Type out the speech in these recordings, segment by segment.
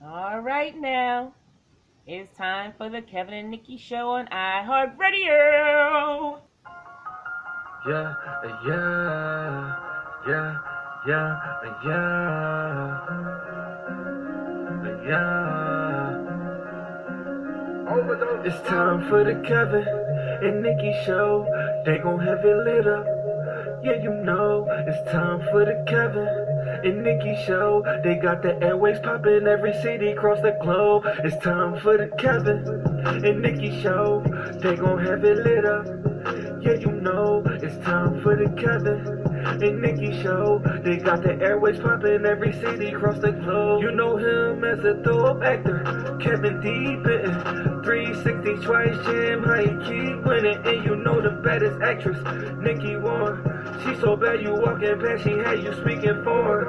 All right now, it's time for the Kevin and Nikki show on iHeartRadio. Yeah, yeah, yeah, yeah, yeah, yeah. It's time for the Kevin and Nikki show. They gon' have it lit up. Yeah, you know, it's time for the Kevin and Nikki show. They got the airways popping every city across the globe. It's time for the Kevin and Nikki show. They gon' have it lit up. Yeah, you know, it's time for the Kevin and Nikki show. They got the airways popping every city across the globe. You know him as a dope actor, Kevin D. Bitten. 360 twice jam, how he keep winning. And you know the baddest actress, Nikki won. She so bad you walking past, she had you speaking for her.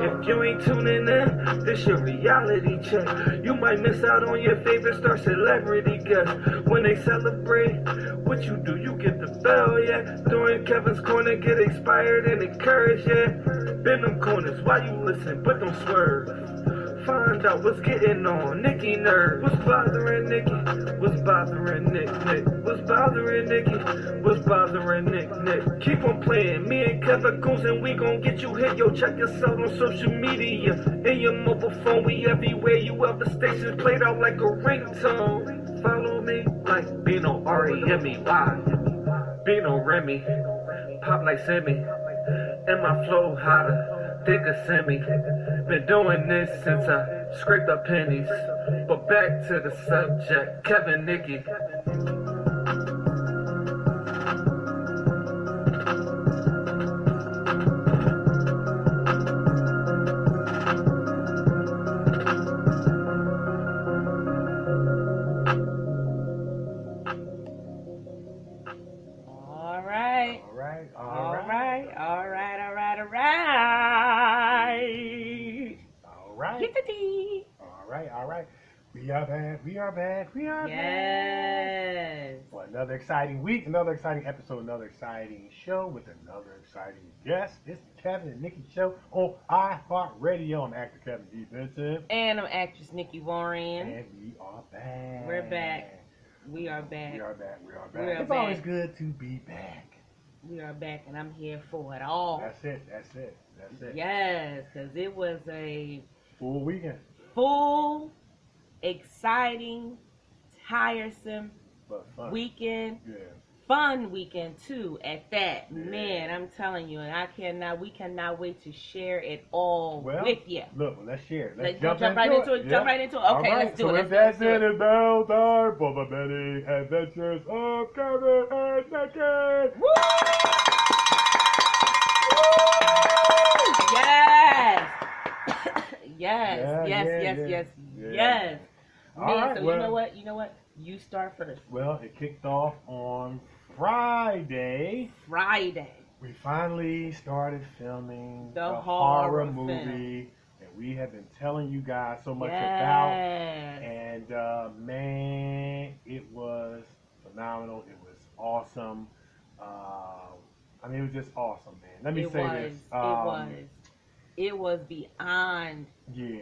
If you ain't tuning in, this your reality check. You might miss out on your favorite star celebrity guest. When they celebrate, what you do, you get the bell, yeah. During Kevin's corner, get inspired and encouraged, yeah. Bend them corners while you listen, but don't swerve. Find out what's getting on Nikki nerve. What's bothering Nikki? What's bothering Nick? What's bothering Nikki? What's bothering Nick? Keep on playing. Me and Kevin Coons and we gon' get you hit. Yo, check us out on social media. In your mobile phone, we everywhere. You have the stations played out like a ringtone. Follow me like Bino R-E-M-E-Y. Bino Remy. Pop like Semi. And my flow hotter. Think a semi. Been doing this since I scraped up pennies. But back to the subject, Kevin, Nikki. We are back. Yes. Well, another exciting week, another exciting episode, another exciting show with another exciting guest. It's the Kevin and Nikki show on iHeartRadio. I'm actor Kevin Defensive. And I'm actress Nikki Warren. And we are back. We're back. We are back. It's always good to be back. We are back, and I'm here for it all. That's it. Yes, because it was a full weekend. Full, exciting, tiresome weekend. Yeah. Fun weekend too at that. Yeah. Man, I'm telling you, and we cannot wait to share it all with you. Look, let's share it. Let's jump right into it. Jump right into it. Okay, right. Let's do it. So that's it. It's now time for the many adventures of Kevin and Nikki. Woo! Yes. Yes. Man, right, so you know what? You start first. Well, it kicked off on Friday. We finally started filming the horror movie that we have been telling you guys so much about. And man, it was phenomenal. It was awesome. It was just awesome, man. Let me say this. It was beyond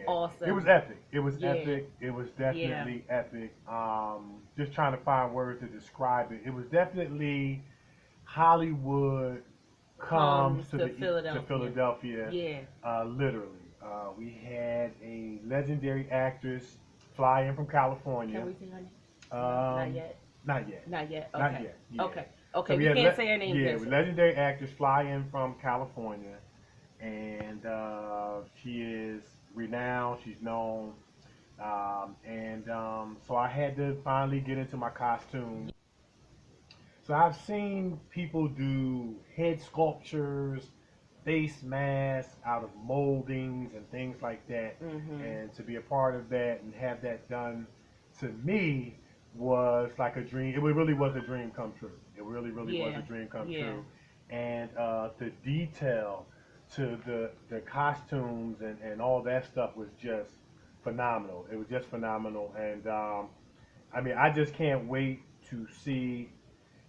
awesome. It was epic. It was epic. It was definitely epic. Just trying to find words to describe it. It was definitely Hollywood comes to Philadelphia. Yeah. Literally. We had a legendary actress fly in from California. Can we say her name? Not yet. Okay. Yeah. Okay. So we can't say her name. Yeah, legendary actress fly in from California. And she is renowned. She's known. So I had to finally get into my costume. So I've seen people do head sculptures, face masks out of moldings and things like that. Mm-hmm. And to be a part of that and have that done to me was like a dream. It really was a dream come true. It really was a dream come true. And the detail to the costumes and all that stuff was just phenomenal. It was just phenomenal. And I just can't wait to see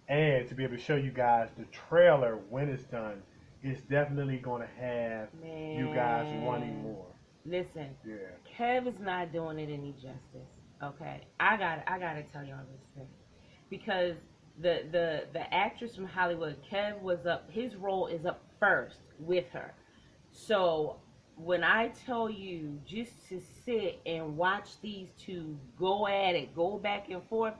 and to be able to show you guys the trailer when it's done. It's definitely going to have you guys wanting more. Listen, Yeah. Kev is not doing it any justice. Okay, I gotta tell y'all this thing because the actress from Hollywood, Kev was up. His role is up first with her. So when I tell you just to sit and watch these two go at it, go back and forth,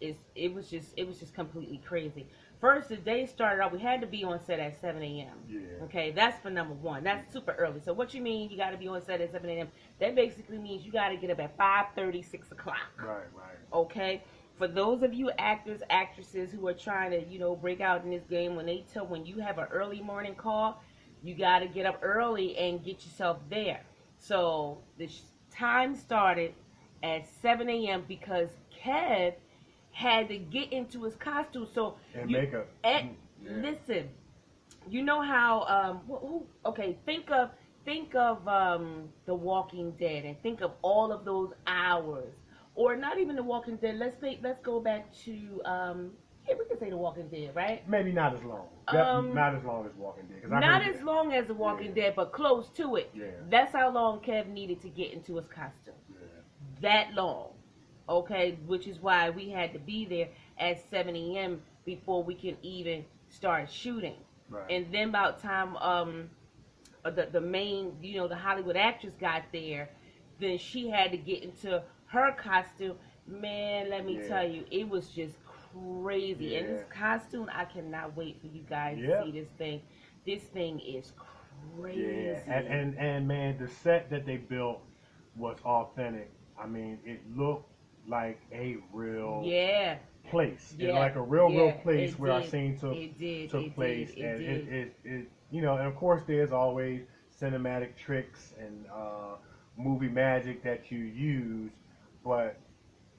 it was just completely crazy. First, the day started out. We had to be on set at 7 a.m. Yeah. Okay, that's for number one. That's super early. So what you mean? You got to be on set at 7 a.m. That basically means you got to get up at 5:30, 6 o'clock. Right. Okay. For those of you actors, actresses who are trying to, break out in this game, when you have an early morning call, you got to get up early and get yourself there. So the time started at 7 a.m. because Kev had to get into his costume. So And makeup. Listen, you know how think of The Walking Dead and think of all of those hours, or not even The Walking Dead. Let's go back to we can say The Walking Dead, right? Maybe not as long. Not as long as Walking Dead. 'Cause Not as long as The Walking Dead, but close to it. Yeah. That's how long Kev needed to get into his costume. Yeah. That long. Okay, which is why we had to be there at 7 a.m. before we can even start shooting. Right. And then about time the main, the Hollywood actress got there, then she had to get into her costume. Man, let me tell you, it was just crazy. Yeah. And this costume, I cannot wait for you guys to see this thing. This thing is crazy. Yeah. And man, the set that they built was authentic. I mean, it looked like a real place. Yeah. Like a real place where did. our scene took place. It And of course there's always cinematic tricks and movie magic that you use, but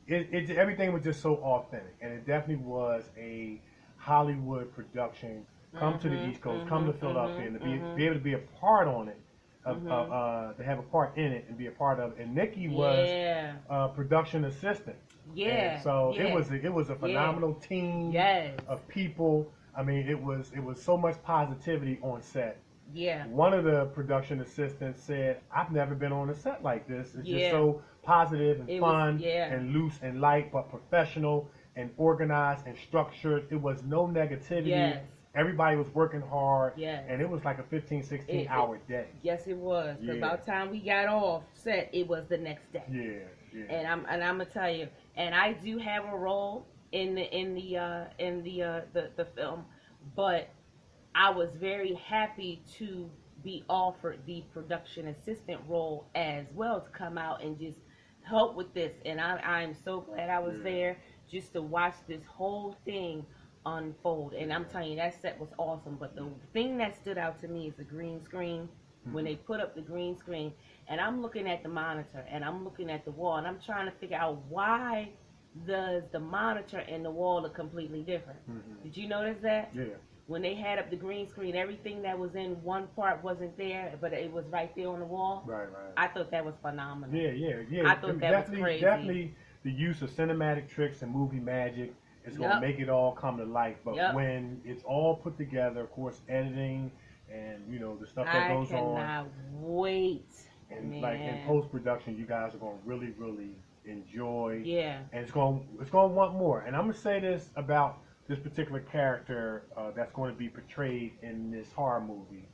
everything was just so authentic, and it definitely was a Hollywood production. Come to the East Coast, come to Philadelphia, and to be able to be a part on it, to have a part in it and be a part of it. And Nikee was a production assistant. Yeah. And so it was a phenomenal team of people. I mean, it was so much positivity on set. Yeah. One of the production assistants said, "I've never been on a set like this. It's just so positive and fun and loose and light, but professional and organized and structured. It was no negativity. Yes. Everybody was working hard. Yes. And it was like a 15, 16-hour day. Yes, it was. Yeah. About the time we got off set, it was the next day. Yeah. And I'm gonna tell you, and I do have a role in the film, but I was very happy to be offered the production assistant role as well, to come out and just help with this. And I'm so glad I was there just to watch this whole thing unfold. And I'm telling you, that set was awesome. But the thing that stood out to me is the green screen. When they put up the green screen, and I'm looking at the monitor and I'm looking at the wall, and I'm trying to figure out why does the monitor and the wall look completely different. Did you notice that? Yeah. When they had up the green screen, everything that was in one part wasn't there, but it was right there on the wall. Right. I thought that was phenomenal. Yeah. I thought that was crazy. Definitely the use of cinematic tricks and movie magic is going to make it all come to life. But when it's all put together, of course, editing and, the stuff that goes on. I cannot wait. And like in post-production, you guys are going to really, really enjoy. Yeah. And it's going to want more. And I'm going to say this about this particular character that's going to be portrayed in this horror movie.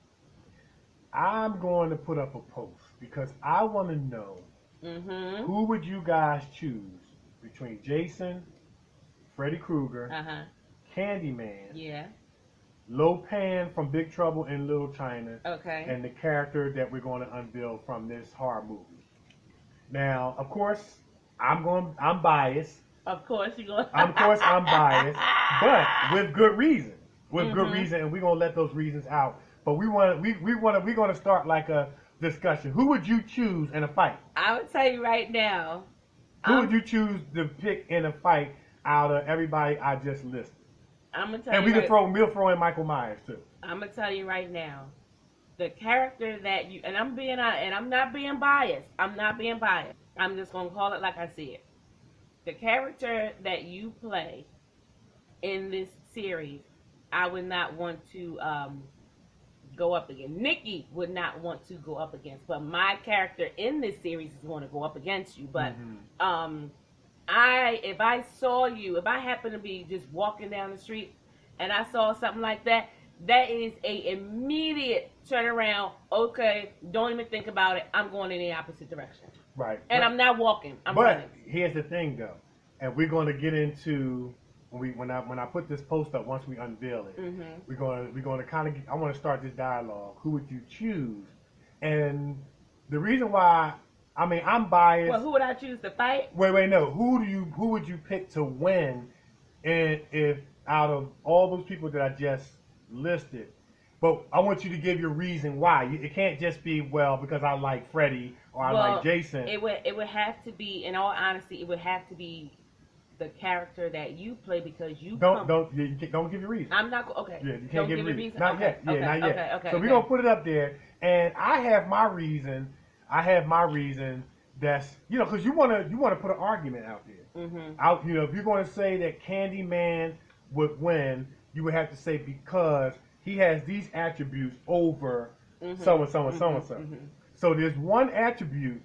I'm going to put up a post because I want to know who would you guys choose between Jason, Freddy Krueger, Candyman, Lopan from Big Trouble in Little China, and the character that we're going to unveil from this horror movie. Now, of course, I'm biased. Of course you're going. I'm biased, but with good reason. Good reason, and we're gonna let those reasons out. But we're gonna start like a discussion. Who would you choose in a fight? I would tell you right now. Who would you choose to pick in a fight out of everybody I just listed? I'm gonna tell and you. We'll throw in Michael Myers too. I'm gonna tell you right now, the character that you and I'm not being biased. I'm just gonna call it like I see it. The character that you play in this series, I would not want to go up against. Nikee would not want to go up against, but my character in this series is going to go up against you. But if I happen to be just walking down the street and I saw something like that, that is a immediate turnaround. Okay, don't even think about it. I'm going in the opposite direction. Right. And I'm not walking. I'm running. But here's the thing, though, and we're going to get into when I put this post up. Once we unveil it, we're going to kind of. I want to start this dialogue. Who would you choose? And the reason why, I mean, I'm biased. Well, who would I choose to fight? Wait, no. Who would you pick to win? And if out of all those people that I just listed, but I want you to give your reason why. It can't just be, well, because I like Freddie or I like Jason. It would have to be, in all honesty, it would have to be the character that you play, because you don't give your reason. I'm not okay. Yeah, you can't give your reason. Not okay. yet. Yeah, okay. not yet. Okay. So we're gonna put it up there, and I have my reason. That's because you wanna put an argument out there. If you're gonna say that Candyman would win, you would have to say because he has these attributes over so and so and so and so. So there's one attribute.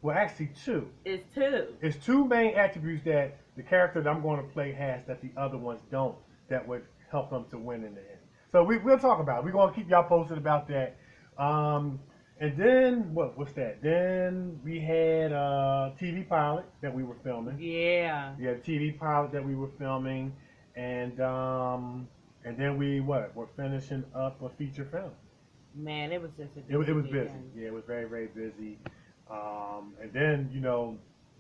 Well, actually two. It's two. It's two main attributes that the character that I'm going to play has that the other ones don't. That would help them to win in the end. So we'll talk about it. We're going to keep y'all posted about that. And then what's that? Then we had a TV pilot that we were filming. Yeah. Yeah, TV pilot that we were filming, and then we're finishing up a feature film. Man, it was just It was busy. Yeah, it was very, very busy. And then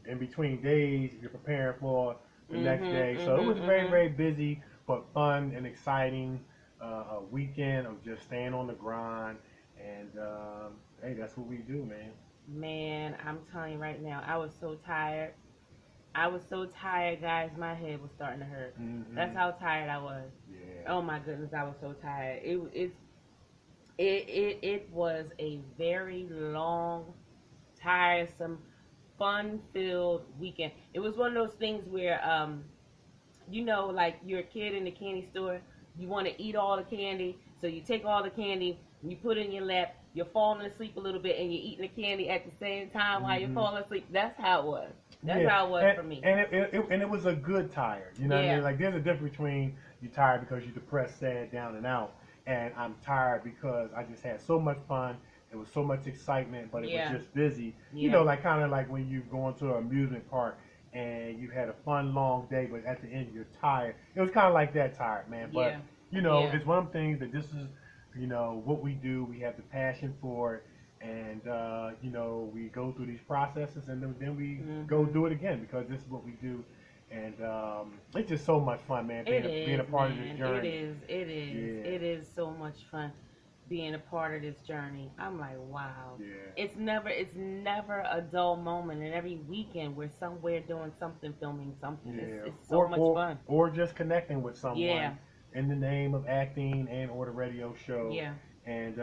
in between days you're preparing for the next day. So it was very, very busy but fun and exciting. A weekend of just staying on the grind. And hey, that's what we do, man. Man, I'm telling you right now, I was so tired. Guys. My head was starting to hurt. That's how tired I was. Yeah. Oh my goodness, I was so tired. It was a very long, tiresome, fun-filled weekend. It was one of those things where, like you're a kid in the candy store, you want to eat all the candy, so you take all the candy, and you put it in your lap, you're falling asleep a little bit, and you're eating the candy at the same time while you're falling asleep. That's how it was. That's how it was for me. And it was a good tired. You know what I mean? Like, there's a difference between you tired because you're depressed, sad, down and out, and I'm tired because I just had so much fun. It was so much excitement, but it was just busy. Yeah. Like kind of like when you go into an amusement park and you had a fun, long day, but at the end you're tired. It was kind of like that tired, man. But, it's one of the things that this is, what we do. We have the passion for it. And, we go through these processes and then we go do it again because this is what we do. And it's just so much fun, man, being a part of this journey. It is so much fun being a part of this journey. I'm like, wow. Yeah. It's never a dull moment, and every weekend we're somewhere doing something, filming something. Yeah. It's so much fun. Or just connecting with someone in the name of acting and or the radio show. Yeah. And,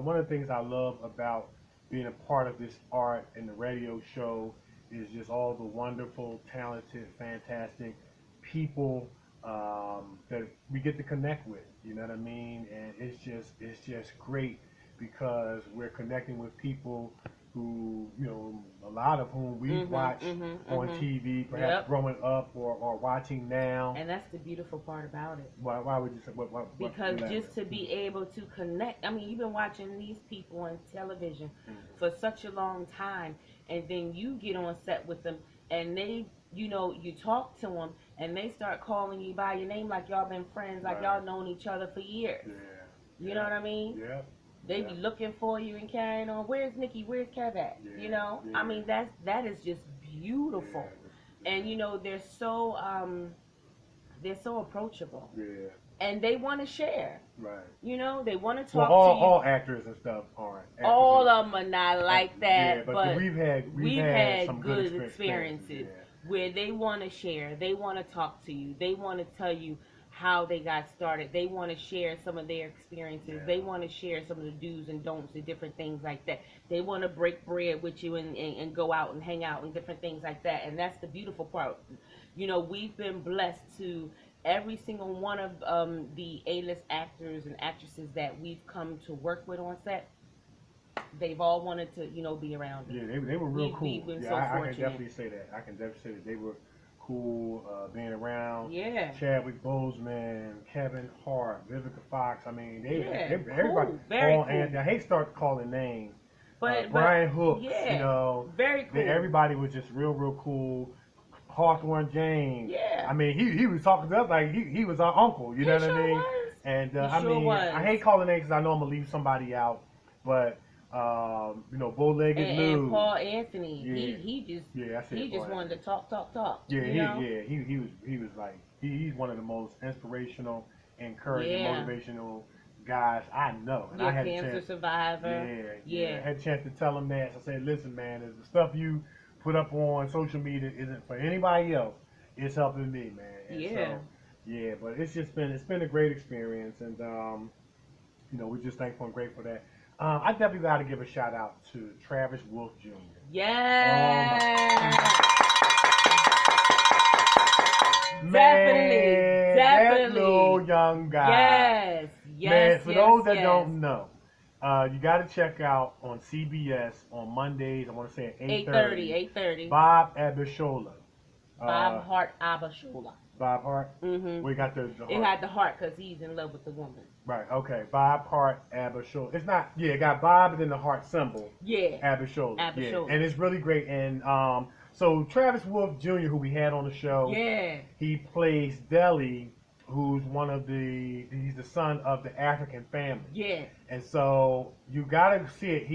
one of the things I love about being a part of this art and the radio show is just all the wonderful, talented, fantastic people that we get to connect with. You know what I mean? And it's just great because we're connecting with people who, a lot of whom we watch on TV, perhaps growing up or watching now. And that's the beautiful part about it. Why would you say? Because just to be able to connect, I mean, you've been watching these people on television for such a long time, and then you get on set with them, and they, you talk to them, and they start calling you by your name like y'all been friends, like y'all known each other for years. Yeah. You know what I mean? Yeah. They be looking for you and carrying on. Where's Nikee? Where's Kev at? Yeah. I mean, that is just beautiful. Yeah. And they're so approachable. Yeah. And they want to share. Right. They want to talk well, to you. all actors and stuff aren't. All of them are not like that. Yeah, but we've had some good experiences where they want to share. They want to talk to you. They want to tell you how they got started. They want to share some of their experiences. Yeah. They want to share some of the do's and don'ts and different things like that. They want to break bread with you and go out and hang out and different things like that. And that's the beautiful part. We've been blessed to every single one of the A-list actors and actresses that we've come to work with on set, they've all wanted to, be around us. Yeah, they were real cool. We've been yeah, so I can fortunate. definitely say that. I can definitely say that they were cool being around. Yeah. Chadwick Boseman, Kevin Hart, Vivica Fox. I mean, Cool. everybody. Very cool. And I hate to start calling names. But Brian Hooks, yeah, very cool. Everybody was just real cool. Hawthorne James. Yeah. I mean, he was talking to us like he was our uncle. You know what I mean? Was. And He I hate calling names because I know I'm gonna leave somebody out, but. Bow-legged Lou. And Paul Anthony. Yeah. He just wanted to talk. Yeah, he was like he's one of the most inspirational, encouraging, motivational guys I know. And I had cancer survivor. Yeah. I had a chance to tell him that. So I said, listen, man, the stuff you put up on social media isn't for anybody else. It's helping me, man. And so, but it's been a great experience, and we're just thankful and grateful for that. I definitely got to give a shout out to Travis Wolf Jr. Yes. Man, Definitely. that little young guy. Yes. Man, for those that don't know, you got to check out on CBS on Mondays. I want to say at 8:30. 8:30. Bob Abishola. Bob Hart Abishola. Bob Hart. Mm-hmm. We got the heart. It had the heart because he's in love with the woman. Right. Okay. Bob Hart Abishola. It's not. Yeah. It got Bob and then the heart symbol. Yeah. Abishola. Yeah. And it's really great. And so Travis Wolf Jr., who we had on the show. Yeah. He plays Deli, who's he's the son of the African family. Yeah. And so you gotta see it.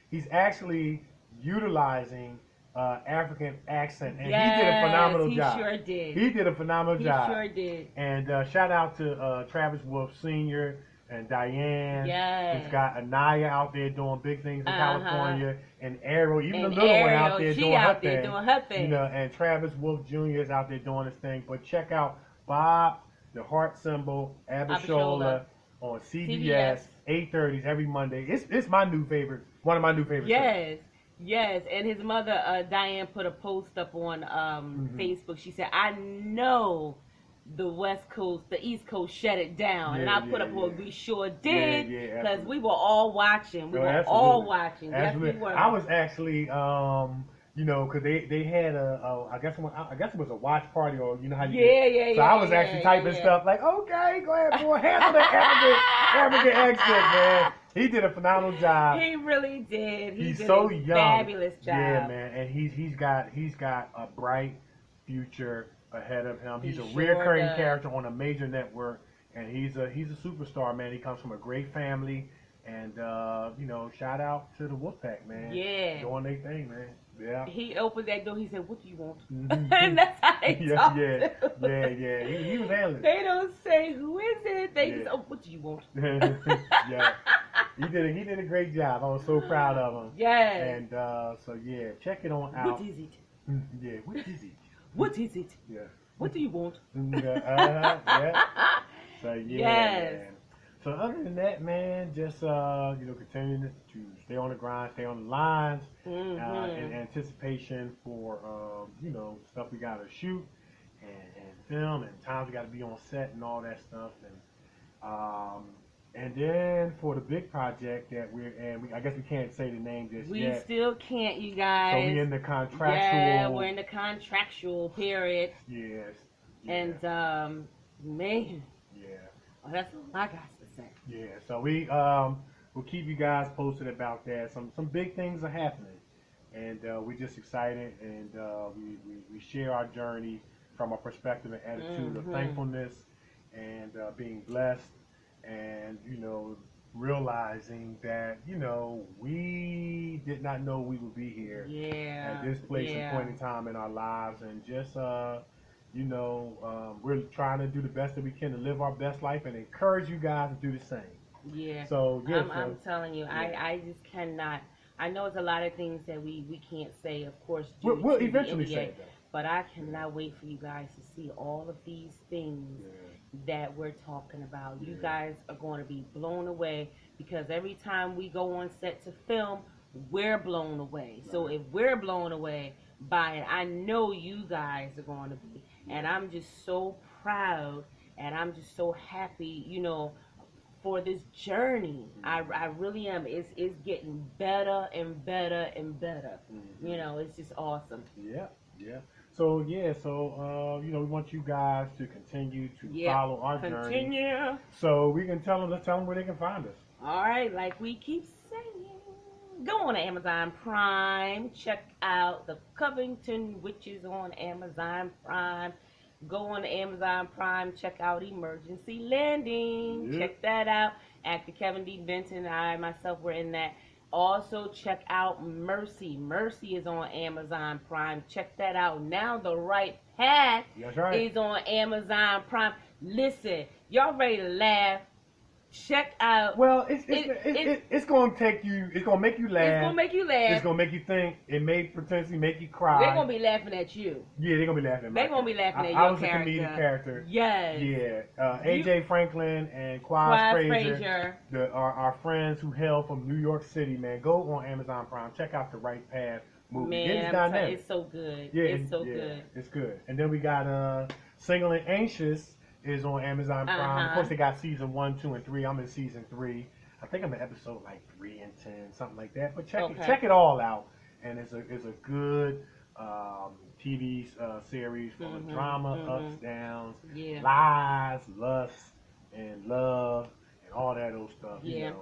He's actually utilizing African accent, and he did a phenomenal job. He sure did. He did a phenomenal job. He sure did. And shout out to Travis Wolf Sr. and Diane. Yes. He's got Anaya out there doing big things in California, and Ariel, even the little one out there doing her thing. And Travis Wolf Jr. is out there doing his thing. But check out Bob, the heart symbol, Abishola on CBS 8:30s every Monday. It's my new favorite, one of my new favorite shows. Yes, and his mother, Diane, put a post up on Facebook. She said, I know the West Coast, the East Coast shut it down. And I put up, well, we sure did, because we were all watching. We were all watching. Yes, we were. I was actually, because they had I guess it was a watch party, or you know how you do. So I was actually typing stuff like, okay, go ahead, boy, handle that African accent, man. He did a phenomenal job. He really did. He's did so a young. Fabulous job. Yeah, man, and he's got a bright future ahead of him. He's a sure reoccurring character on a major network, and he's a superstar, man. He comes from a great family, and shout out to the Wolfpack, man. Yeah, doing their thing, man. Yeah. He opened that door. He said, "What do you want?" Mm-hmm. And that's how they talk. Yeah. He was handling it. They don't say who is it. They just, what do you want? Yeah. He did a great job. I was so proud of him. Yes. And check it on out. What is it? Yeah. What is it? What is it? Yeah. What do you want? Yeah. So yes. Man. So other than that, man, just continuing to stay on the grind, stay on the lines, in anticipation for stuff we gotta shoot and film, and times we gotta be on set and all that stuff, and then for the big project that I guess we can't say the name just yet. We still can't, you guys. So we in the contractual. Yeah, we're in the contractual period. Yes. And man. Yeah. Oh, that's all I got to say. Yeah, so we'll keep you guys posted about that. Some big things are happening, and we're just excited, and we share our journey from a perspective and attitude of thankfulness and being blessed, and realizing that we did not know we would be here at this place and point in time in our lives, and just we're trying to do the best that we can to live our best life and encourage you guys to do the same. Yeah. So, I'm telling you, I just cannot. I know it's a lot of things that we can't say, of course. We'll eventually say it, though. But I cannot wait for you guys to see all of these things that we're talking about. You guys are going to be blown away, because every time we go on set to film, we're blown away. Right. So if we're blown away by it, I know you guys are going to be. And I'm just so proud and I'm just so happy, for this journey. I really am. It's getting better and better and better. It's just awesome. Yeah, yeah. So we want you guys to continue to follow our journey. So we can let's tell them where they can find us. All right, like we keep saying, go on to Amazon Prime. Check out the Covington Witches on Amazon Prime. Go on to Amazon Prime. Check out Emergency Landing. Yeah. Check that out. Actor Kevin D. Benton, I myself were in that. Also, check out Mercy. Mercy is on Amazon Prime. Check that out. Now the Right Path is on Amazon Prime. Listen, y'all ready to laugh? Check out. Well, it's gonna take you. It's gonna make you laugh. It's gonna make you laugh. It's gonna make you think. It may potentially make you cry. They're gonna be laughing at you. Yeah, they're gonna be laughing at me. They're gonna be laughing at your I was character. a comedic character. Yes. Yeah. AJ Franklin and Quaz Frazier, our friends who hail from New York City, man. Go on Amazon Prime. Check out the Right Path movie. Man, it's so good. Yeah, it's so good. It's good. And then we got Single and Anxious is on Amazon Prime. Of course, they got season 1, 2, and 3. I'm in season 3. I think I'm in episode like 3 and 10, something like that. But check it all out. And it's a good TV series full of drama, ups, downs, lies, lust, and love, and all that old stuff. Yeah.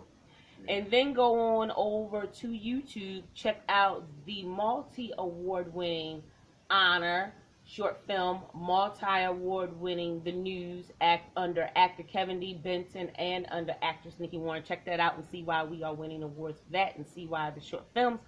And then go on over to YouTube. Check out the multi-award winning Honor short film, multi-award winning The News under actor Kevin D. Benton and under actress Nikee Warren. Check that out and see why we are winning awards for that, and see why the short films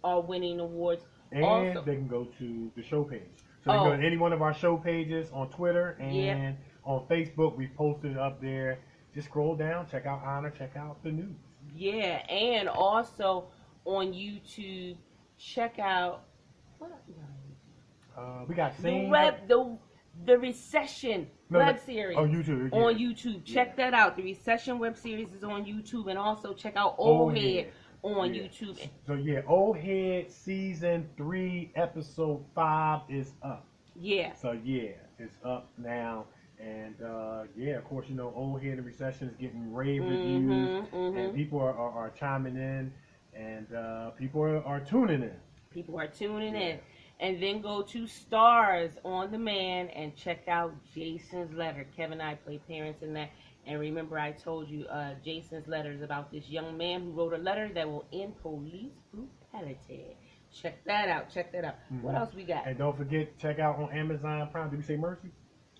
are winning awards. And also, they can go to the show page. So they can go to any one of our show pages on Twitter and on Facebook. We posted it up there. Just scroll down, check out Honor, check out The News. Yeah, and also on YouTube, check out we got the Recession web series on YouTube. Yeah. On YouTube, check that out. The Recession web series is on YouTube, and also check out Old Head on YouTube. So Old Head season 3 episode 5 is up. Yeah. So it's up now, and of course Old Head and Recession is getting rave reviews, and people are chiming in, and people are tuning in. People are tuning in. And then go to Stars on Demand and check out Jason's Letter. Kevin and I play parents in that. And remember, I told you Jason's Letter is about this young man who wrote a letter that will end police brutality. Check that out. What else we got? And don't forget, check out on Amazon Prime. Did we say Mercy?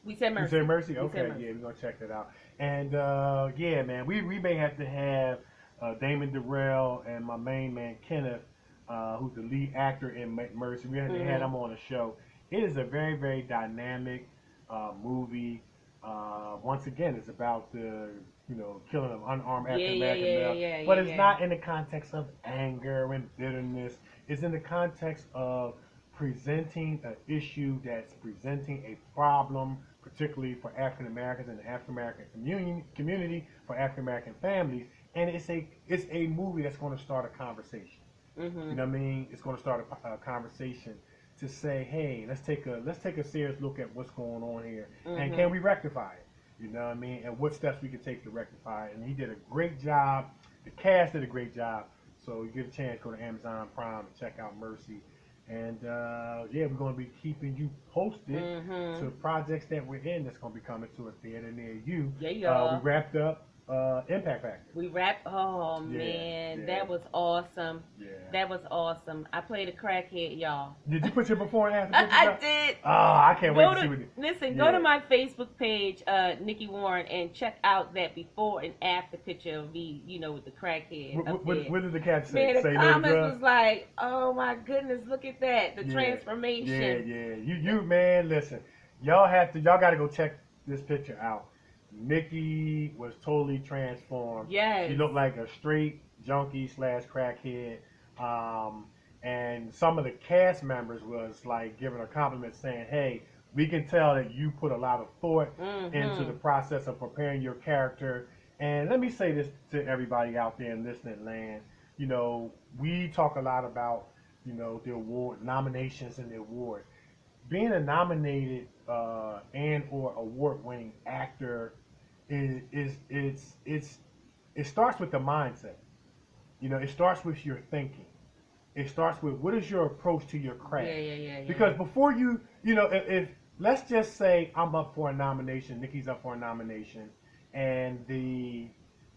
We said Mercy. You said Mercy? Okay, we're going to check that out. And, man, we may have to have Damon Durrell and my main man, Kenneth, who's the lead actor in Mercy. We had to have him on the show. It is a very, very dynamic movie. Once again, it's about the killing of unarmed African American male, but it's not in the context of anger and bitterness. It's in the context of presenting an issue that's presenting a problem, particularly for African Americans and the African American community, for African American families, and it's a movie that's going to start a conversation. You know what I mean? It's going to start a conversation to say, hey, let's take a serious look at what's going on here, and can we rectify it? You know what I mean? And what steps we can take to rectify it. And he did a great job. The cast did a great job. So you get a chance, go to Amazon Prime and check out Mercy. And we're going to be keeping you posted to projects that we're in that's going to be coming to a theater near you. We wrapped up Impact Factor. Oh man, that was awesome. Yeah. That was awesome. I played a crackhead, y'all. Did you put your before and after pictures I did. Oh, I can't wait to see what it. Listen, go to my Facebook page, Nikee Warren, and check out that before and after picture of me, with the crackhead. What did the cat say? Man, the comments was like, oh my goodness, look at that. The transformation. Yeah. You man, listen. Y'all got to go check this picture out. Nikee was totally transformed. Yes. She looked like a straight junkie / crackhead. And some of the cast members was like giving her compliments saying, hey, we can tell that you put a lot of thought into the process of preparing your character. And let me say this to everybody out there in listening land. We talk a lot about, the award nominations and the award. being a nominated and or award-winning actor it starts with the mindset. You know, it starts with your thinking. It starts with what is your approach to your craft. Yeah. Because before you know, if let's just say I'm up for a nomination, Nikee's up for a nomination, and the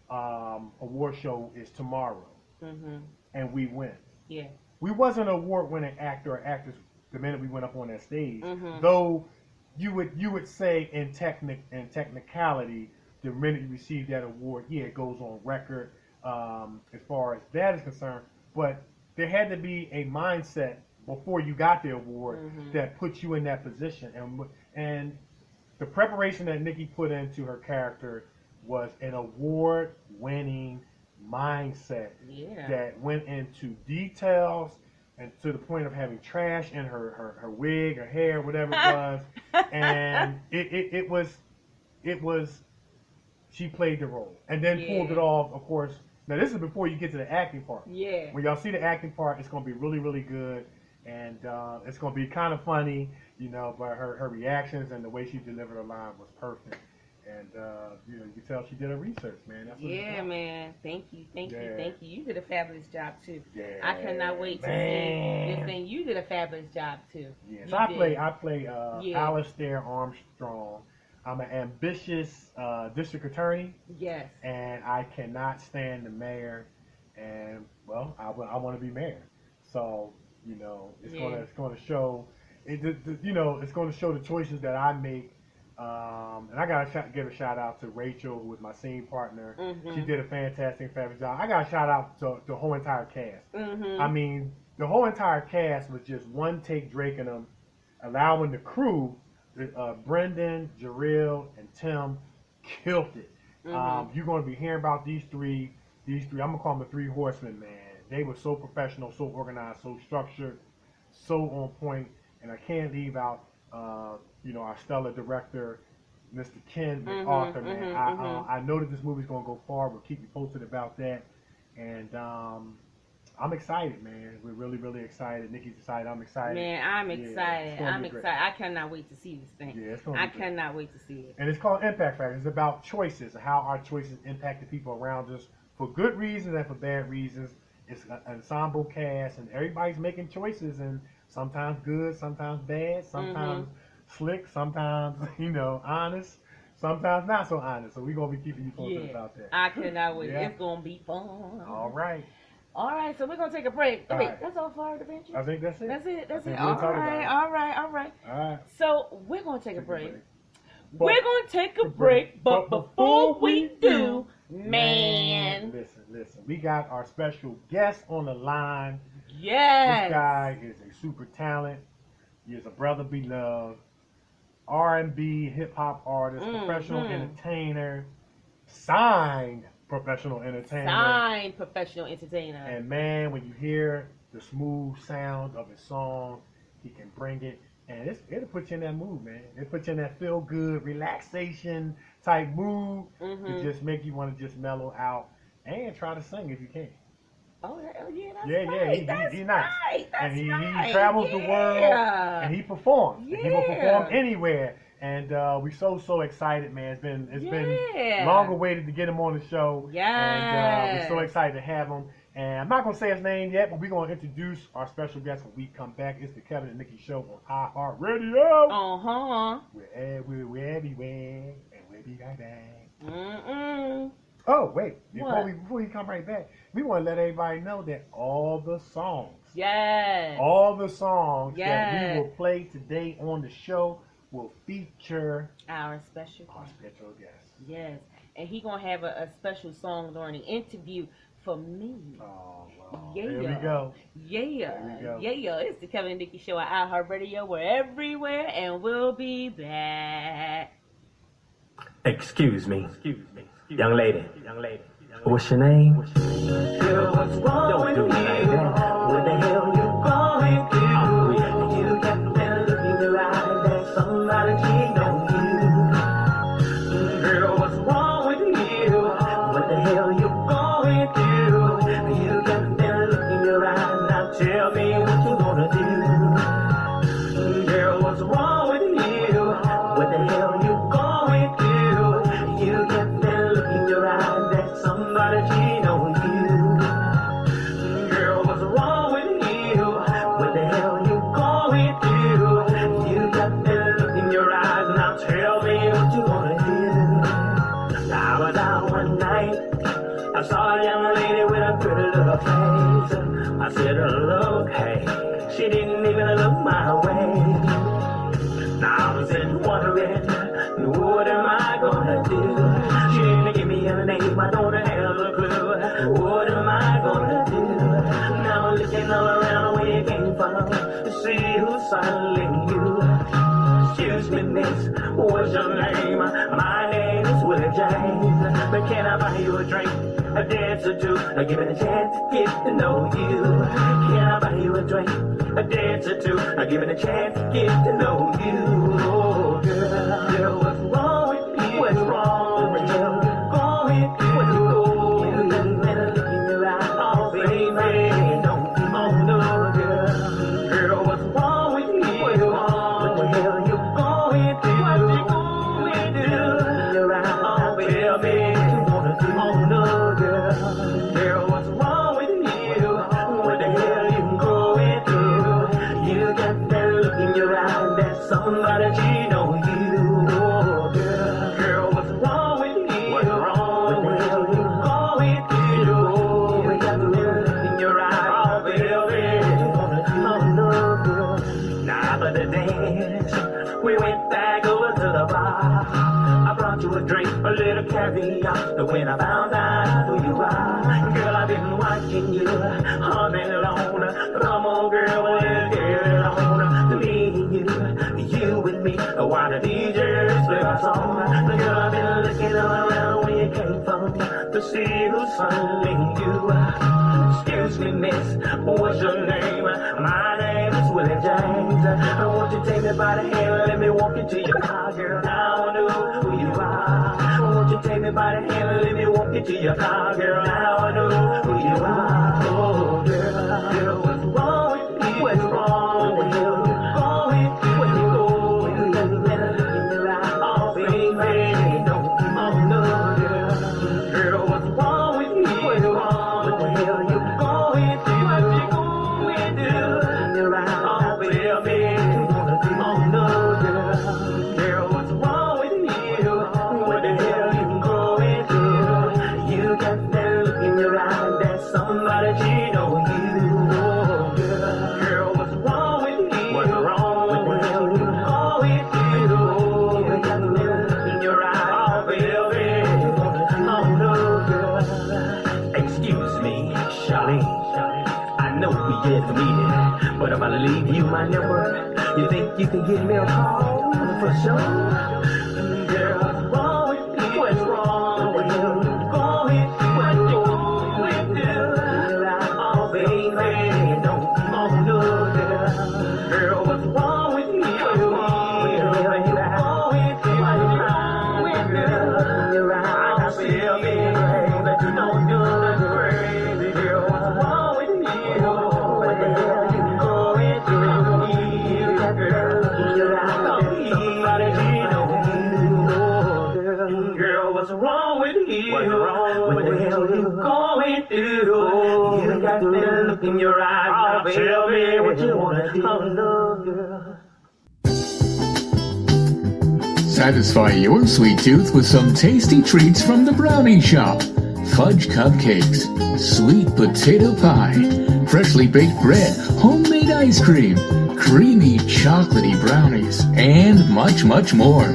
award show is tomorrow, and we win. Yeah. We wasn't an award-winning actor or actress the minute we went up on that stage, though you would say in technicality, the minute you receive that award, yeah, it goes on record as far as that is concerned. But there had to be a mindset before you got the award that puts you in that position, and the preparation that Nikee put into her character was an award-winning mindset that went into details and to the point of having trash in her wig, her hair, whatever it was, and it was she played the role and then pulled it off. Of course, now this is before you get to the acting part. Yeah. When y'all see the acting part, it's gonna be really, really good, and it's gonna be kind of funny, you know. But her reactions and the way she delivered her line was perfect. And, you know, you can tell she did her research, man. That's what man. Thank you. You did a fabulous job, too. Yeah, I cannot wait to see this thing. You did a fabulous job, too. Yeah. So I play Alistair Armstrong. I'm an ambitious district attorney. Yes. And I cannot stand the mayor. And, well, I want to be mayor. So, you know, it's going to show, it's going to show the choices that I make. And I gotta give a shout out to Rachel, who was my scene partner. She did a fantastic, fabulous job. I got a shout out to the whole entire cast. I mean, the whole entire cast was just one take Drake and them, allowing the crew, Brendan, Jarrell, and Tim, killed it. You're gonna be hearing about these three. I'm gonna call them the three horsemen, man. They were so professional, so organized, so structured, so on point, and I can't leave out. Our stellar director, Mr. Ken MacArthur, man. I know that this movie's gonna go far. We'll keep you posted about that, and I'm excited, man. We're really, really excited. Nikee's excited. I'm excited. Man, I'm excited. I'm excited. I cannot wait to see this thing. Yeah, it's gonna be great. Cannot wait to see it. And it's called Impact Factor. It's about choices and how our choices impact the people around us for good reasons and for bad reasons. It's an ensemble cast, and everybody's making choices, and sometimes good, sometimes bad, sometimes slick, sometimes, honest, sometimes not so honest. So we're going to be keeping you posted about that. I cannot wait. Yeah. It's going to be fun. All right, so we're going to take a break. Wait, right. That's all for our adventure? I think that's it. That's it. All right. So we're going to take a break. We're going to take a break, but before we do, man. Listen. We got our special guest on the line. Yes. This guy is a super talent. He is a brother beloved. R&B, hip-hop artist, professional entertainer, signed professional entertainer. And man, when you hear the smooth sound of his song, he can bring it. And it'll put you in that mood, man. It'll put you in that feel-good, relaxation type mood to just make you want to just mellow out and try to sing if you can. Oh yeah, that's right. He's nice. And he travels the world and he performs. Yeah. He will perform anywhere. And we're so excited, man. It's been long awaited to get him on the show. Yeah. And we're so excited to have him. And I'm not gonna say his name yet, but we're gonna introduce our special guest when we come back. It's the Kevin and Nikee Show on iHeartRadio. We're everywhere, and we'll be right back. Oh, wait. Before we come right back, we want to let everybody know that all the songs that we will play today on the show will feature our special guest. Yes. And he going to have a special song during the interview for me. Oh, wow. Yeah. There we go. Yeah. It's the Kevin and Nikee Show on iHeartRadio. We're everywhere, and we'll be back. Excuse me. Young lady. What's your name? Girl, what's wrong with you? What the hell you going through? You got that look in your eye that somebody cheating on you. Girl, what's wrong with you? What the hell you going through? You got that look in your eye. Now tell me what you gonna do. Girl, what's look my way. Now I was in wondering, what am I gonna do? She didn't give me a name, I don't have a clue. What am I gonna do? Now I'm looking all around where you came from to see who's fondling you. Excuse me, miss, what's your name? My name is Willie James. But can I buy you a drink, a dance or two? Or give it a chance to get to know you. Can I buy you a drink, a dance or two? Or give it a chance to get to know you. Oh, girl, what's wrong with you? What's wrong with you? Go ahead, what you go? Better look in your eyes. Oh, baby, don't be on no girl. Girl, what's wrong with you? What's wrong? What the hell you going through? What you going through? Your eyes, oh, baby, what you wanna do? Oh, no, girl. Girl, what's wrong with you? What the hell you going through? You got that look in your eye that somebody cheating on you. Oh, girl. Girl, what's wrong with you? What's wrong? What the hell you going through? You got that look in your eye. Oh, baby, what you wanna do? Oh, no, girl. Now for the dance, we went back over to the bar. I brought you a drink, a little caviar. But when I found out who you are, girl, I've been watching you all day long. Come on, girl, let's get it on. To me and you and me, while the DJs play our song. Girl, I've been looking all around where you came from to see who's fondling you. Excuse me, miss, what's your name? My name is Willie James. I want you to take me by the hand, let me walk you to your car, girl. Now I know who you are. I want you to take me by the hand, let me walk you to your car, girl. Now I know who you are. Oh, girl, what's wrong with you? What's wrong with you? Going, where you going? Better look in your eyes. Oh, baby, don't be on no girl. Girl, what's wrong with you? What's wrong? What the hell you going through? What you going through? In your eyes. Oh, baby, oh, no, girl. Girl, what's wrong with you? What the hell you going through? You got that look in your eye that somebody cheating on you. Oh, girl. Girl, what's wrong with you? What's wrong? What the hell you going through? You got that look in your eye. Oh, baby, oh, no, girl. Excuse me, Charlie. I know we get to meet it, but I'm gonna leave you my number. You think you can give me a call for sure? Girl, what's wrong with you? What's wrong with you? Going, what you going through? Oh, baby, don't oh, no, girl. Girl, what's wrong with you? What's wrong with you? What you going through? What you wrong with you? Your eyes, I feel me, but you don't do the crazy. Girl, what's wrong with you? What the hell you going through? You got girl in your eyes, somebody cheating on you. Girl, what's wrong with you? What's wrong? What the hell you going through? You got that look in your eyes. Now tell me what you wanna do. Oh, no, girl. Satisfy your sweet tooth with some tasty treats from the Brownie Shop. Fudge cupcakes, sweet potato pie, freshly baked bread, homemade ice cream, creamy chocolatey brownies, and much, much more.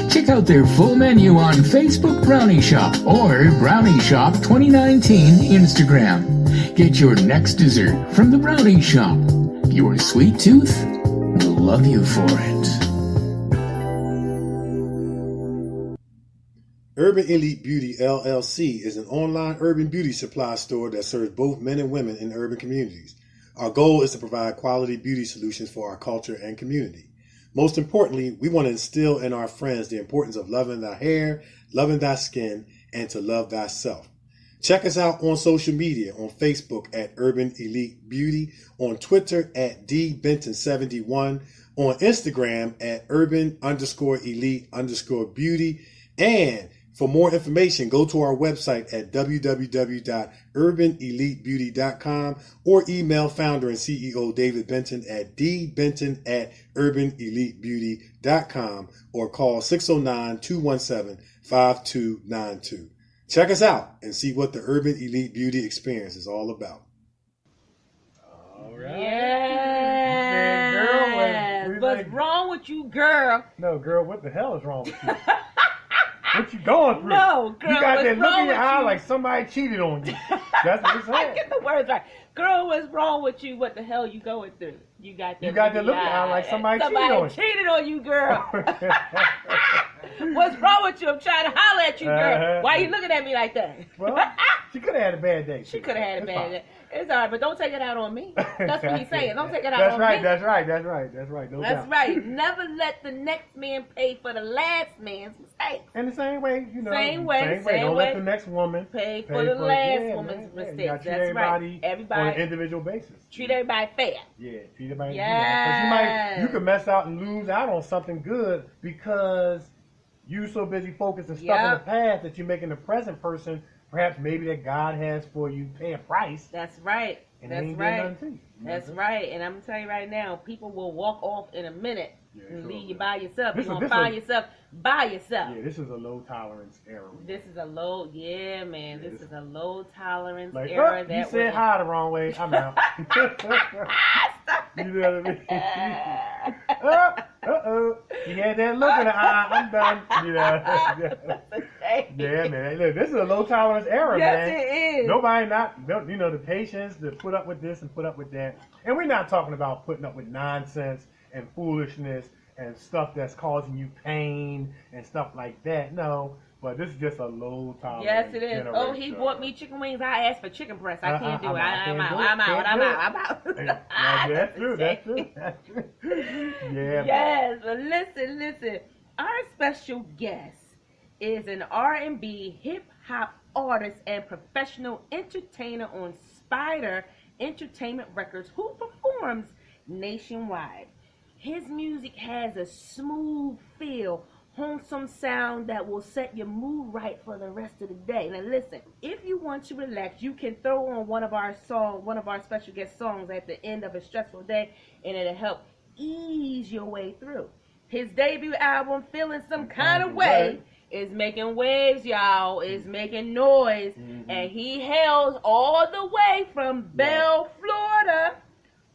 Check out their full menu on Facebook Brownie Shop or Brownie Shop 2019 Instagram. Get your next dessert from the Brownie Shop. Your sweet tooth will love you for it. Urban Elite Beauty LLC is an online urban beauty supply store that serves both men and women in urban communities. Our goal is to provide quality beauty solutions for our culture and community. Most importantly, we want to instill in our friends the importance of loving thy hair, loving thy skin, and to love thyself. Check us out on social media on Facebook at Urban Elite Beauty, on Twitter at dbenton71, on Instagram at urban_elite_beauty, and for more information, go to our website at www.urbanelitebeauty.com or email founder and CEO David Benton at dbenton@urbanelitebeauty.com or call 609-217-5292. Check us out and see what the Urban Elite Beauty experience is all about. All right. Yeah. Girl, what's wrong with you, girl? No, girl, what the hell is wrong with you? What you going through? No, girl, you got what's that look wrong in your with eye you? like somebody cheated on you. That's what it's saying. Get the words right. Girl, what's wrong with you? What the hell you going through? You got that You got that look in your eye like somebody cheated on you, girl. What's wrong with you? I'm trying to holler at you, girl. Why are you looking at me like that? Well, she could have had a bad day. She could have had a bad day. It's all right, but don't take it out on me. That's what he's saying. Don't take it out That's on right, me. That's right. No That's doubt. right. Never let the next man pay for the last man's mistakes. In the same way, you know. Same way. Don't let the next woman Pay for the last woman's man. mistakes. You gotta treat That's right. everybody on an individual basis. Treat everybody fair. Yeah, treat everybody. Yes. Because you could mess out and lose out on something good because you so busy focusing stuff in the past that you're making the present person, perhaps maybe that God has for you, pay a price. That's right. And That's ain't right. nothing to you. That's right. And I'm gonna tell you right now, people will walk off in a minute and leave you by yourself. You're gonna find yourself by yourself. Yeah, this is a low tolerance era. This is a low, man. This is a low tolerance like, era. You said hi the wrong way. I'm out. You know what I mean? You had that look in the eye. I'm done. You know. Yeah, man. Look, this is a low tolerance era, man. Yes, it is. Nobody the patience to put up with this and put up with that. And we're not talking about putting up with nonsense and foolishness and stuff that's causing you pain and stuff like that. No. But this is just a low tolerance. Yes, it is. generation. Oh, he bought me chicken wings. I asked for chicken breast. I can't do it. I'm out. That's true. Yeah. Yes, but listen. Our special guest is an R&B hip hop artist and professional entertainer on Spyder Entertainment Records who performs nationwide. His music has a smooth feel, wholesome sound that will set your mood right for the rest of the day. Now listen, if you want to relax, you can throw on one of our special guest songs at the end of a stressful day, and it'll help ease your way through. His debut album, Feeling Some Kind of Way, is making waves, y'all. Is making noise, and he hails all the way from Belle, Florida.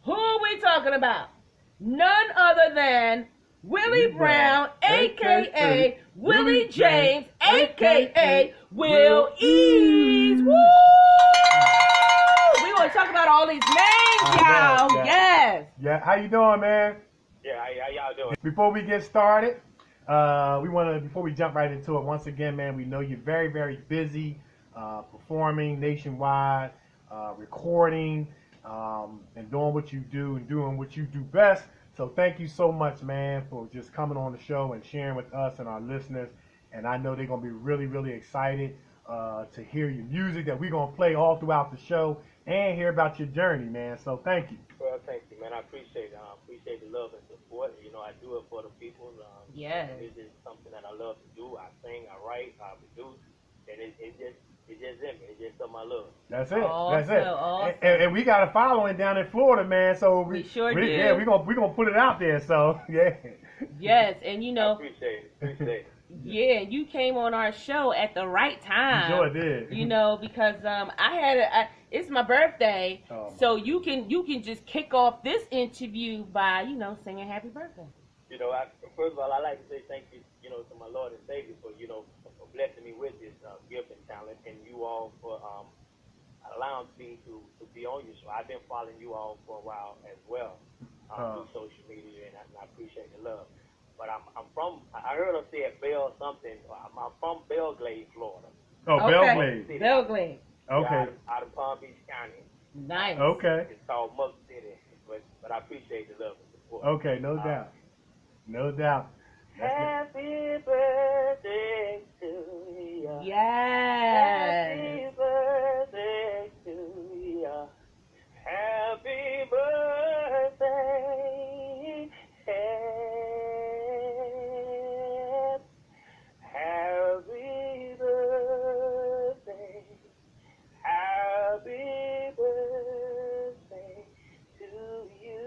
Who are we talking about? None other than Willie Brown, a.k.a. Willie James, a.k.a. Wil Ease. Woo! We want to talk about all these names, y'all. Yes. Yeah, how you doing, man? Yeah, how y'all doing? Before we get started, before we jump right into it, once again, man, we know you're very, very busy performing nationwide, recording, and doing what you do and doing what you do best. So thank you so much, man, for just coming on the show and sharing with us and our listeners. And I know they're going to be really, really excited to hear your music that we're going to play all throughout the show and hear about your journey, man. So thank you. Well, thank you, man. I appreciate it. I appreciate the love and support. You know, I do it for the people. Yes. This is something that I love to do. I sing, I write, I produce, and it's just in me. It's just something I love. That's it. Awesome, That's it. awesome. And we got a following down in Florida, man. So We sure do. Yeah, we're gonna put it out there. So yeah. Yes, and you I know, appreciate it. yeah, you came on our show at the right time. You sure did. You know, because it's my birthday, so you can just kick off this interview by singing happy birthday. You know, first of all, I like to say thank you, to my Lord and Savior for blessing me with this gift and talent, and you all for allowing me to be on your show. I've been following you all for a while as well through social media, and I appreciate the love. But I heard her say at Belle something. I'm from Belglade, Florida. Oh, Okay. Belglade. Belglade. Okay. Out of Palm Beach County. Nice. Okay. It's called Muck City, but I appreciate the love and support. Okay. No doubt. No doubt. Happy birthday to you. Yes. Happy birthday to you. Happy birthday. Happy birthday. Happy birthday to you.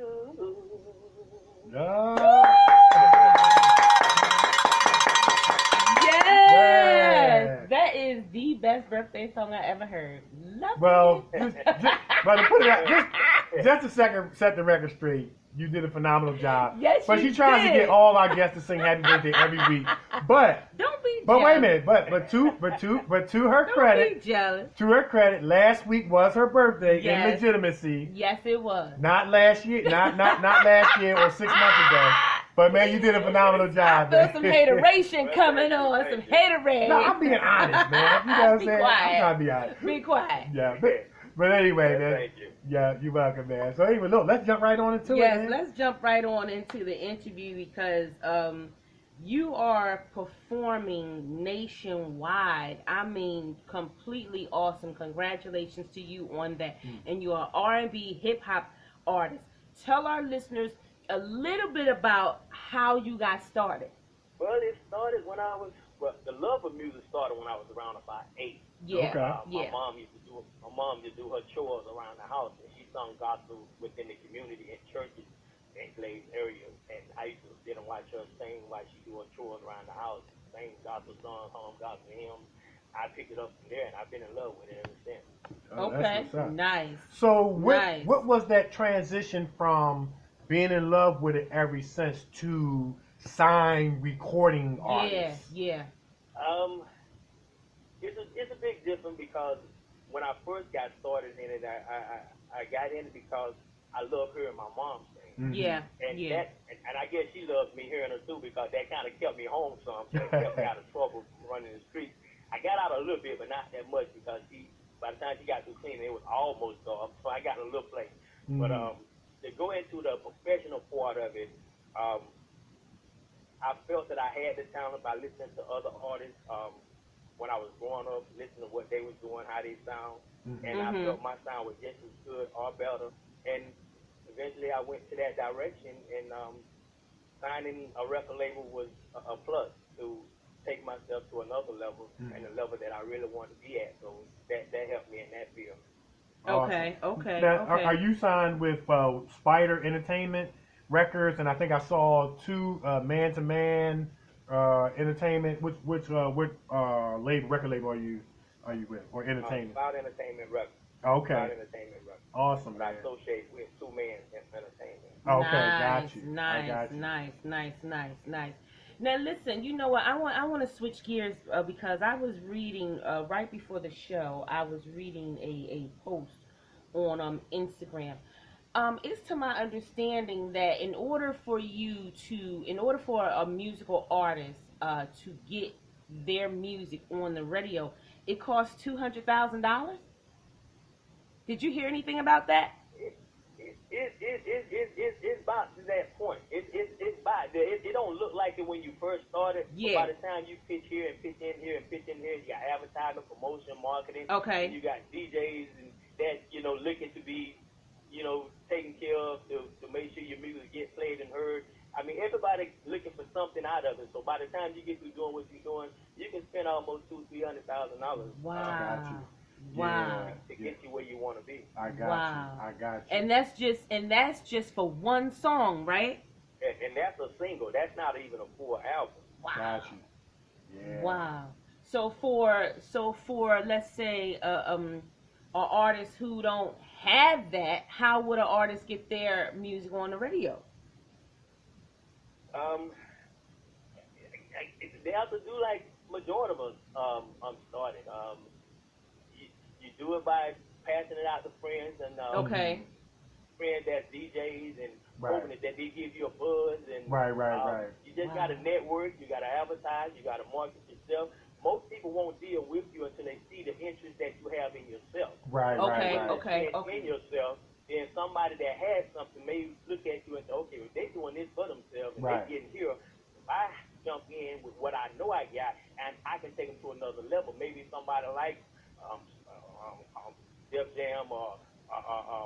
Yes. That is the best birthday song I ever heard. Love Well, it. but to put it out, just to set the record straight, You did a phenomenal job. Yes, but you she tries did. to get all our guests to sing Happy Birthday every week. But Don't be but jealous. wait a minute. But to her Don't credit, be jealous. to her credit, last week was her birthday Yes. in legitimacy. Yes, it was. Not last year, not last year or 6 months ago. But man, you did a phenomenal job. Feel Man. some hateration coming on. Some haterade. No, I'm being honest, man. You know what I'm Be saying? quiet. I'm trying to be honest. Be quiet. Yeah, but anyway, man. Thank you. Yeah, you're welcome, man. So anyway, look, let's jump right on into it, Yes, man. let's jump right on into the interview because you are performing nationwide. I mean, completely awesome. Congratulations to you on that. And you're an R&B hip hop artist. Tell our listeners a little bit about how you got started. Well, it started when I was, the love of music started when I was around about 8. Yeah, Okay. My yeah. mom used to do her chores around the house, and she sung gospel within the community in churches in Glades area. And I used to sit and watch her sing while she do her chores around the house, sing gospel songs, gospel hymns. I picked it up from there, and I've been in love with it ever since. Oh, that's Okay, what's up. nice. So Nice. what was that transition from being in love with it ever since to sign recording artists? Yeah. It's a big difference because when I first got started in it, I got in it because I love hearing my mom sing. Mhm. Yeah, And yeah. and I guess she loves me hearing her too because that kind of kept me home some. So it kept me out of trouble running the streets. I got out a little bit, but not that much because by the time she got through cleaning, it was almost dark. So I got in a little place. Mhm. But to go into the professional part of it, I felt that I had the talent by listening to other artists. When I was growing up, listening to what they was doing, how they sound, and I felt my sound was just as good or better. And eventually, I went to that direction, and signing a record label was a plus to take myself to another level and the level that I really wanted to be at. So that helped me in that field. Okay. Now, are you signed with Spyder Entertainment Records? And I think I saw two Man to Man Entertainment. Which record label are you with, or entertainment? Spyder Entertainment Records. Okay, Spyder Entertainment Records. awesome, But I man. associate with Two Man Entertainment. Okay, nice, got you. I Nice, got you. nice. Now listen, you know what? I want to switch gears because I was reading right before the show. I was reading a post on Instagram. It's to my understanding that in order for a musical artist to get their music on the radio, it costs $200,000. Did you hear anything about that? It's about to that point. It's about there. It don't look like it when you first started. Yeah. But by the time you pitch here and pitch in here and pitch in here, you got advertising, promotion, marketing. Okay. And you got DJs and that looking to be taken care of to make sure your music gets played and heard. I mean, everybody looking for something out of it. So by the time you get through doing what you're doing, you can spend almost $200,000-$300,000. Wow. Yeah. Wow. To get you where you want to be. I got Wow. you. I got you. And that's just for one song, right? And that's a single. That's not even a full album. Wow. Got you. Yeah. Wow. So for let's say an artist who don't have that, how would an artist get their music on the radio? They have to do like majority of us started. You do it by passing it out to friends and Okay. friends that's DJs and Right. hoping that they give you a buzz and Right. you just gotta network, you gotta advertise, you gotta market yourself. Most people won't deal with you until they see the interest that you have in yourself. Right. Okay. In yourself, then somebody that has something may look at you and say, okay, well, they're doing this for themselves and Right. they getting here. If I jump in with what I know I got and I can take them to another level, maybe somebody like Def Jam or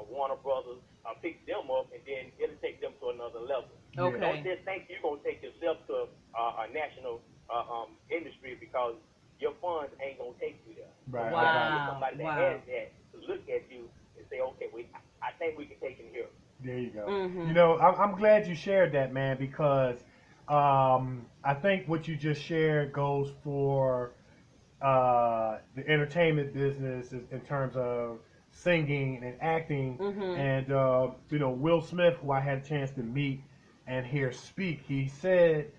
Warner Brothers pick them up and then it'll take them to another level. Okay. Don't just think you're going to take yourself to a national industry because your funds ain't going to take you there. Right. You Wow. gotta get somebody that Wow. has that to look at you and say, okay, I think we can take him here. There you go. Mhm. You know, I'm glad you shared that, man, because I think what you just shared goes for the entertainment business in terms of singing and acting. And you know, Will Smith, who I had a chance to meet and hear speak, he said,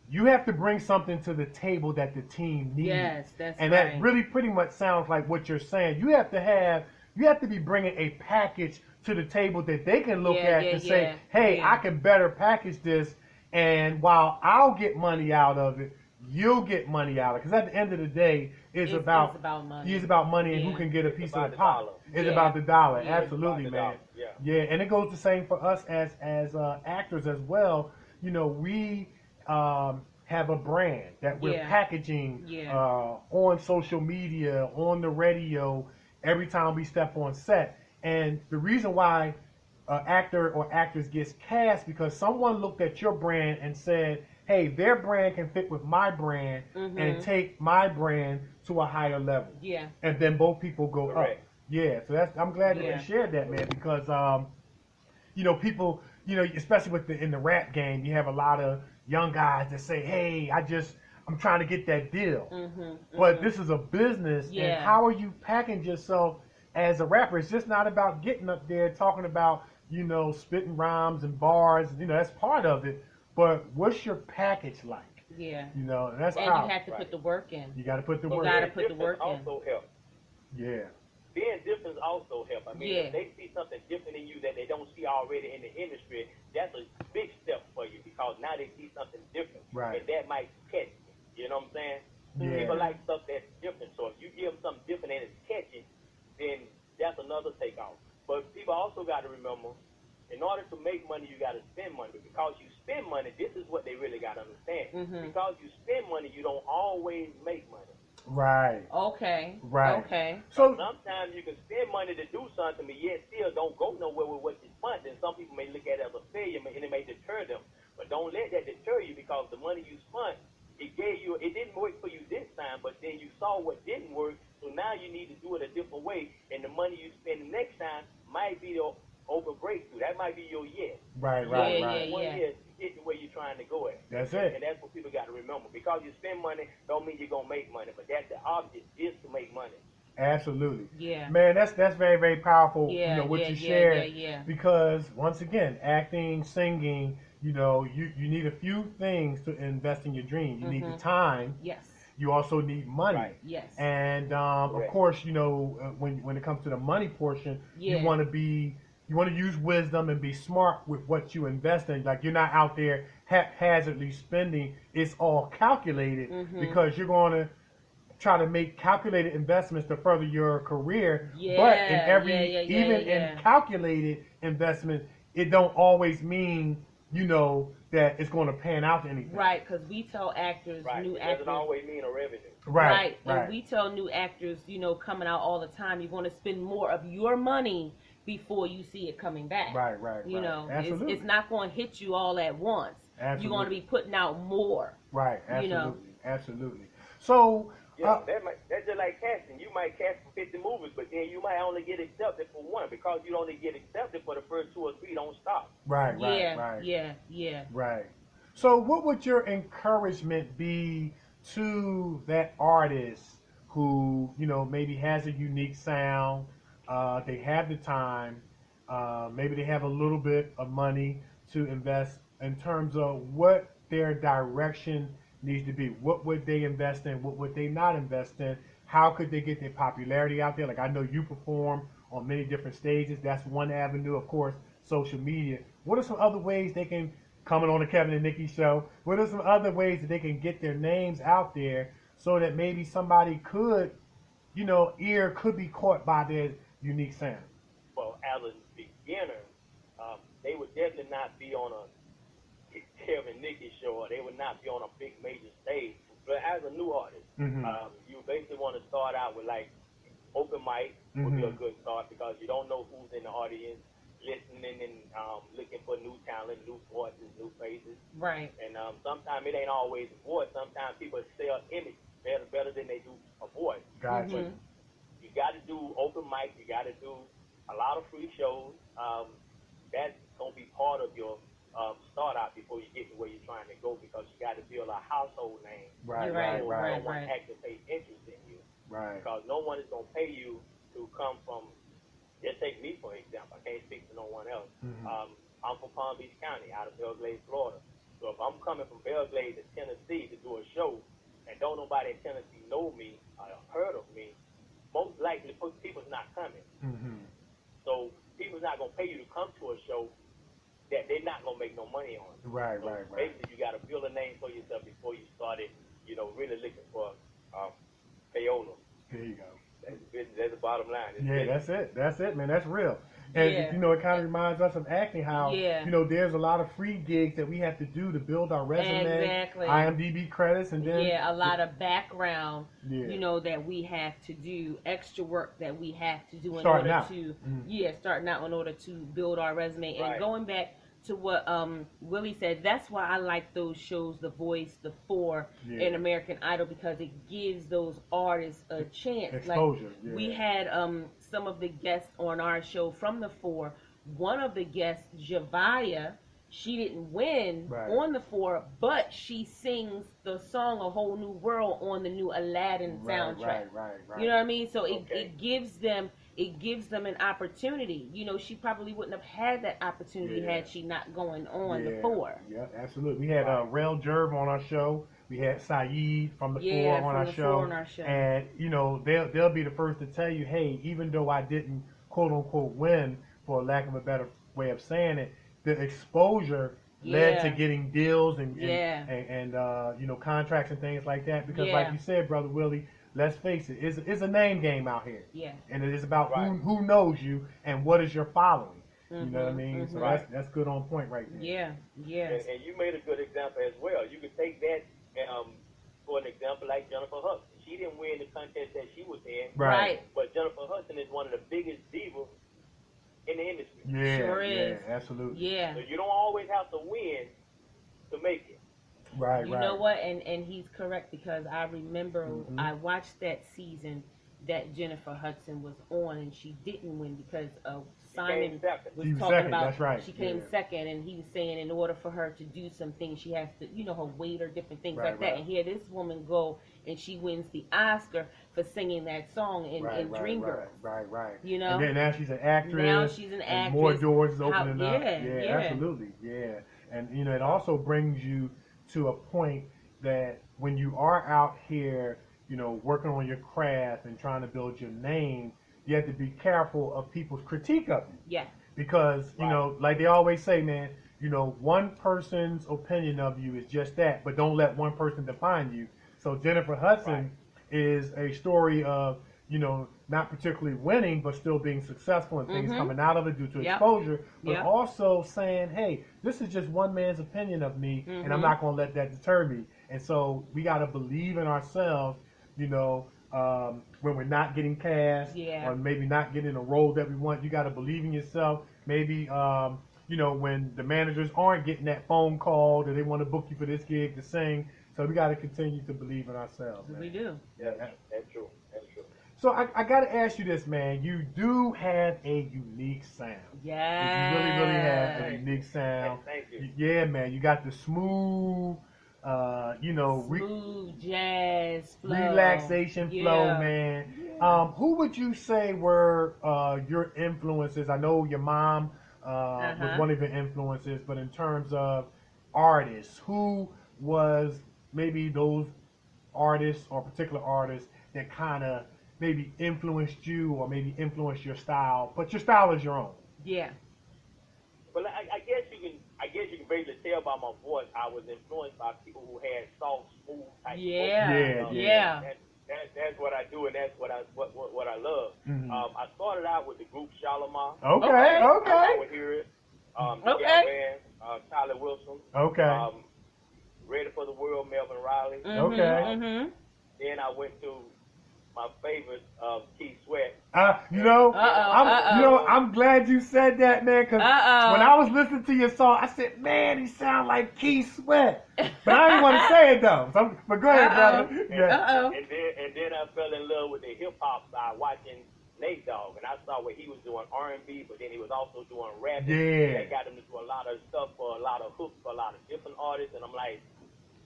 you have to bring something to the table that the team needs. Yes, that's and right. that really pretty much sounds like what you're saying. You have to be bringing a package to the table that they can look at and say, hey, I can better package this, and while I'll get money out of it, you'll get money out of it. Because at the end of the day, it's about money. It's about money and who can get a piece of the pie. It's about the dollar. Absolutely, man. Yeah, and it goes the same for us as actors as well. You know, we have a brand that we're packaging on social media, on the radio, every time we step on set. And the reason why an actor or actress gets cast, because someone looked at your brand and said, hey, their brand can fit with my brand and take my brand to a higher level. Yeah. And then both people go up. Yeah, so I'm glad that you shared that, man, because you know, people, you know, especially in the rap game, you have a lot of young guys that say, hey, I'm trying to get that deal. But this is a business, and how are you packaging yourself as a rapper? It's just not about getting up there talking about, you know, spitting rhymes and bars. You know, that's part of it. But what's your package like? Yeah. You know, and that's how. And you have to put the work in. You got to put the work in. You got to put the work in. Also help. Yeah. Being different also help. I mean, if they see something different in you that they don't see already in the industry, that's a big step for you, because now they see something different. Right. And that might catch you. You know what I'm saying? Yeah. People like stuff that's different. So if you give them something different and it's catching, then that's another takeoff. But people also got to remember, in order to make money, you got to spend money. But because you spend money, this is what they really got to understand. Because you spend money, you don't always make money. Right. Okay. Right. Okay. So sometimes you can spend money to do something, but yet still don't go nowhere with what you spent. And some people may look at it as a failure, and it may deter them. But don't let that deter you, because the money you spent, it didn't work for you this time, but then you saw what didn't work. So now you need to do it a different way, and the money you spend the next time might be the open breakthrough. That might be your yes. Right. One yes to get to where you're trying to go at. That's it. And that's what people got to remember. Because you spend money don't mean you're going to make money, but that's the object, is to make money. Absolutely. Yeah. Man, that's very, very powerful, you know, what you shared. Because, once again, acting, singing, you know, you need a few things to invest in your dream. You need the time. Yes. You also need money. Right. Yes. And, of course, you know, when it comes to the money portion, you want to use wisdom and be smart with what you invest in. Like, you're not out there haphazardly spending. It's all calculated, because you're going to try to make calculated investments to further your career. But in calculated investment, it don't always mean, you know, that it's going to pan out to anything. Right, because we tell actors, new actors. It doesn't always mean a revenue. Right. And we tell new actors, you know, coming out all the time, you're going to spend more of your money before you see it coming back. Right. You know, Absolutely. it's not going to hit you all at once. Absolutely. You're going to be putting out more. Right. Absolutely. You know? Absolutely. So. Yeah, that's just like casting. You might cast for 50 movies, but then you might only get accepted for one, because you only get accepted for the first 2 or 3. Don't stop. Right. Right. So what would your encouragement be to that artist who, you know, maybe has a unique sound, they have the time, maybe they have a little bit of money to invest, in terms of what their direction needs to be? What would they invest in? What would they not invest in? How could they get their popularity out there? Like, I know you perform on many different stages. That's one avenue, of course, social media. What are some other ways they can, coming on the Kevin and Nikee show, what are some other ways that they can get their names out there so that maybe somebody could, you know, ear could be caught by their unique sound? Well, as a beginner, they would definitely not be on a Kevin and Nikee show, or they would not be on a big major stage. But as a new artist, you basically want to start out with, like, open mic would be a good start, because you don't know who's in the audience listening and looking for new talent, new voices, new faces. Right. And sometimes it ain't always a voice. Sometimes people sell image better than they do a voice. Gotcha. You got to do open mic. You got to do a lot of free shows. That's going to be part of your start out before you get to where you're trying to go, because you got to build a household name. Right. No one actually pays interest in you. Right. Because no one is going to pay you to come from just take me for example. I can't speak to no one else. Mm-hmm. I'm from Palm Beach County, out of Belgrade, Florida. So if I'm coming from Belgrade to Tennessee to do a show, and don't nobody in Tennessee know me or heard of me, most likely people's not coming. Mm-hmm. So people's not gonna pay you to come to a show that they're not gonna make no money on. Right, so right. Basically, you gotta build a name for yourself before you started, really looking for payola. There you go. That's the bottom line. That's it, man. That's real. And it kind of reminds us of acting how there's a lot of free gigs that we have to do to build our resume, exactly. IMDb credits, and then a lot of background, that we have to do, extra work that we have to do in starting out in order to build our resume. And going back to what Willie said, that's why I like those shows, The Voice, The Four, and American Idol, because it gives those artists a chance. Exposure. Like we had some of the guests on our show from The Four. One of the guests, Javia, she didn't win on The Four, but she sings the song A Whole New World on the new Aladdin soundtrack. Right. You know what I mean? So it gives them an opportunity. She probably wouldn't have had that opportunity had she not going on The Four. Yeah, absolutely. We had Rel Jerv on our show. We had Saeed from The Four on our show. And, they'll be the first to tell you, hey, even though I didn't, quote unquote, win, for lack of a better way of saying it, the exposure led to getting deals and contracts and things like that. Because like you said, Brother Willie, let's face it, it's a name game out here. Yeah. And it is about who knows you and what is your following. You know what I mean? So that's good on point right there. Yeah. And you made a good example as well. You could take that for an example like Jennifer Hudson. She didn't win the contest that she was in. Right. But Jennifer Hudson is one of the biggest divas in the industry. Yeah, sure is. Absolutely. Yeah. So you don't always have to win to make it. Right. You know what? And he's correct, because I remember I watched that season that Jennifer Hudson was on, and she didn't win because Simon was talking about she came second, and he was saying in order for her to do some things, she has to, her weight or different things like that. And here this woman go and she wins the Oscar for singing that song in Dreamgirls. Right. And then now she's an actress. Now she's an actress. More doors is opening up. Yeah, Absolutely. Yeah. And it also brings you to a point that when you are out here, working on your craft and trying to build your name, you have to be careful of people's critique of you. Yeah. Because, like they always say, man, one person's opinion of you is just that, but don't let one person define you. So Jennifer Hudson is a story of, not particularly winning, but still being successful and things coming out of it due to exposure, but also saying, hey, this is just one man's opinion of me, and I'm not going to let that deter me. And so we got to believe in ourselves, when we're not getting cast or maybe not getting a role that we want. You got to believe in yourself. Maybe, when the managers aren't getting that phone call that they want to book you for this gig to sing. So we got to continue to believe in ourselves. Man. We do. Yeah, that's true. So I got to ask you this, man. You do have a unique sound. Yeah. You really have a unique sound. Thank you. Yeah, man. You got the smooth, smooth jazz flow. Relaxation flow, man. Yeah. Who would you say were your influences? I know your mom was one of your influences, but in terms of artists, who was maybe those artists or particular artists that kind of maybe influenced you or maybe influenced your style, but your style is your own? Yeah. Well, I guess you can basically tell by my voice I was influenced by people who had soft, smooth type voices. Yeah. That's what I do, and that's what I love. I started out with the group Shalimar. Okay. I would hear it. Band, Tyler Wilson. Ready for the World, Melvin Riley. Then I went to my favorite, Keith Sweat. I'm glad you said that, man, because when I was listening to your song, I said, man, he sounds like Keith Sweat. But I didn't want to say it, though. But go ahead, brother. And then I fell in love with the hip-hop side, watching Nate Dogg, and I saw what he was doing R&B, but then he was also doing rap. Yeah. That got him to do a lot of stuff for a lot of hooks for a lot of different artists, and I'm like,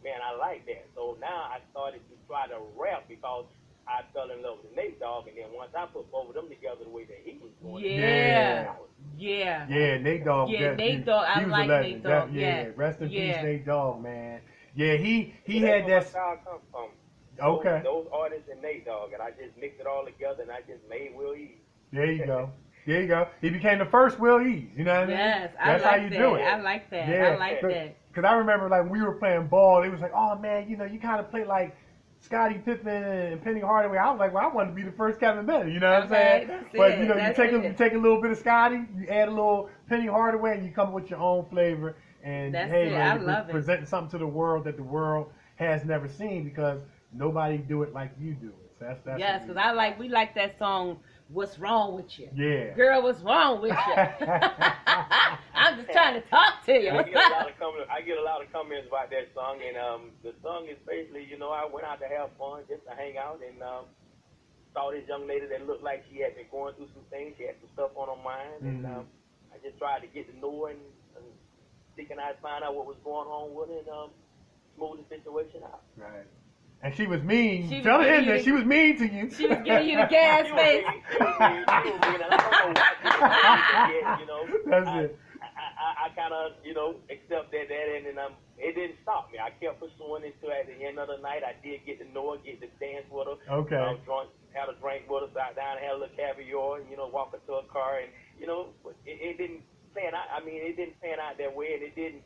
man, I like that. So now I started to try to rap because I fell in love with Nate Dogg, and then once I put both of them together the way that he was doing, Yeah. Nate Dogg. Yeah, Nate Dogg. I was like a legend. Nate Dogg. Yeah, rest in peace, Nate Dogg, man. Yeah, he That's had where that. my style come from. Okay. Those artists and Nate Dogg, and I just mixed it all together, and I just made Wil Ease. There you go. There you go. He became the first Wil Ease. You know what I mean? Yes, That's I like how you that. do it. I like that. Yeah. I like that. Because I remember, like, when we were playing ball, it was like, oh, man, you know, you kind of play like Scottie Pippen and Penny Hardaway. I was like, well, I wanted to be the first Kevin Bennett. You know what I'm saying? But, you know, you take a little bit of Scottie, you add a little Penny Hardaway, and you come up with your own flavor. And, hey, man, you're presenting something to the world that the world has never seen because nobody do it like you do it. So that's yes, because we like that song, What's Wrong With You? Yeah. Girl, what's wrong with you? I'm just trying to talk to you. I get a lot of comments about that song, and the song is basically, you know, I went out to have fun, just to hang out, and saw this young lady that looked like she had been going through some things. She had some stuff on her mind, and I just tried to get to know her and thinking I'd find out what was going on with her and smooth the situation out. Right. And she was mean. Tell him that she was mean to you. She was giving you the gas face. She was mean, and I don't know why she was, you know. That's it. I kind of, you know, accepted that, and then it didn't stop me. I kept pursuing it until at the end of the night, I did get to know her, get to dance with her. Okay. Had a drink with her, sat down, had a little caviar, and, you know, walk her to her car, and, you know, it didn't pan out. I mean, it didn't pan out that way, and it didn't,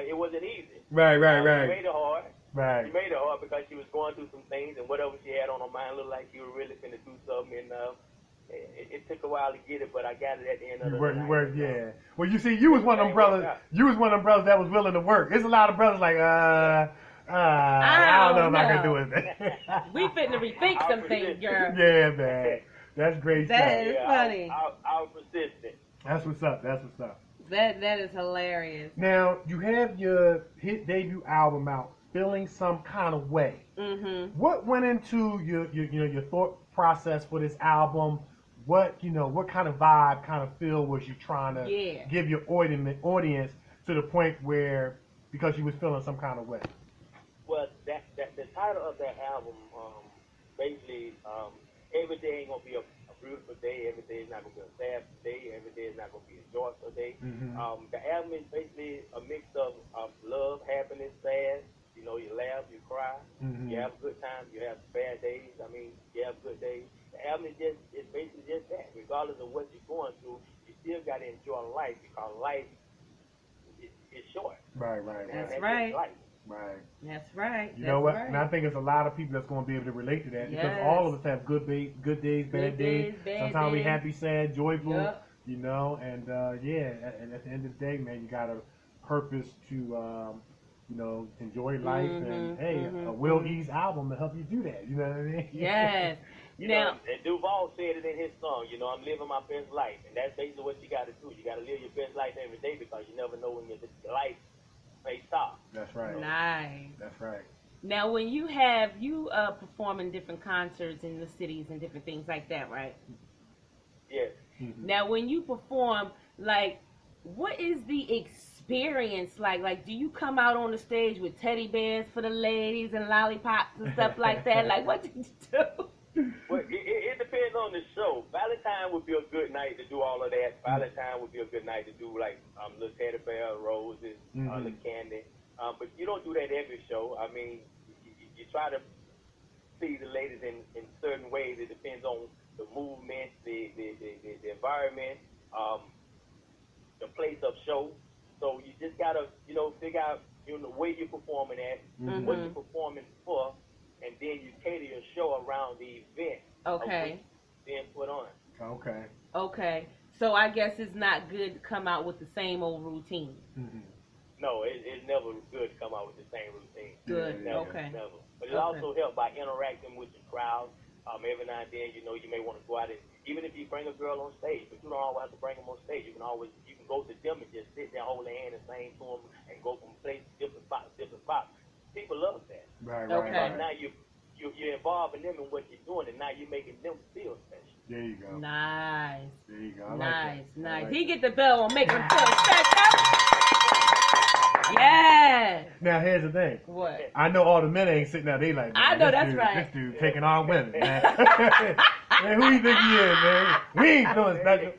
it wasn't easy. Right. It made it hard. Right. She made it hard because she was going through some things, and whatever she had on her mind looked like she was really finna do something, and it took a while to get it, but I got it at the end of the night. Yeah. Well, you see, you was one of them brothers. You was one of them brothers that was willing to work. There's a lot of brothers like, I don't know if I can do it. We fitting to rethink some things, girl. Yeah, man. That's great stuff. That is funny. I was persistent. That's what's up. That's what's up. That is hilarious. Now, you have your hit debut album out, Feeling Some Kind of Way. Mm-hmm. What went into your thought process for this album? What kind of vibe, kind of feel was you trying to give your audience to the point where, because you was feeling some kind of way? Well, the title of that album, basically, every day ain't gonna be a beautiful day. Every day is not gonna be a sad day. Every day is not gonna be a joyful day. Mm-hmm. The album is basically a mix of love, happiness, sad. You know, you laugh, you cry, you have good times, you have bad days. I mean, you have good days. The album is basically just that. Regardless of what you're going through, you still got to enjoy life because life is short. Right. That's right. Life. Right. That's right. You know what? Right. And I think there's a lot of people that's going to be able to relate to that because all of us have good days, bad days. Sometimes we happy, sad, joyful. You know, and and at the end of the day, man, you got a purpose to. Enjoy life, and a Wil Ease album to help you do that. You know what I mean? Yes. You know, and Duval said it in his song, you know, I'm living my best life. And that's basically what you got to do. You got to live your best life every day because you never know when your life may stop. That's right. Nice. That's right. Now, when you perform in different concerts in the cities and different things like that, right? Yes. Mm-hmm. Now, when you perform, like, what is the experience like? Like, do you come out on the stage with teddy bears for the ladies and lollipops and stuff like that? Like, what did you do? Well, it depends on the show. Valentine would be a good night to do all of that. Valentine would be a good night to do, like, little teddy bear, roses, little candy. But you don't do that every show. I mean, you try to see the ladies in certain ways. It depends on the movement, the environment, the place of show. So you just gotta, figure out, where you're performing at, what you're performing for, and then you cater your show around the event. Okay. Then put on. Okay. So I guess it's not good to come out with the same old routine. Mm-hmm. No, it's never good to come out with the same routine. Good. Never. But it also helps by interacting with the crowd. Every now and then, you may want to go out and, even if you bring a girl on stage, but you don't always have to bring them on stage. You can go to them and just sit there, hold their hand and sing to them, and go from place to different spots. People love that. Right. Okay. Now you're involving them in what you're doing, and now you're making them feel special. There you go. Nice. There you go. Nice. Like He get the bell on making him feel special. Yeah. Now here's the thing. What? I know all the men ain't sitting there. They like, man, I know this that's dude, right. This dude taking all women, man. Man, who you think he is, man? We ain't feeling special.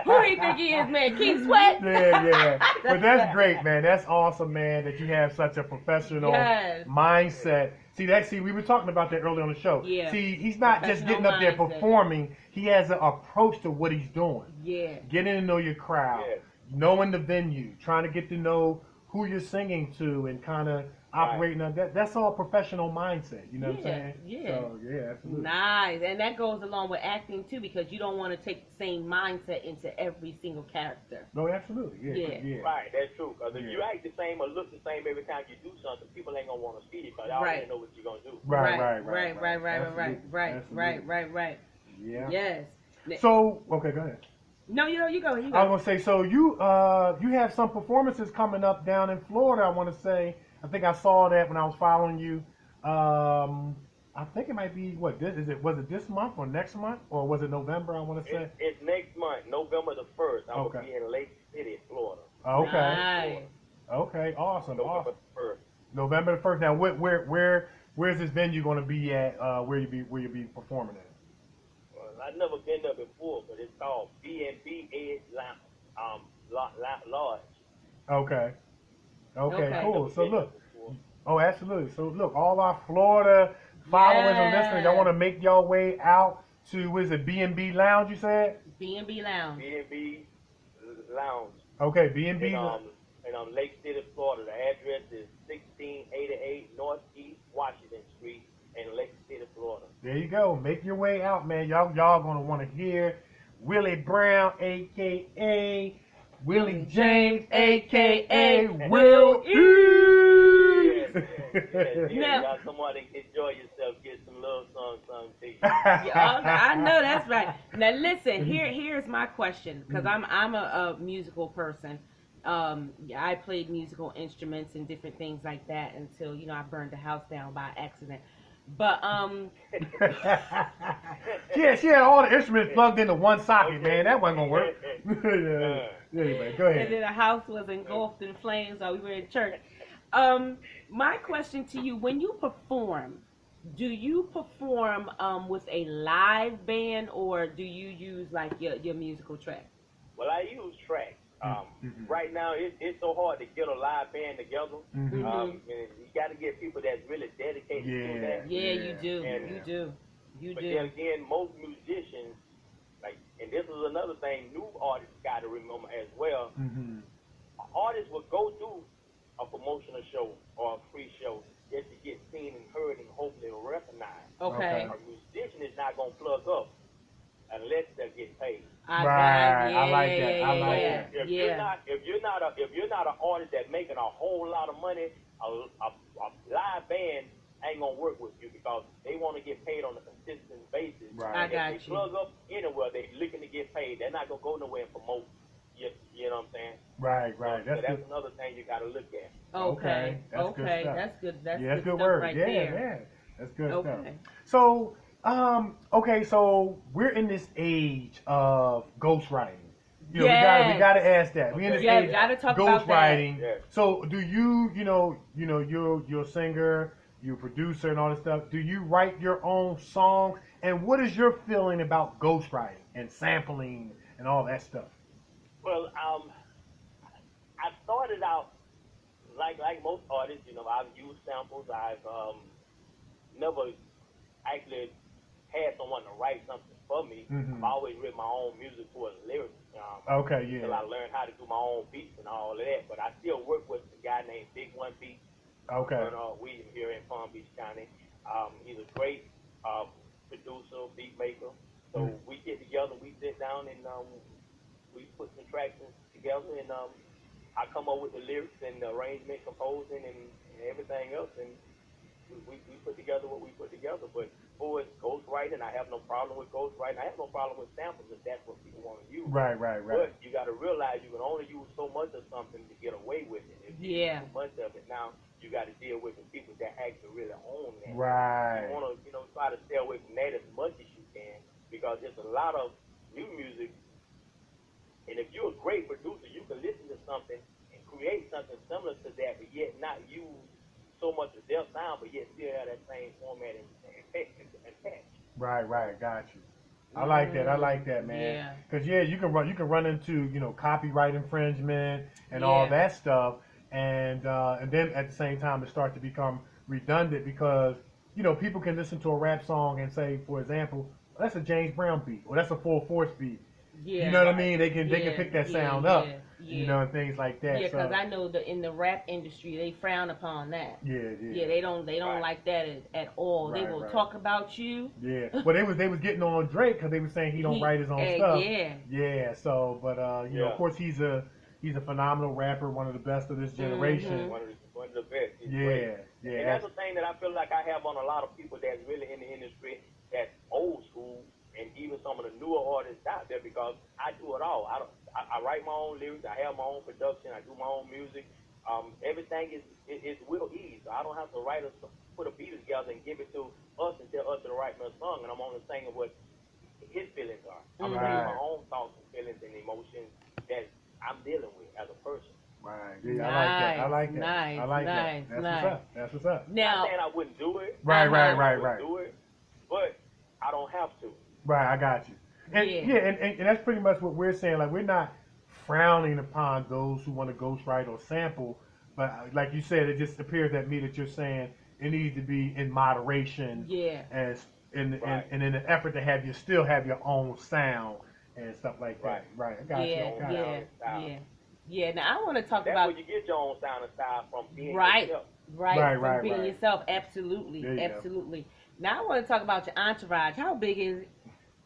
Who do you think he is, man? Keith Sweat? Yeah. But that's great, man. That's awesome, man, that you have such a professional Yes. mindset. See, we were talking about that earlier on the show. Yeah. See, he's not just getting Professional up there mindset. performing. He has an approach to what he's doing. Yeah. Getting to know your crowd, Yes. knowing the venue, trying to get to know who you're singing to, and kind of operating on that. That's all professional mindset. You know what I'm saying? Yeah. So yeah, absolutely. Nice. And that goes along with acting too, because you don't want to take the same mindset into every single character. No, absolutely. Yeah. Right, that's true. Because if Yeah. you act the same or look the same every time you do something, people ain't gonna want to see you because they already know what you're gonna do. Right. Right. Yeah. Yes. So okay, go ahead. No, you go. I was gonna say, so you have some performances coming up down in Florida. I want to say, I think I saw that when I was following you. I think it might be was it this month or next month or was it November? I want to say It's next month, November the 1st. I'm Okay. gonna be in Lake City, Florida. okay, Nice. okay, awesome. November the 1st. November the 1st. Now, where's this venue going to be at? Where you be performing at? Well, I've never been there before, but it's called B&B Edge Lodge. Okay, Okay. cool. So look, absolutely. So look, all our Florida followers and listeners, y'all want to make your way out to B&B Lounge? You said B&B Lounge. B&B Lounge. okay, B&B. In Lake City, Florida. The address is 1688 Northeast Washington Street in Lake City, Florida. There you go. Make your way out, man. Y'all gonna want to hear Willie Brown, aka Willie James, aka Wil Ease. You got somebody enjoy yourself, get some love song to you. I know that's right. Now listen, here's my question, because I'm a musical person. I played musical instruments and different things like that until I burned the house down by accident. But she had all the instruments plugged into one socket, man. That wasn't gonna work. Anyway, go ahead. And then the house was engulfed in flames while we were in church. My question to you: when you perform, do you perform with a live band, or do you use like your musical track? Well, I use tracks. Right now, it's so hard to get a live band together. And you got to get people that's really dedicated to that. Yeah, you do. But then again, most musicians, and this is another thing new artists got to remember as well. Artists will go through a promotional show or a free show just to get seen and heard and hopefully recognized. Okay. A musician is not going to plug up unless they get paid. I like that. If you're not an artist that's making a whole lot of money, a live band ain't gonna work with you because they want to get paid on a consistent basis. Right. If they plug up anywhere, they looking to get paid. They're not gonna go nowhere and promote. You know what I'm saying? Right. So that's another thing you got to look at. Okay. That's good stuff. That's good. That's good stuff word. right Yeah. there. That's good Okay. stuff. So, so we're in this age of ghostwriting. We gotta ask that. We in this age gotta talk of about ghostwriting. that. So, do you're a singer, you're a producer, and all this stuff. Do you write your own songs? And what is your feeling about ghostwriting and sampling and all that stuff? Well, I started out like most artists. I've used samples. I've never actually had someone to write something for me. I've always written my own music for the lyrics. Until I learned how to do my own beats and all of that. But I still work with a guy named Big One Beats. William here in Palm Beach County. He's a great producer, beat maker. So we get together, we sit down, and we put some tracks together, and I come up with the lyrics and the arrangement, composing, and everything else, and we put together what we put together. But for ghostwriting, I have no problem with ghostwriting. I have no problem with samples if that's what people want to use. Right. But you got to realize you can only use so much of something to get away with it. If you use too much of it, now you got to deal with the people that actually really own that. Right. You want to, try to stay away from that as much as you can, because there's a lot of new music. And if you're a great producer, you can listen to something and create something similar to that, but yet not use so much of their sound, but yet still have that same format and patch. Right, got you. I like that, man. Yeah. Because you can run into copyright infringement and all Yeah. that stuff, and then at the same time it starts to become redundant because people can listen to a rap song and say, for example, that's a James Brown beat or that's a Full Force beat. Yeah. You know what I mean? They can pick that sound up. Yeah. And things like that. Yeah, because so. I know that in the rap industry they frown upon that. Yeah. Yeah, they don't like that at all. They Right, will right. talk about you. Yeah, well, they was getting on Drake because they were saying he don't write his own stuff. Yeah. Yeah. So, but of course he's a phenomenal rapper, one of the best of this generation. One of the best. He's Yeah, great. yeah. And that's the thing that I feel like I have on a lot of people that's really in the industry that's old school, and even some of the newer artists out there, because I do it all. I write my own lyrics. I have my own production. I do my own music. Everything is Wil Ease. So I don't have to put a beat together and give it to us and tell us to write me a song, and I'm only saying what his feelings are. I'm saying my own thoughts and feelings and emotions that I'm dealing with as a person. Right. Yeah, I like that. Nice, I like nice, that. nice. That's what's up. Now, I'm saying I wouldn't do it. Right. I wouldn't do it, but I don't have to. Right, I got you. And and that's pretty much what we're saying. Like, we're not frowning upon those who want to ghostwrite or sample, but like you said, it just appears at me that you're saying it needs to be in moderation. Yeah. And in an effort to still have your own sound and stuff like that. Right. I got you. Yeah. Now I want to talk That's about where you get your own sound and style from being yourself. From being yourself. Absolutely. There you Absolutely. Now I want to talk about your entourage. How big is it?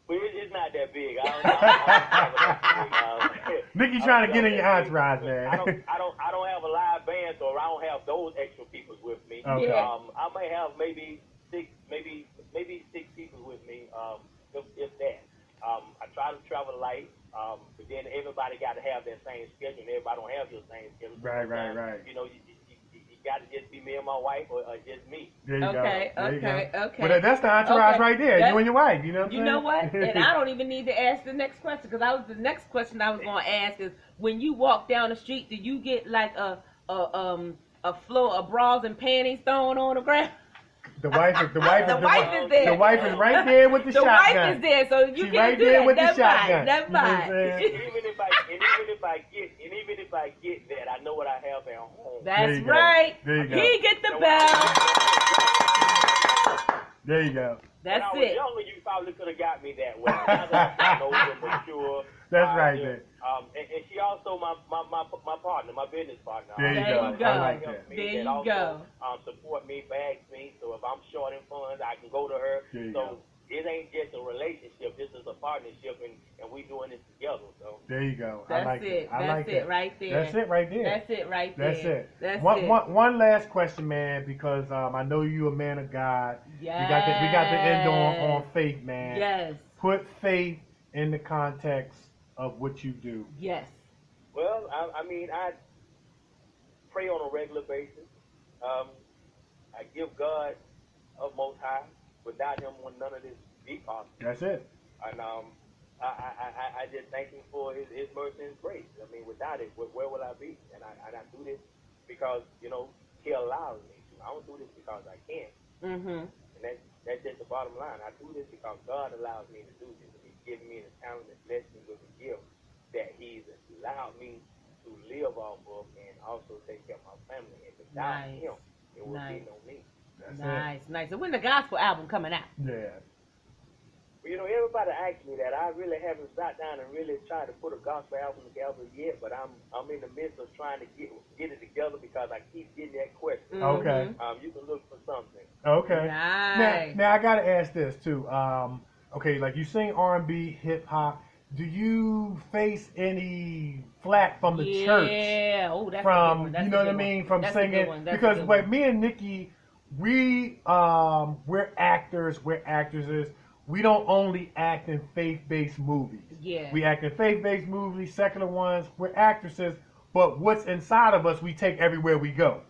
Well, it's not that big. Nikee trying to get in your entourage, man. I don't have a live band, so I don't have those extra people with me. Okay. I may have maybe six people with me, if that. I try to travel light, but then everybody got to have their same schedule, and everybody don't have your same schedule. Right. You got to just be me and my wife, or just me. There you Okay. go. But that's the entourage right there. You and your wife. You know what I'm saying? You know what? And I don't even need to ask the next question, because the next question I was going to ask is, when you walk down the street, do you get like a floor of bras and panties thrown on the ground? The wife is there. The wife is right there with the shotgun. The wife is there, so you She's can't right do there that. with That's the shotgun. fine. That's You know what I'm fine. saying? Even if I get that, I know what I have at home. That's right. There you go. He get the bell. There you go. That's when I was it. younger, you probably could have got me that way. Now that I'm older, mature. That's right there. And she also my partner, my business partner. There you go. I like that. There you go. Support me, bags me. So if I'm short in funds, I can go to her. There you so go. it ain't just a relationship. This is a partnership, and we doing this together. So There you go. That's I like it. I like That's it right there. That's it right there. That's it right there. That's it. That's one, it. One last question, man, because I know you a man of God. Yes. We got the end on faith, man. Yes. Put faith in the context of what you do. Yes. well, I mean, I pray on a regular basis. I give God of Most High. Without Him, none of this be possible. That's it. And I just thank Him for His mercy and His grace. I mean, without it, where will I be? And I do this because He allows me to. I don't do this because I can. Mm-hmm. And that's just the bottom line. I do this because God allows me to do this. He's given me the talent and blessed me with the gift that He's allowed me to live off of and also take care of my family. And without Him, it will be no me. Nice. And when the gospel album coming out? Yeah. Well, everybody asks me that. I really haven't sat down and really tried to put a gospel album together yet, but I'm in the midst of trying to get it together because I keep getting that question. Okay. You can look for something. Okay. Nice. Now I gotta ask this too. Okay, like you sing R&B, hip hop. Do you face any flack from the church? Yeah. Oh, that's from a good one. That's you know a what I good mean one. from That's a singing good one. That's a because good like one. me and Nikee, we're actors, we're actresses. We don't only act in faith-based movies. Yeah. We act in faith-based movies, secular ones. We're actresses, but what's inside of us, we take everywhere we go.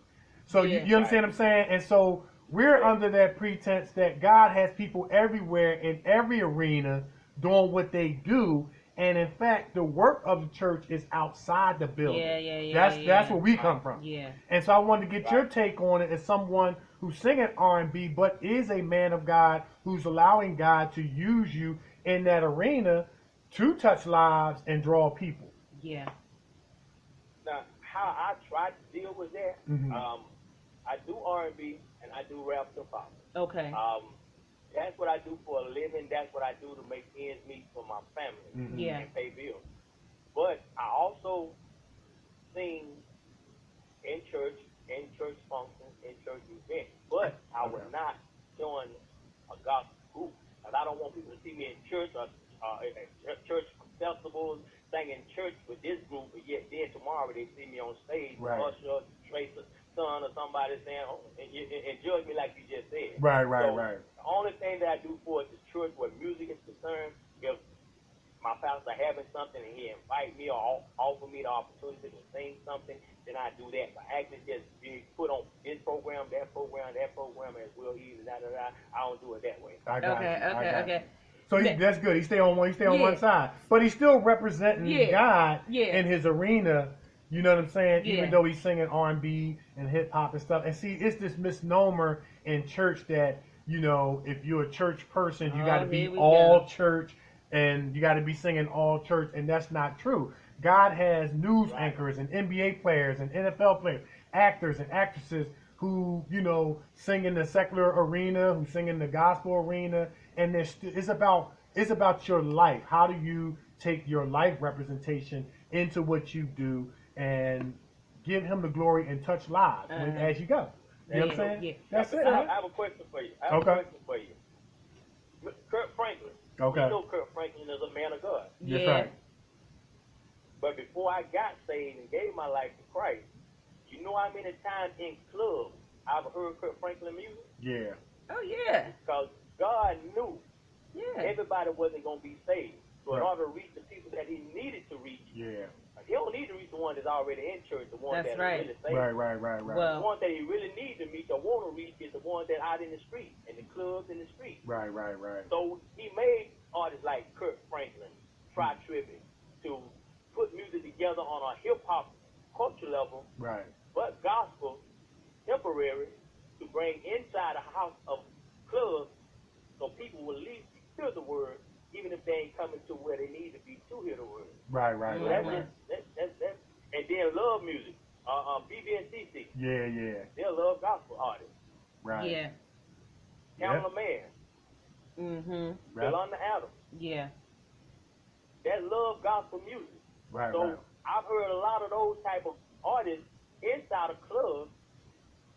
So Yeah. you understand what I'm saying? And so we're under that pretense that God has people everywhere in every arena doing what they do, And in fact, the work of the church is outside the building. That's where we come from. Yeah. And so I wanted to get your take on it as someone who's singing R&B, but is a man of God who's allowing God to use you in that arena to touch lives and draw people. Yeah. Now, how I try to deal with that, I do R&B and I do rap hip hop. Okay. That's what I do for a living. That's what I do to make ends meet for my family Yeah. and pay bills. But I also sing in church functions, in church events. But I would not join a gospel group. And I don't want people to see me in church or at church festivals singing church with this group, but yet then tomorrow they see me on stage, Usher, Tracer, son, or somebody saying, oh, and judge me like you just said. Right. The only thing that I do for the church where music is concerned, if my pastor having something and he invite me or offer me the opportunity to sing something, then I do that. But actually just be put on this program, that program as Wil Ease, I don't do it that way. I got you. Okay. So that's good. He stay on one side, but he's still representing God in his arena. You know what I'm saying? Yeah. Even though he's singing R&B and hip hop and stuff. And see, it's this misnomer in church that, you know, if you're a church person, you got to be all church and you got to be singing all church, and that's not true. God has news anchors and NBA players and NFL players, actors and actresses who, you know, sing in the secular arena, who sing in the gospel arena, and it's about your life. How do you take your life representation into what you do and give him the glory and touch lives as you go? You know what I'm saying? Yeah. That's it. I have a question for you. Kurt Franklin. Okay. You know Kurt Franklin is a man of God. That's right. But before I got saved and gave my life to Christ, you know how many times in clubs I've heard Kurt Franklin music? Yeah. Oh yeah. Because God knew Yeah. everybody wasn't going to be saved. So in order to reach the people that he needed to reach, he don't need to reach the one that's already in church, the one That's that right. really saved. Right. The one that he really needs to meet, the want to reach, is the one that out in the street, in the clubs, in the street. Right. So he made artists like Kurt Franklin, Try Tribbett, to put music together on a hip-hop culture level, Right. but gospel, temporary, to bring inside a house of clubs so people will at least hear the word, even if they ain't coming to where they need to be to hear the word. Right. So that's and then love music. BB and CC. Yeah. They'll love gospel artists. Right. Yeah. Count Man. Yolanda Adams. Yeah. That love gospel music. Right. So I've heard a lot of those type of artists inside of clubs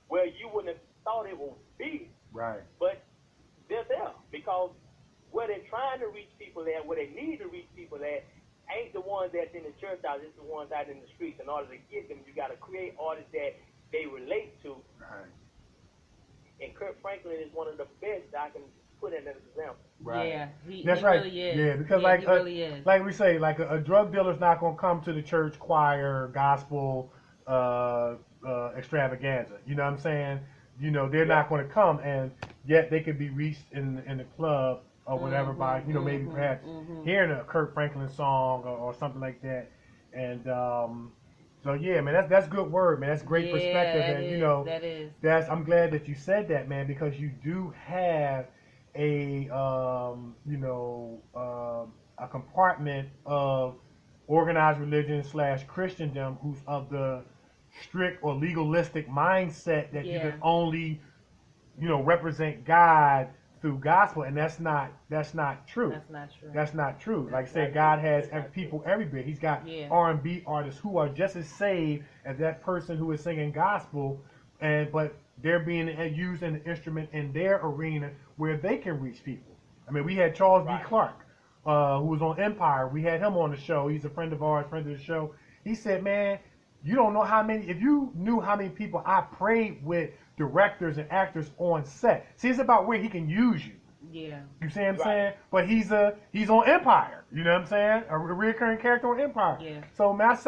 where you wouldn't have thought it would be. Right. But they're there because where they're trying to reach people at, where they need to reach people at, ain't the ones that's in the church house, it's the ones out in the streets. In order to get them, you got to create artists that they relate to. Right. And Kurt Franklin is one of the best that I can put in as an example. Right. Yeah. That's he right. Really is. Yeah, because he really is. like we say, like a drug dealer's not gonna come to the church choir, gospel, extravaganza. You know what I'm saying? You know, they're not going to come, and yet they could be reached in the club or whatever by, you know, maybe perhaps hearing a Kurt Franklin song or something like that. And so yeah, man, that's good word, man. That's great perspective, and you know, I'm glad that you said that, man, because you do have a a compartment of organized religion / Christendom who's of the strict or legalistic mindset that you can only, you know, represent God through gospel, and that's not true. That's not true. Like I said, God has people everywhere. He's got R&B artists who are just as saved as that person who is singing gospel, but they're being used an instrument in their arena where they can reach people. I mean, we had Charles B. Clark, who was on Empire. We had him on the show. He's a friend of ours, friend of the show. He said, man, you don't know how many, if you knew how many people I prayed with, directors and actors on set. See, it's about where he can use you. Yeah. You see what I'm saying? But he's on Empire. You know what I'm saying? A recurring character on Empire. Yeah. So, man,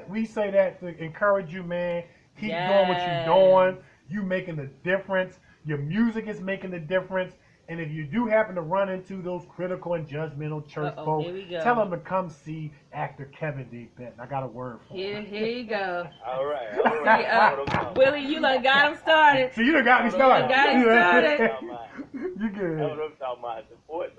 we say that to encourage you, man. Keep doing what you're doing. You making the difference. Your music is making the difference. And if you do happen to run into those critical and judgmental church folk, here we go. tell them to come see actor Kevin D. Benton. I got a word for him. Here you go. All right. See, Willie, you done got him started. So you done got me started. Got him started. You good. That's what I'm talking about. Support.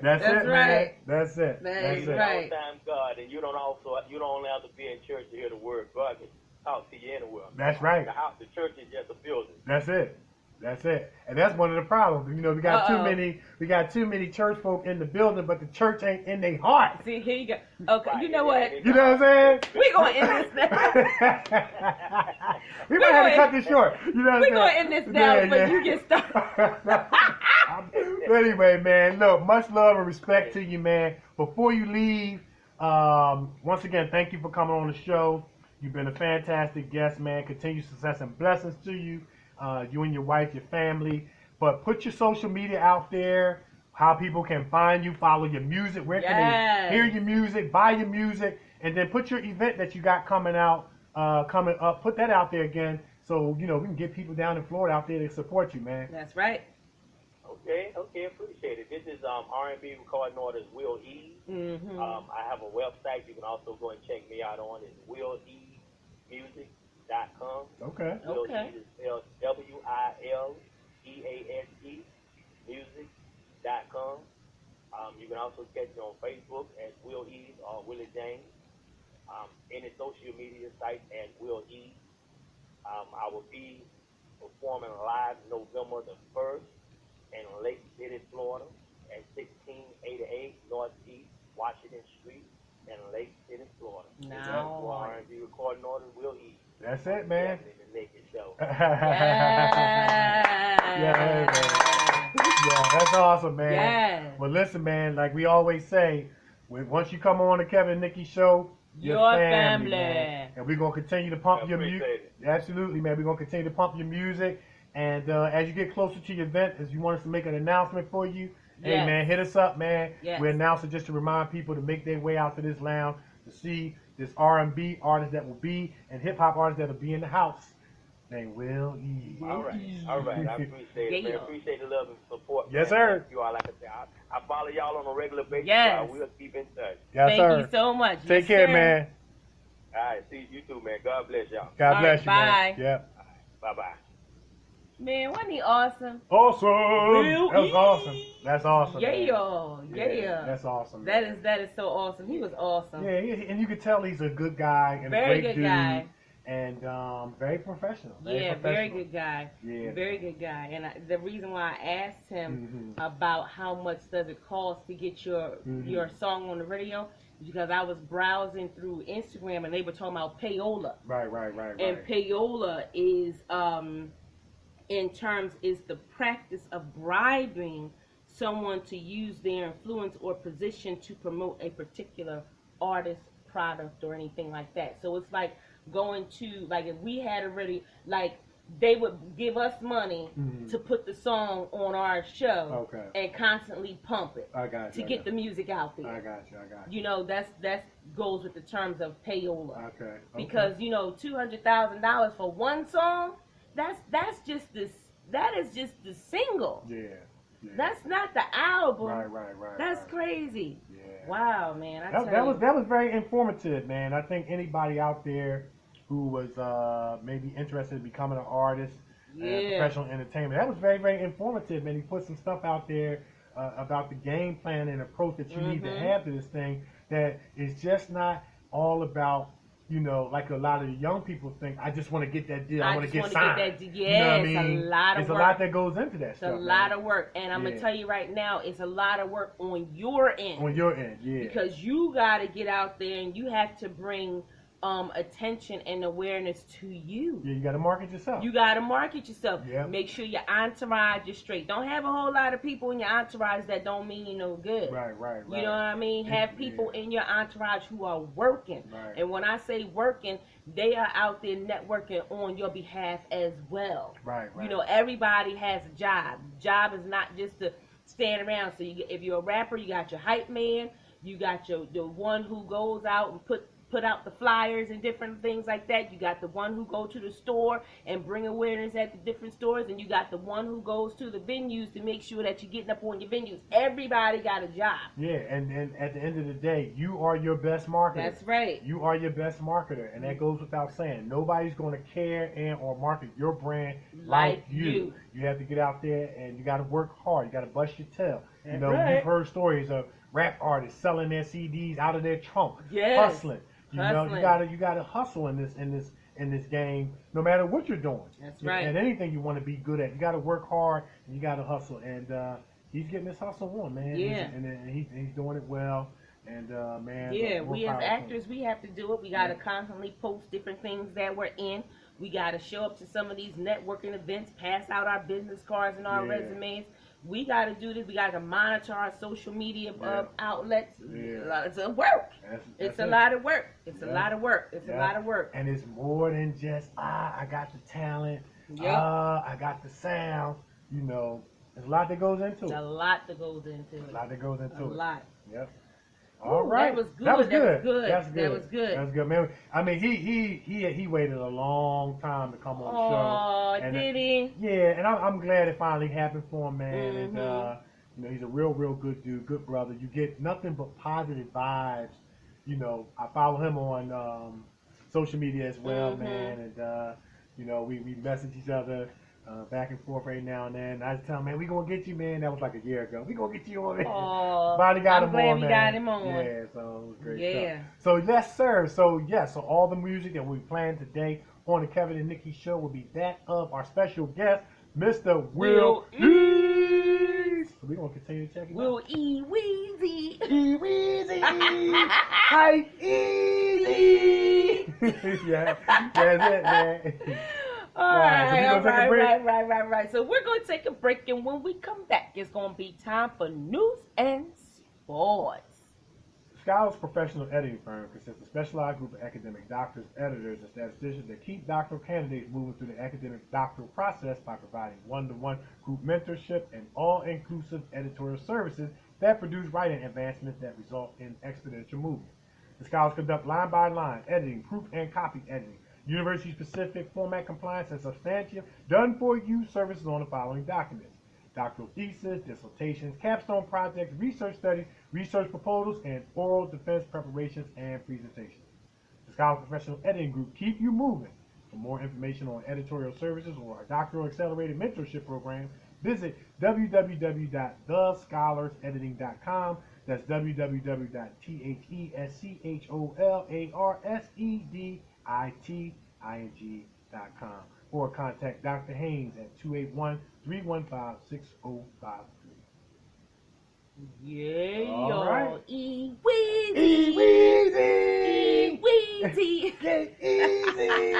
That's it, right. man. That's it. That is it. right. Time God, and you don't only have to be in church to hear the word. God can talk to you anywhere. That's right. The church is just a building. That's it. That's it. And that's one of the problems. You know, we got too many church folk in the building, but the church ain't in their heart. See, here you go. Okay, you know what? You know what I'm saying? We're going to end this now. We might have to cut this short. You know what I'm saying? We're going to end this now, but you get started. But anyway, man, look, much love and respect to you, man. Before you leave, once again, thank you for coming on the show. You've been a fantastic guest, man. Continued success and blessings to you. You and your wife, your family. But put your social media out there, how people can find you, follow your music, where can they hear your music, buy your music, and then put your event that you got coming up, put that out there again, so we can get people down in Florida out there to support you, man. That's right. Okay, appreciate it. This is R&B recording artist Wil Ease. Mm-hmm. I have a website you can also go and check me out on. It's wileasemusic.com. Okay. Wil Ease is spelled WILEASE music.com. You can also catch me on Facebook as Wil Ease or Willie James. Any social media site at Wil Ease. I will be performing live November the 1st in Lake City, Florida at 1688 Northeast Washington Street in Lake City, Florida. Now. R&B recording artist Wil Ease. That's it, man. The Naked Show. Yeah, that's awesome, man. Yeah. Well, listen, man, like we always say, once you come on the Kevin and Nikee show, Your family. family. Man. And we're going to continue to pump your music. Absolutely, man. We're going to continue to pump your music. And as you get closer to your event, as you want us to make an announcement for you, hey, man, hit us up, man. Yes. We announce it just to remind people to make their way out to this lounge to see this R&B artist that will be and hip-hop artist that will be in the house named Wil Ease. All right. I appreciate it, man. Appreciate the love and support. Yes, man. sir. Thank you all. Like I said, I follow y'all on a regular basis. Yes. So we'll keep in touch. Yes, Thank sir. you so much. Take Yes, care, sir. man. All right. See you too, man. God bless y'all. God All bless right, you, man. bye. Yeah. Bye-bye. Man, wasn't he awesome? Awesome. Wil That was Ease. awesome. That's awesome. Yeah, man. yeah. That's awesome. That man. is so awesome. He was awesome. Yeah, and you could tell he's a good guy and Very a great good dude. guy. And very professional. Very good guy. Yeah. Very good guy. And the reason why I asked him about how much does it cost to get your song on the radio is because I was browsing through Instagram and they were talking about payola. Right. And payola is is the practice of bribing someone to use their influence or position to promote a particular artist, product, or anything like that. So it's like going to, like, if we had already, like, they would give us money to put the song on our show and constantly pump it to get the music out there. I got you. You know, that goes with the terms of payola. Okay. Because, you know, $200,000 for one song, that is just the single. Yeah. That's not the album. Right. That's crazy. Yeah. Wow, man. That was very informative, man. I think anybody out there who was maybe interested in becoming an artist and professional entertainment, that was very, very informative, man. He put some stuff out there about the game plan and approach that you need to have to this thing, that is just not all about, you know, like a lot of the young people think, I just want to get that deal. I want to get signed. You know what I mean? It's a lot of It's work. a lot that goes into that stuff. It's a lot of work. And I'm going to tell you right now, it's a lot of work on your end. On your end, yeah. Because you got to get out there and you have to bring attention and awareness to you. Yeah, you got to market yourself. You got to market yourself. Yep. Make sure your entourage is straight. Don't have a whole lot of people in your entourage that don't mean you no good. Right. You know what I mean? Have people in your entourage who are working. Right. And when I say working, they are out there networking on your behalf as well. Right. You know, everybody has a job. Job is not just to stand around. So if you're a rapper, you got your hype man. You got the one who goes out and put put out the flyers and different things like that. You got the one who go to the store and bring awareness at the different stores, and you got the one who goes to the venues to make sure that you're getting up on your venues. Everybody got a job. Yeah, and at the end of the day, you are your best marketer. That's right. You are your best marketer, and that goes without saying. Nobody's going to care and or market your brand like you. You have to get out there and you got to work hard. You got to bust your tail. You know, you've heard stories of rap artists selling their CDs out of their trunk, hustling. You know, you gotta hustle in this game, no matter what you're doing. That's right. And anything you want to be good at, you got to work hard and you got to hustle. And he's getting his hustle on, man. Yeah. And he's doing it well. And man. Yeah, we as actors, we have to do it. We got to constantly post different things that we're in. We got to show up to some of these networking events, pass out our business cards and our resumes. We got to do this. We got to monitor our social media outlets. It's a work. It's a lot of work. It's a lot of work. It's a lot of work. And it's more than just, I got the talent. I got the sound. You know, there's a lot that goes into it. A lot that goes into it. A lot that goes into it. A lot. Yep. All right. That was good. That was good. That was good. That was good, man. I mean, he waited a long time to come on the show. Oh, did he? Yeah, and I'm glad it finally happened for him, man. And you know, he's a real good dude, good brother. You get nothing but positive vibes. You know, I follow him on social media as well, man. And you know, we message each other back and forth right now and then. I just tell him, man, we gonna get you, man. That was like a year ago. We gonna get you on, man. Oh, Finally got him on, man. I'm glad we got him on. Yeah, so it was great Yeah. stuff. So yes, sir. So all the music that we planned today on the Kevin and Nikee show will be that of our special guest, Mr. Wil Ease. So we're gonna continue to check it Wil out. Ease. Easy. Hi, easy. Yeah, that's it, man. All right. Right. So we're going to take a break, and when we come back, it's going to be time for news and sports. Scholar's professional editing firm consists of a specialized group of academic doctors, editors, and statisticians that keep doctoral candidates moving through the academic doctoral process by providing one-to-one group mentorship and all-inclusive editorial services that produce writing advancements that result in exponential movement. The scholars conduct line-by-line editing, proof and copy editing, university-specific format compliance, and substantive done-for-you services on the following documents: doctoral thesis, dissertations, capstone projects, research studies, research proposals, and oral defense preparations and presentations. The Scholar Professional Editing Group keep you moving. For more information on editorial services or our doctoral accelerated mentorship program, visit www.thescholarsedediting.com. That's www.thescholarsedediting.com, or contact Dr. Haynes at 281-315-6053. Yeah, all right. E-Weezy. E-Weezy. Get easy.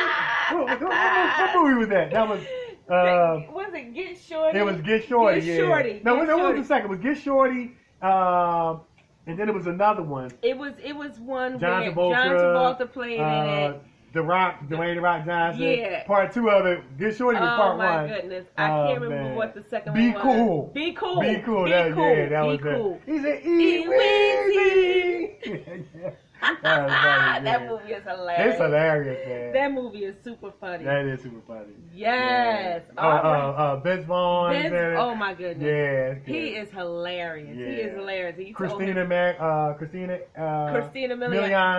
What movie was that? That was. Was it Get Shorty? It was Get Shorty. Get Shorty. No, Get what Shorty. was the second? It was Get Shorty. And then it was another one. It was one John where Travolta, John Travolta played in it. Dwayne The Rock Johnson. Yeah. Part 2 of it. Get Shorty was part 1. Oh my goodness. I can't remember what the second Be one Cool. was. Be Cool. Be Cool. Be That Cool. was Be Cool. He said, E-Weezy. That was funny, That man. movie is hilarious. It's hilarious, man. That movie is super funny. That is super funny. Yes. All Vince Vaughn. Vince, oh my goodness. Yeah. He is hilarious. Yeah. He is hilarious. He Christina Milian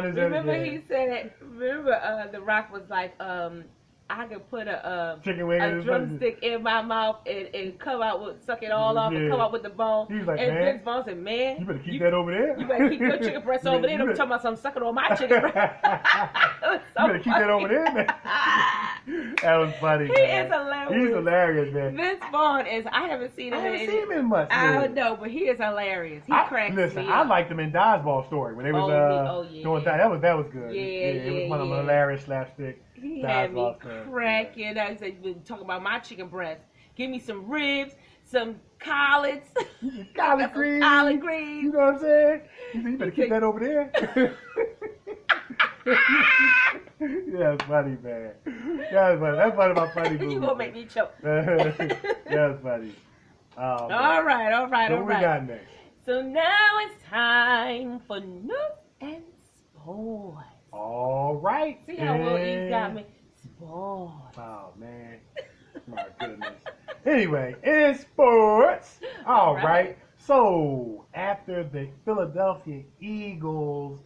is remember in it. he said, remember The Rock was like, I could put a chicken wing a drumstick in my mouth and come out with, suck it all off and come out with the bone. He was like, and man, Vince Vaughn said, man, you better keep that over there. You better keep your chicken breast over there. Don't be talking about some sucking on my chicken breast. You better keep that over there, man. That was funny. He man. is hilarious. He's hilarious, man. Vince Vaughn is, I haven't seen him in much. I don't know, but he is hilarious. He cracks listen, me I up. liked him in Dodgeball Story when they was doing that. That was good. It was one of them hilarious slapstick. He had me cracking. I said, "You talking about my chicken breast? Give me some ribs, some collards, collard greens. Collard greens. You know what I'm saying? You better keep that over there." Yeah, it's funny, man. That's funny. That's one of my funny movies. You gonna make me choke. That's funny. All right. So what we got next? So now it's time for news and sports. All right. See how Wil Ease got me? Sports. Oh, man. My goodness. Anyway, in sports. All right. So, after the Philadelphia Eagles'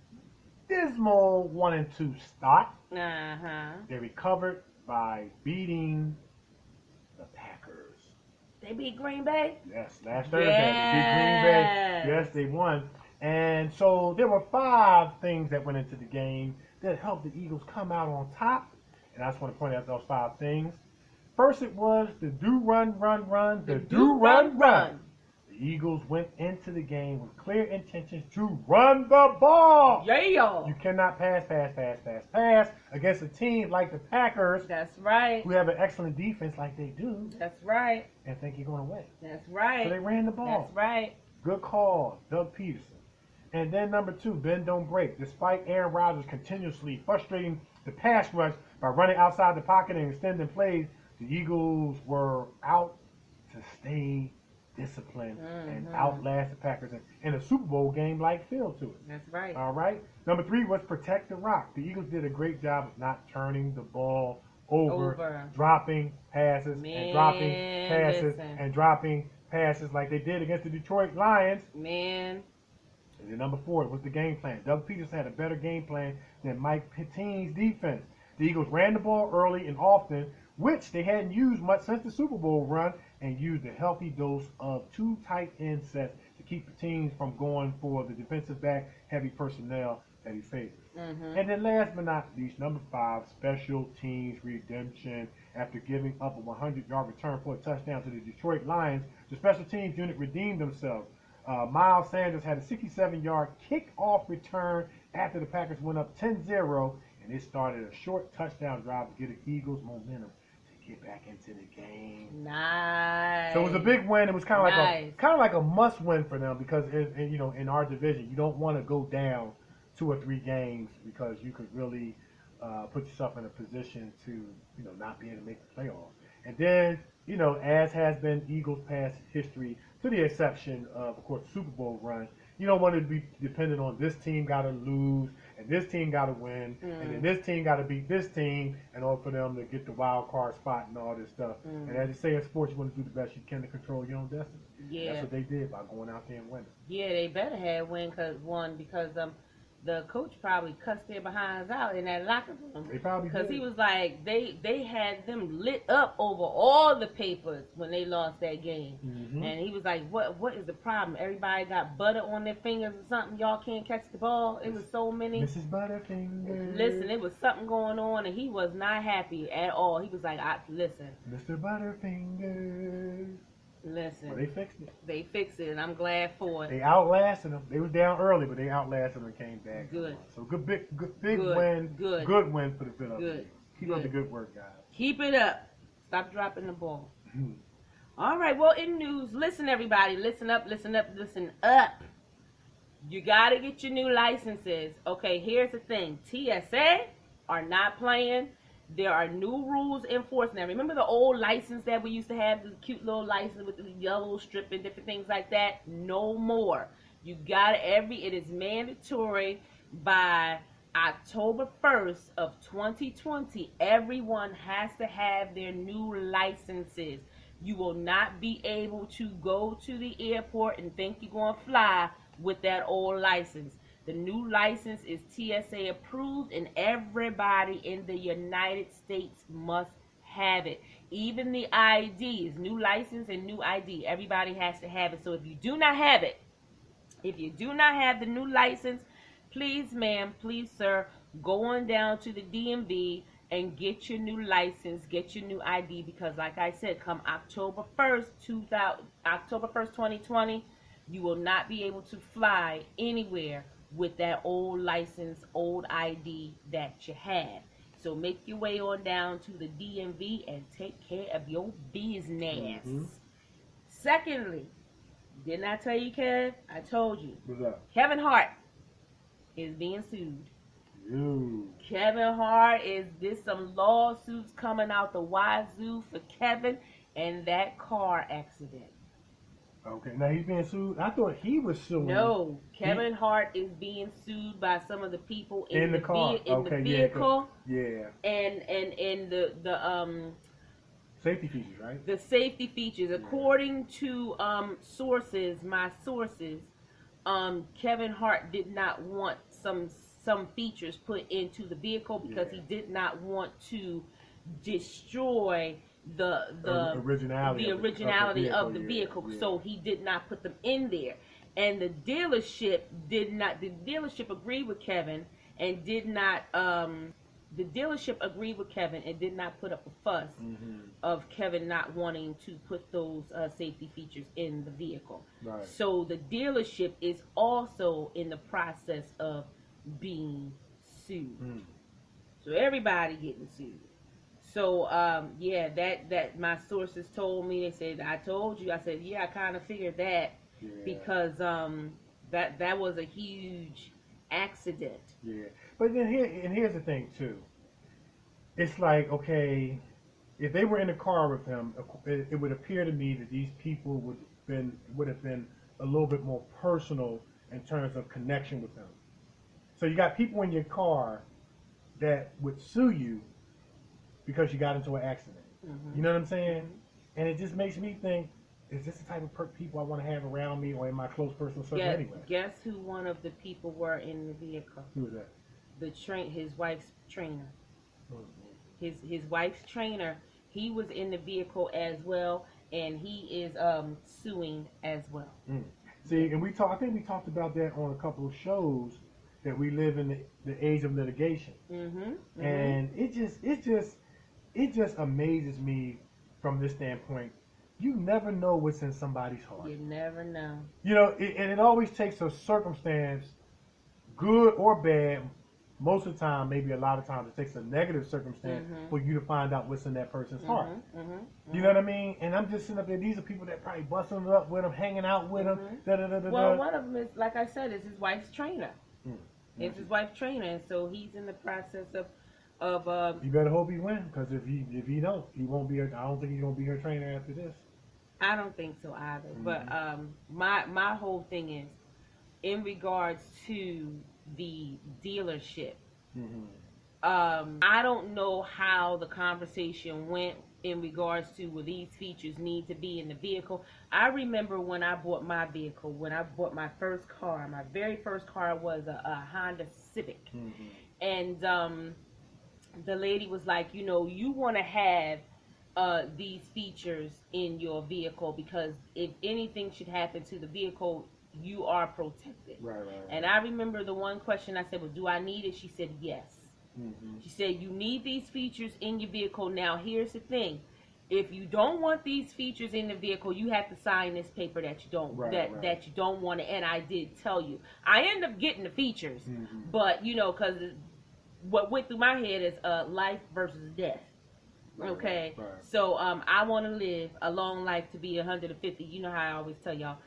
dismal 1-2 start, they recovered by beating the Packers. They beat Green Bay? Yes, last Thursday. They beat Green Bay. Yes, they won. And so there were 5 things that went into the game that helped the Eagles come out on top. And I just want to point out those 5 things. First, it was the run. The Eagles went into the game with clear intentions to run the ball. Yeah. You cannot pass against a team like the Packers. That's right. Who have an excellent defense like they do. That's right. And think you're going to win. That's right. So they ran the ball. That's right. Good call, Doug Peterson. And then number 2, bend don't break. Despite Aaron Rodgers continuously frustrating the pass rush by running outside the pocket and extending plays, the Eagles were out to stay disciplined and outlast the Packers in a Super Bowl game-like feel to it. That's right. All right. Number 3 was protect the rock. The Eagles did a great job of not turning the ball over. Dropping passes and dropping passes and dropping passes like they did against the Detroit Lions. Man. And then number 4 was the game plan. Doug Peterson had a better game plan than Mike Pettine's defense. The Eagles ran the ball early and often, which they hadn't used much since the Super Bowl run, and used a healthy dose of 2 tight end sets to keep the teams from going for the defensive back heavy personnel that he favors. And then last but not least, number 5, special teams redemption. After giving up a 100-yard return for a touchdown to the Detroit Lions, the special teams unit redeemed themselves. Miles Sanders had a 67-yard kickoff return after the Packers went up 10-0, and it started a short touchdown drive to get the Eagles momentum to get back into the game. Nice. So it was a big win. It was kind of like a must win for them because in our division you don't want to go down 2 or 3 games because you could really put yourself in a position to not be able to make the playoffs. And then as has been Eagles' past history, to the exception of course, the Super Bowl run, you don't want to be dependent on this team got to lose and this team got to win and then this team got to beat this team in order for them to get the wild card spot and all this stuff. And as you say in sports, you want to do the best you can to control your own destiny. Yeah. That's what they did by going out there and winning. Yeah, they better have won because the coach probably cussed their behinds out in that locker room. They probably because did. he was like they had them lit up over all the papers when they lost that game, and he was like, "What is the problem? Everybody got butter on their fingers or something. Y'all can't catch the ball." It was so many. Mrs. Butterfinger. Listen, it was something going on, and he was not happy at all. He was like, "Listen, Mr. Butterfinger." Listen, well, they fixed it. They fixed it, and I'm glad for it. They outlasted them. They was down early, but they outlasted them and came back. Good. So big win. Good win for the Philadelphia Eagles. Keep up the good work, guys. Keep it up. Stop dropping the ball. All right. Well, in news, listen, everybody. Listen up. Listen up. Listen up. You got to get your new licenses. Okay, here's the thing. TSA are not playing. There are new rules enforced now. Remember the old license that we used to have, the cute little license with the yellow strip and different things like that? No more. You got it is mandatory by October 1st of 2020. Everyone has to have their new licenses. You will not be able to go to the airport and think you're going to fly with that old license. The new license is TSA approved, and everybody in the United States must have it. Even the ID is new license and new ID. Everybody has to have it. So if you do not have it, if you do not have the new license, please, ma'am, please, sir, go on down to the DMV and get your new license, get your new ID, because like I said, come October 1st, 2020, you will not be able to fly anywhere with that old license, old ID that you have. So make your way on down to the DMV and take care of your business. Secondly, didn't I tell you, Kev? I told you. What's up? Kevin Hart is being sued. Ooh. Kevin Hart there's some lawsuits coming out the wazoo for Kevin and that car accident. Okay, now he's being sued. I thought he was suing. No, Kevin Hart is being sued by some of the people in the car, the vehicle, yeah, and the safety features, right? The safety features, according to sources, my sources, Kevin Hart did not want some features put into the vehicle because he did not want to destroy the originality of the vehicle. So he did not put them in there. And the dealership agreed with Kevin and did not put up a fuss of Kevin not wanting to put those safety features in the vehicle. Right. So the dealership is also in the process of being sued. So everybody getting sued. So that my sources told me. They said, I told you. I said, yeah, I kind of figured that because that was a huge accident. Yeah, but then here's the thing too. It's like, okay, if they were in a car with him, it would appear to me that these people would have been a little bit more personal in terms of connection with him. So you got people in your car that would sue you because you got into an accident. You know what I'm saying? And it just makes me think, is this the type of people I want to have around me or in my close personal circle anyway? Guess who one of the people were in the vehicle? Who was that? His wife's trainer. His wife's trainer, he was in the vehicle as well, and he is suing as well. See, and I think we talked about that on a couple of shows, that we live in the age of litigation. And it just amazes me from this standpoint. You never know what's in somebody's heart. You never know. You know, and it always takes a circumstance, good or bad. Most of the time, maybe a lot of times, it takes a negative circumstance for you to find out what's in that person's heart. You know what I mean? And I'm just sitting up there. These are people that probably busting it up with him, hanging out with him. Well, one of them is, like I said, is his wife's trainer. It's his wife's trainer, and so he's in the process of. You better hope he wins, because if he don't, he won't be. I don't think he's gonna be her trainer after this. I don't think so either. But my whole thing is in regards to the dealership. I don't know how the conversation went in regards to will these features need to be in the vehicle. I remember when I bought my vehicle, when I bought my first car, my very first car was a Honda Civic. And the lady was like, you know, you want to have these features in your vehicle because if anything should happen to the vehicle, you are protected. Right. And I remember the one question I said, well, do I need it? She said, yes. She said, you need these features in your vehicle. Now, here's the thing. If you don't want these features in the vehicle, you have to sign this paper that you don't that you don't want it. And I did tell you. I ended up getting the features, but, you know, because what went through my head is life versus death. Okay, so I want to live a long life to be 150. You know how I always tell y'all.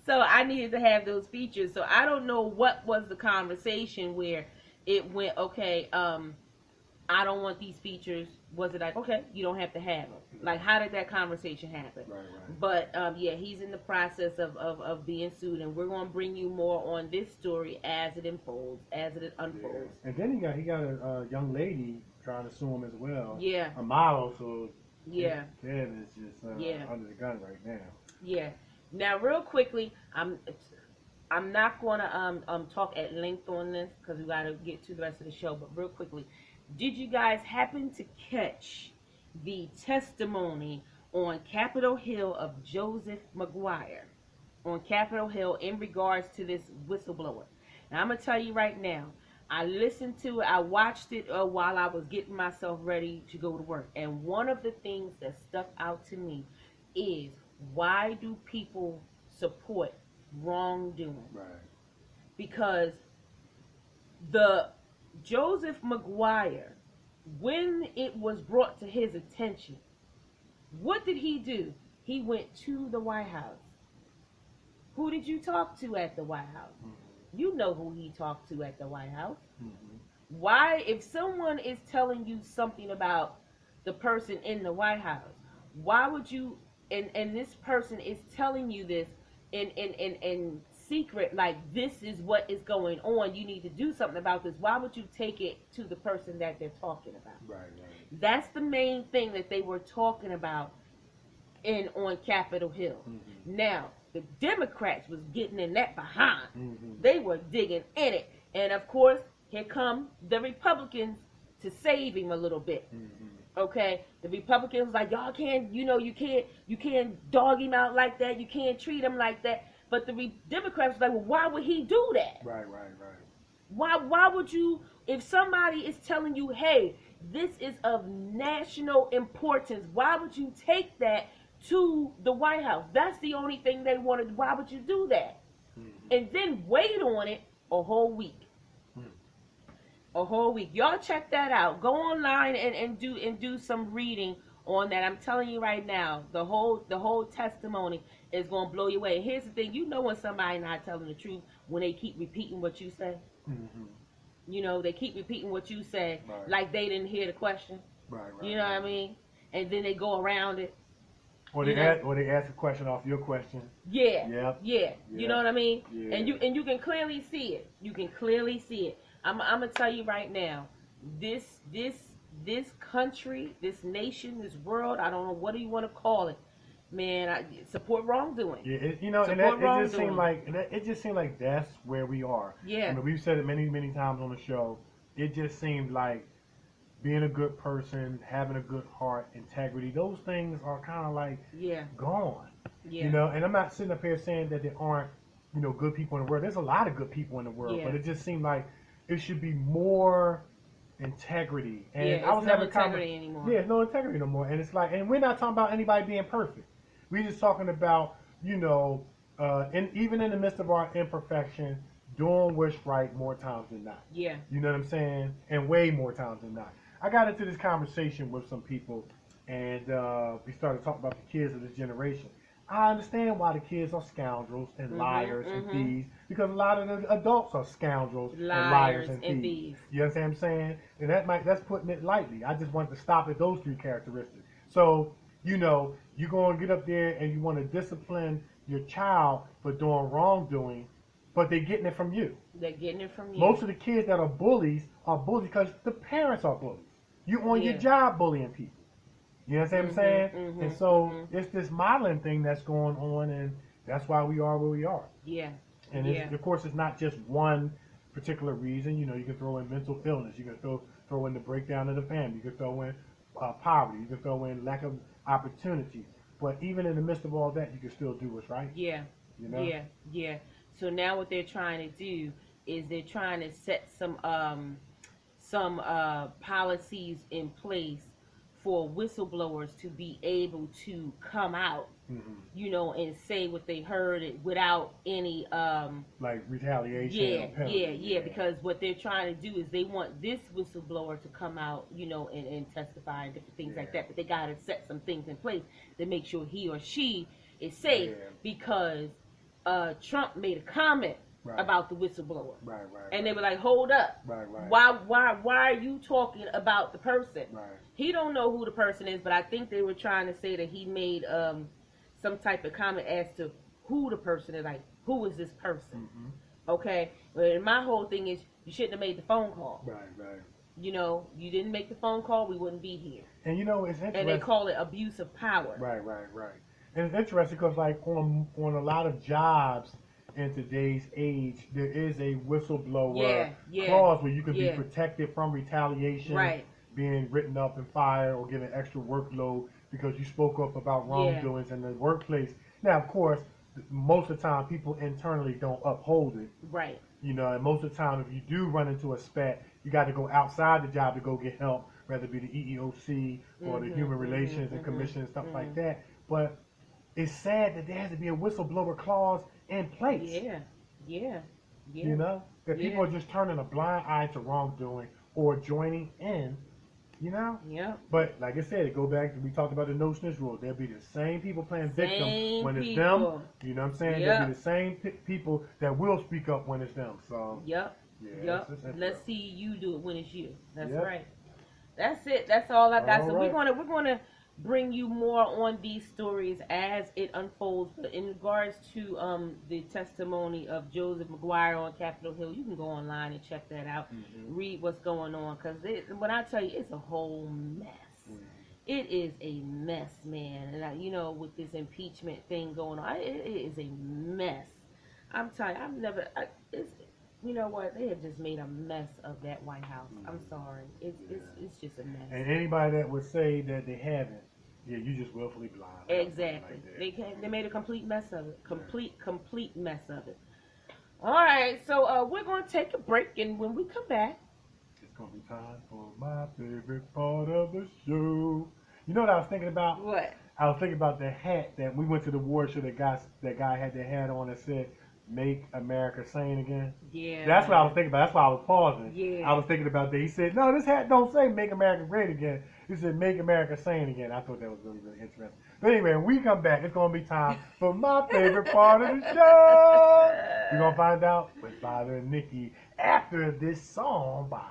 So I needed to have those features. So I don't know what was the conversation where it went, okay, I don't want these features. Was it like, okay, you don't have to have them? Like, how did that conversation happen? But, yeah, he's in the process of being sued, and we're going to bring you more on this story as it unfolds. Yeah. And then he got a young lady trying to sue him as well. Yeah. A model, so yeah. Kev is just under the gun right now. Yeah. Now, real quickly, I'm not going to talk at length on this because we got to get to the rest of the show, but real quickly, did you guys happen to catch the testimony on Capitol Hill of Joseph McGuire on Capitol Hill in regards to this whistleblower? Now, I'm going to tell you right now, I listened to it, I watched it while I was getting myself ready to go to work. And one of the things that stuck out to me is, why do people support wrongdoing? Because the Joseph McGuire, when it was brought to his attention, what did he do? He went to the White House. Who did you talk to at the White House? You know who he talked to at the White House. Why, if someone is telling you something about the person in the White House, Why would you? And this person is telling you this in secret, like this is what is going on. You need to do something about this. Why would you take it to the person that they're talking about? Right. That's the main thing that they were talking about on Capitol Hill. Now, the Democrats was getting in that behind. They were digging in it. And of course, here come the Republicans to save him a little bit. Okay? The Republicans like, y'all can't, you can't dog him out like that. You can't treat him like that. But the Democrats was like, well, why would he do that? Right. Why would you, if somebody is telling you, hey, this is of national importance, why would you take that to the White House? That's the only thing they wanted. Why would you do that? And then wait on it a whole week. A whole week. Y'all check that out. Go online and do some reading on that. I'm telling you right now, the whole testimony is gonna blow you away. Here's the thing: when somebody not telling the truth when they keep repeating what you say. They keep repeating what you say, like they didn't hear the question. Right. You know what I mean? And then they go around it. Or they ask a question off your question. Yeah. You know what I mean? Yeah. And you can clearly see it. I'm gonna tell you right now, this country, this nation, this world, I don't know what do you want to call it, man. Support wrongdoing. Yeah, it just seemed like that's where we are. Yeah. I mean, we've said it many times on the show. It just seemed like being a good person, having a good heart, integrity, those things are kind of like gone. Yeah. And I'm not sitting up here saying that there aren't, good people in the world. There's a lot of good people in the world, but it just seemed like it should be more integrity. And I was no integrity anymore. Yeah, no integrity no more. And it's like, and we're not talking about anybody being perfect. We're just talking about, and even in the midst of our imperfection, doing what's right more times than not. Yeah. You know what I'm saying? And way more times than not. I got into this conversation with some people, and we started talking about the kids of this generation. I understand why the kids are scoundrels and liars and thieves, because a lot of the adults are scoundrels and liars and thieves. You understand what I'm saying? And that's putting it lightly. I just wanted to stop at those three characteristics. So, you're going to get up there and you want to discipline your child for doing wrongdoing, but they're getting it from you. Most of the kids that are bullies because the parents are bullies. You on your job bullying people. You know what I'm saying? And so it's this modeling thing that's going on, and that's why we are where we are. Yeah. And of course, it's not just one particular reason. You can throw in mental illness. You can throw in the breakdown of the family. You can throw in poverty. You can throw in lack of opportunity. But even in the midst of all that, you can still do what's right. Yeah. Yeah. So now what they're trying to do is they're trying to set some policies in place for whistleblowers to be able to come out, and say what they heard without any like retaliation. Yeah. Because what they're trying to do is they want this whistleblower to come out, and testify and different things like that. But they got to set some things in place to make sure he or she is safe because Trump made a comment about the whistleblower. And they were like, hold up. Why are you talking about the person? He don't know who the person is, but I think they were trying to say that he made some type of comment as to who the person is, like, who is this person? Okay? But my whole thing is you shouldn't have made the phone call. You didn't make the phone call, we wouldn't be here. And it's interesting. And they call it abuse of power. Right. And it's interesting because, like, on a lot of jobs in today's age, there is a whistleblower clause where you can be protected from retaliation, being written up and fired, or getting extra workload because you spoke up about wrongdoings in the workplace. Now, of course, most of the time people internally don't uphold it. Right. And most of the time if you do run into a spat, you got to go outside the job to go get help, whether it be the EEOC or the Human Relations and Commission and stuff like that. But it's sad that there has to be a whistleblower clause in place. Yeah. That people are just turning a blind eye to wrongdoing or joining in, Yeah. But like I said, it go back to, we talked about the no snitch rule. There'll be the same people playing victim when it's them. You know what I'm saying? There'll be the same people that will speak up when it's them. So. Let's see you do it when it's you. That's right. That's it. That's all I got. So we're gonna bring you more on these stories as it unfolds. But in regards to the testimony of Joseph McGuire on Capitol Hill, you can go online and check that out. Read what's going on, because when I tell you, it's a whole mess. It is a mess, man. And you know, with this impeachment thing going on, it is a mess. I'm telling you, you know what? They have just made a mess of that White House. I'm sorry. It's just a mess. And anybody that would say that they haven't, yeah, you just willfully blind. Exactly. They made a complete mess of it. Complete mess of it. All right, so we're going to take a break, and when we come back, it's going to be time for my favorite part of the show. You know what I was thinking about? What? I was thinking about the hat that we went to the award show. That guy had the hat on that said, "Make America Sane Again." Yeah. That's what I was thinking about. That's why I was pausing. Yeah. I was thinking about that. He said, "No, this hat don't say Make America Great Again." He said, "Make America Sane Again." I thought that was really, really interesting. But anyway, when we come back, it's going to be time for my favorite part of the show. You're going to find out with Spyder and Nikee after this song by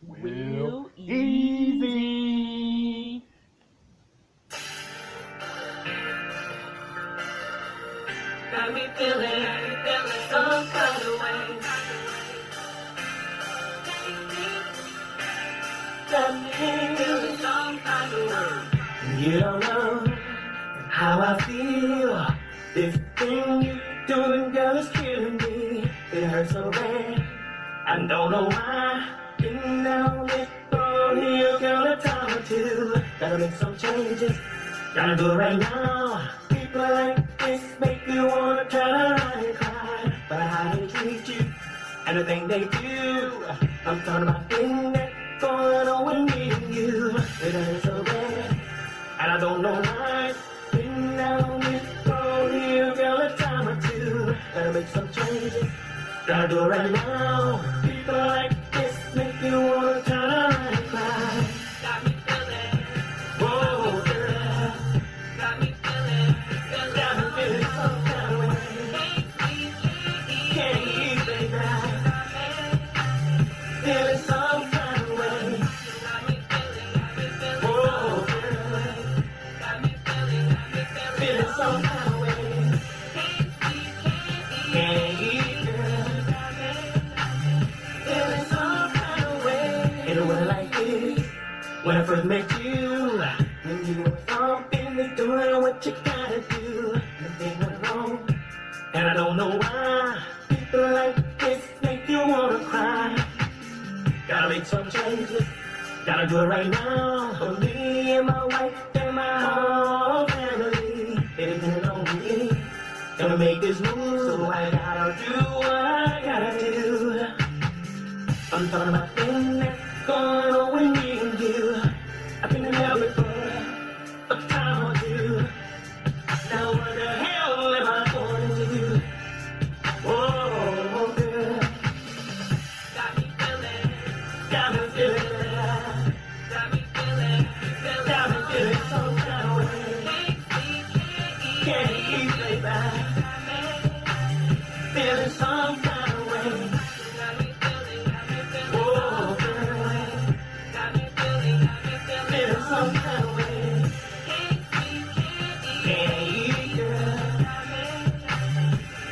Wil Ease. Got me feeling some kind of way. Got me feeling some kind of way. You don't know how I feel. This thing you're doing, girl, is killing me. It hurts so bad. I don't know why. Been down this road here, girl, a time or two. Gotta make some changes. Gotta do it right now. People like this make you wanna turn around and cry. But how they treat you and the thing they do. I'm talking about things that's going on with me and you. It hurts so bad. And I don't know why. Been down this road here, girl, a time or two. Gotta make some changes. Gotta do it right now. People like this make you wanna turn around and cry. Got me feeling. Whoa, girl. Got me feeling. Got me feeling some kind of way. Can't eat, baby. Feeling some kind of way. Whoa, girl. Feeling some kind of way. Can't eat, girl. Feeling some kind of way. In a way like this, when I first met you, when you were something that's doing what you gotta do, nothing went wrong, and I don't know why. People like this make you wanna cry. Gotta make some changes. Gotta do it right now. For me and my wife and my whole family, they depend on me. Gonna make this move, so I gotta do what I gotta do. I'm talking about things that's going on with me and you. I've been in love with for a time or two. Now what the hell am I going to do? Oh, girl. Got me feeling. Got me feeling. Got me feeling some kind of way. Can't eat, baby. Feeling some kind of way. Oh, girl. Feeling some kind of way. Can't eat, girl.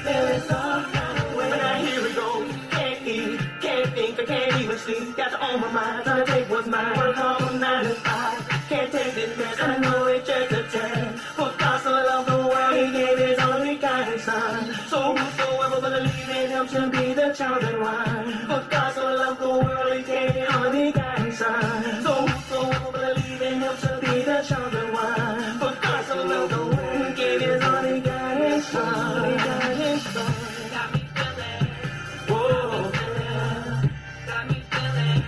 Feeling some kind of way. Now here we go. Can't eat, can't think, I can't even sleep. Got you on my mind, trying to take what's mine. Work hard from 9 to 5. Can't take this mess, I know it's just a test. For God so loved the world, He gave His only begotten Son. So whosoever believe in Him shall be the chosen one. For God so loved the world, He gave His only begotten Son. So whosoever believe in Him shall be the chosen one. For God so loved the world, He gave His only begotten Son. Got me feeling. Whoa, girl. Got me feeling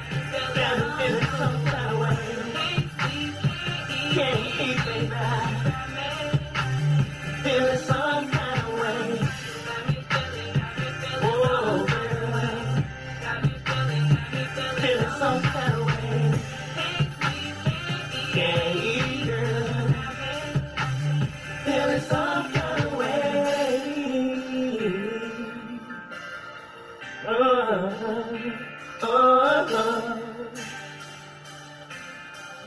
some kind of way. Can't eat, baby. Feeling some kind of way. Whoa, girl. Feeling some kind of way. Can't eat, girl. Feeling some kind of way. Oh, oh,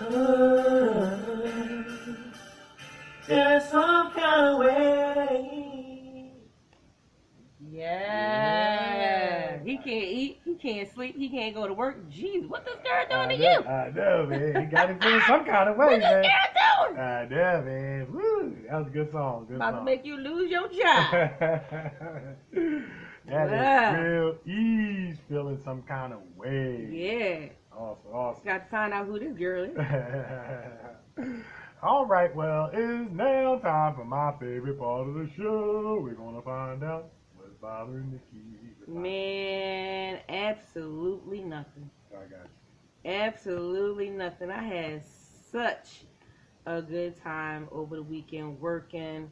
oh. feeling some kind of way. Yeah. He can't eat, he can't sleep, he can't go to work. Jeez, what this girl doing to you? I know, man. He got him feeling some kind of way, What this man. girl doing? I know, man. Woo, that was a good song. Good About song. to make you lose your job. That Yeah. is Wil Ease feeling some kind of way. Yeah. Awesome. Got to find out who this girl is. All right, well, it's now time for my favorite part of the show. We're going to find out what's bothering Nikee. Man, absolutely nothing. I got Absolutely nothing. I had such a good time over the weekend working,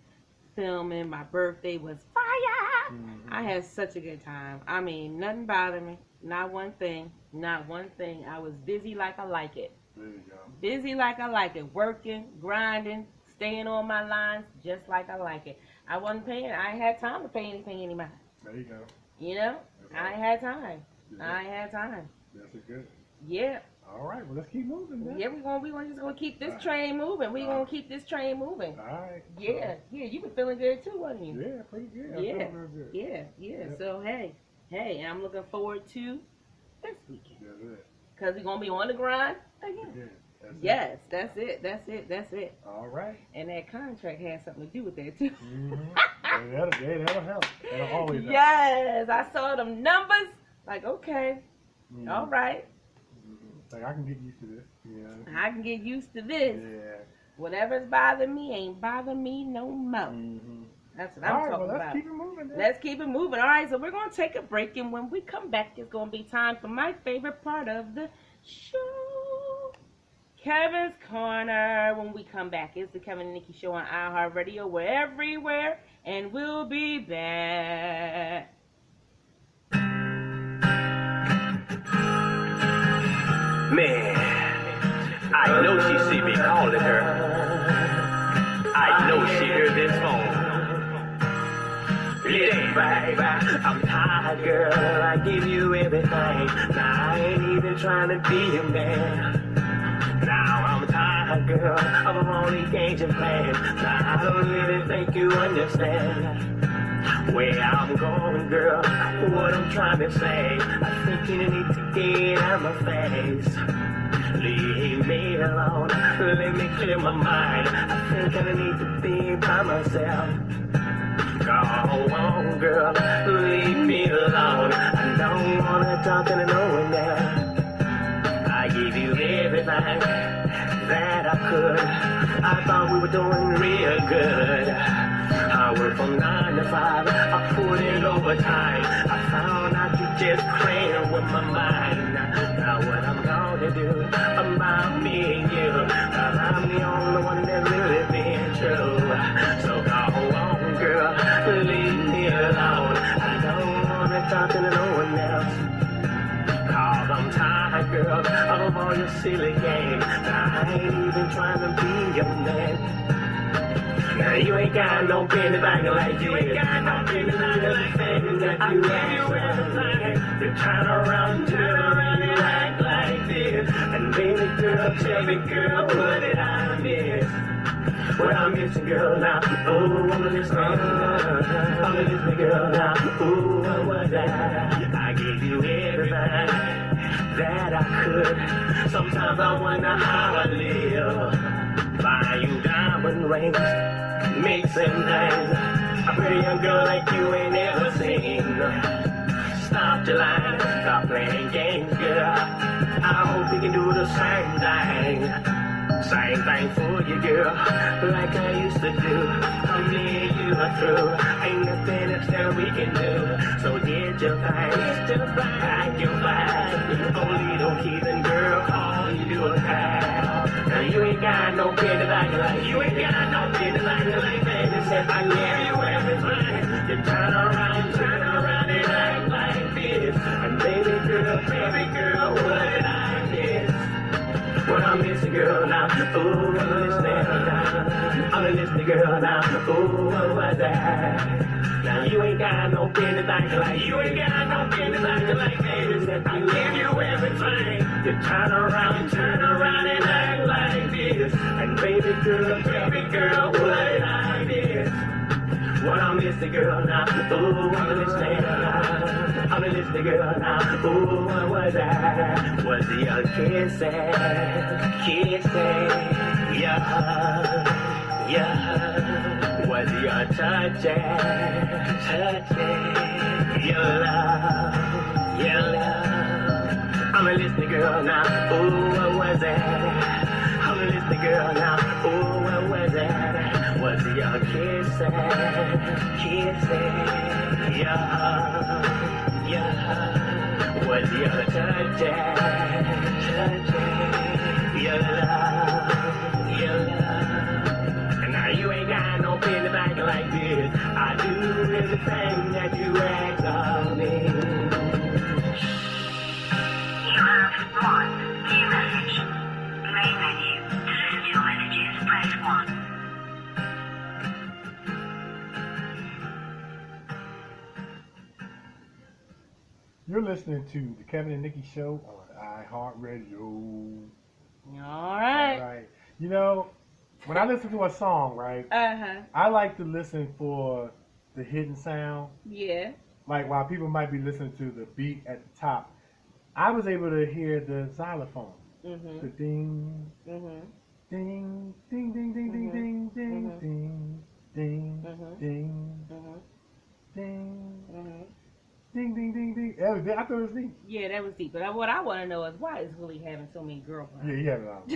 filming. My birthday was fire. Mm-hmm. I had such a good time. I mean, nothing bothered me. Not one thing. Not one thing. I was busy like I like it. There you go. Busy like I like it. Working, grinding, staying on my lines just like I like it. I wasn't paying. I ain't had time to pay anything anymore. There you go. You know? That's I ain't had time. Yeah. I ain't had time. That's a good. Yeah. All right, well, let's keep moving, man. Yeah, we just gonna keep this train moving. We gonna keep this train moving. All right. Yeah, you been feeling good too, wasn't you? Yeah, pretty good. I Yeah, feel real good. yeah. Yep. So hey, and I'm looking forward to this weekend That's it. because we're gonna be on the grind again. Yeah, that's Yes, that's it. All right. And that contract has something to do with that too. Mm-hmm. That'll help. That'll always help. Yes, I saw them numbers. Like, okay, Mhm. all right, Like, I can get used to this. Yeah. I can get used to this. Yeah. Whatever's bothering me ain't bothering me no more. Mm-hmm. That's what All I'm right, talking well, let's about. keep it moving, then. Let's keep it moving. All right, so we're going to take a break, and when we come back, it's going to be time for my favorite part of the show, Kevin's Corner. When we come back, it's the Kevin and Nikee Show on iHeartRadio. We're everywhere, and we'll be back. Man, I know she see me calling her. I know she heard this phone. Listen, baby, I'm tired, girl. I give you everything. Now I ain't even trying to be a man. Now I'm tired, girl, of all these games and plans. Now I don't really think you understand where I'm going, girl, what I'm trying to say. I think you need to get out my face. Leave me alone, let me clear my mind. I think I need to be by myself. Go on, girl, leave me alone. I don't wanna talk to no one else. I gave you everything that I could. I thought we were doing real good. I work from 9 to 5, I put in overtime. I found out you just playing with my mind. Now what I'm gonna do about me and you, 'cause I'm the only one that really been true. So go on, girl, leave me alone. I don't wanna talk to no one else. 'Cause I'm tired, girl, of all your silly games. I ain't even trying to be your man. Now you ain't got no business acting like you ain't got no business acting like that. I give you everything. You turn around and you act like this. And baby girl, tell me girl, what did I miss? What I'm missing, girl, now. Oh, I'm listening. I'm listening, girl, now. Ooh, what was that? I gave you everything that I could. Sometimes I wonder how I live. Buy you diamond rings, mixing things. A pretty young girl like you ain't never seen. Stop your lying, stop playing games, girl. I hope you can do the same thing. Same thing for you, girl, like I used to do. Me and you are through. Ain't nothing else that we can do. So get your things, pack your bags. Only don't heathen girl, all you do is have. Now you ain't got no business acting like you ain't got no business acting like that. It said I give you everything. You turn around and act like this. And baby girl, what did I miss? What I'm missing, girl, now. Ooh, I'm listening now. I'm listening, girl, now. Ooh, what was that? Now you ain't got no business acting like you ain't got no business acting like that. I give you everything. You turn around and act like this. And baby girl, tell me, girl, what I miss. What I miss the girl now. Ooh, I'm listening now. I'm listening, girl now. Ooh, what was that? Was it your kissing? Yeah. Was it your touching? Your love. I'm a listening girl now. Ooh, what was that? I'm a listening girl now. Ooh, what was that? Was it your kissing? Yeah. Was it your touching? Your love. And now you ain't got no feeling back like this. I do everything that you ask of me. You have one new message. Main menu. To listen to your messages, press 1. You're listening to the Kevin and Nikee Show on iHeartRadio. All right. All right. You know, when I listen to a song, right, I like to listen for the hidden sound. Yeah. Like while people might be listening to the beat at the top, I was able to hear the xylophone. Mhm. The ding, Mhm. ding, ding, ding, ding, ding, ding, ding, ding, ding, ding, Mhm. ding, Mhm. ding, ding, ding, ding. That was, I thought it was deep. Yeah, that was deep. But what I want to know is why is Willie having so many girlfriends? Yeah, he had it out.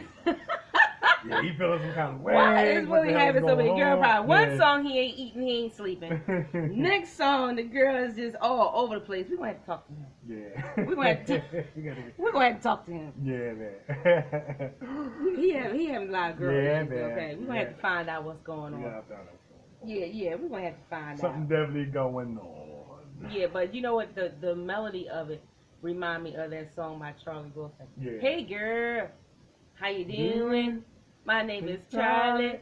Yeah, he feeling some kind of way. Why is What the Willie hell having so many going girl on? problems? One Yeah. song he ain't eating, he ain't sleeping. Next song, the girl is just all over the place. We're going to have to talk to him. Yeah. We're going to we're going to have to talk to him. Yeah, man. He having a lot of girl Yeah, issues, man. okay? We're going to have to find out what's going on. Yeah, I thought that was going on. Yeah, we're going to have to find Something out. definitely going on. Yeah, but you know what? The melody of it remind me of that song by Charlie Wilson. Yeah. Hey, girl. How you doing? My name is Charlie.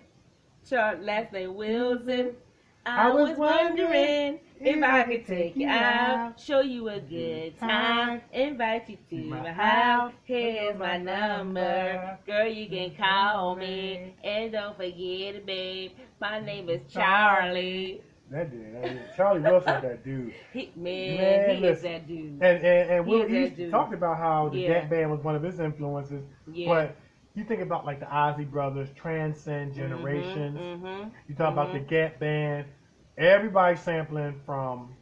Last name Wilson. I was wondering if I could take you out, show you a good time, invite you to my house. Here's my number. Girl, you can call me. And don't forget it, babe. My name is Charlie. That dude. Charlie Wilson, that dude. He is listen. that dude. And He Wil is that Ease dude. talked about how the Yeah. Gap Band was one of his influences. Yeah. But you think about like the Ozzy Brothers, transcend generations. You talk about the Gap Band. Everybody sampling from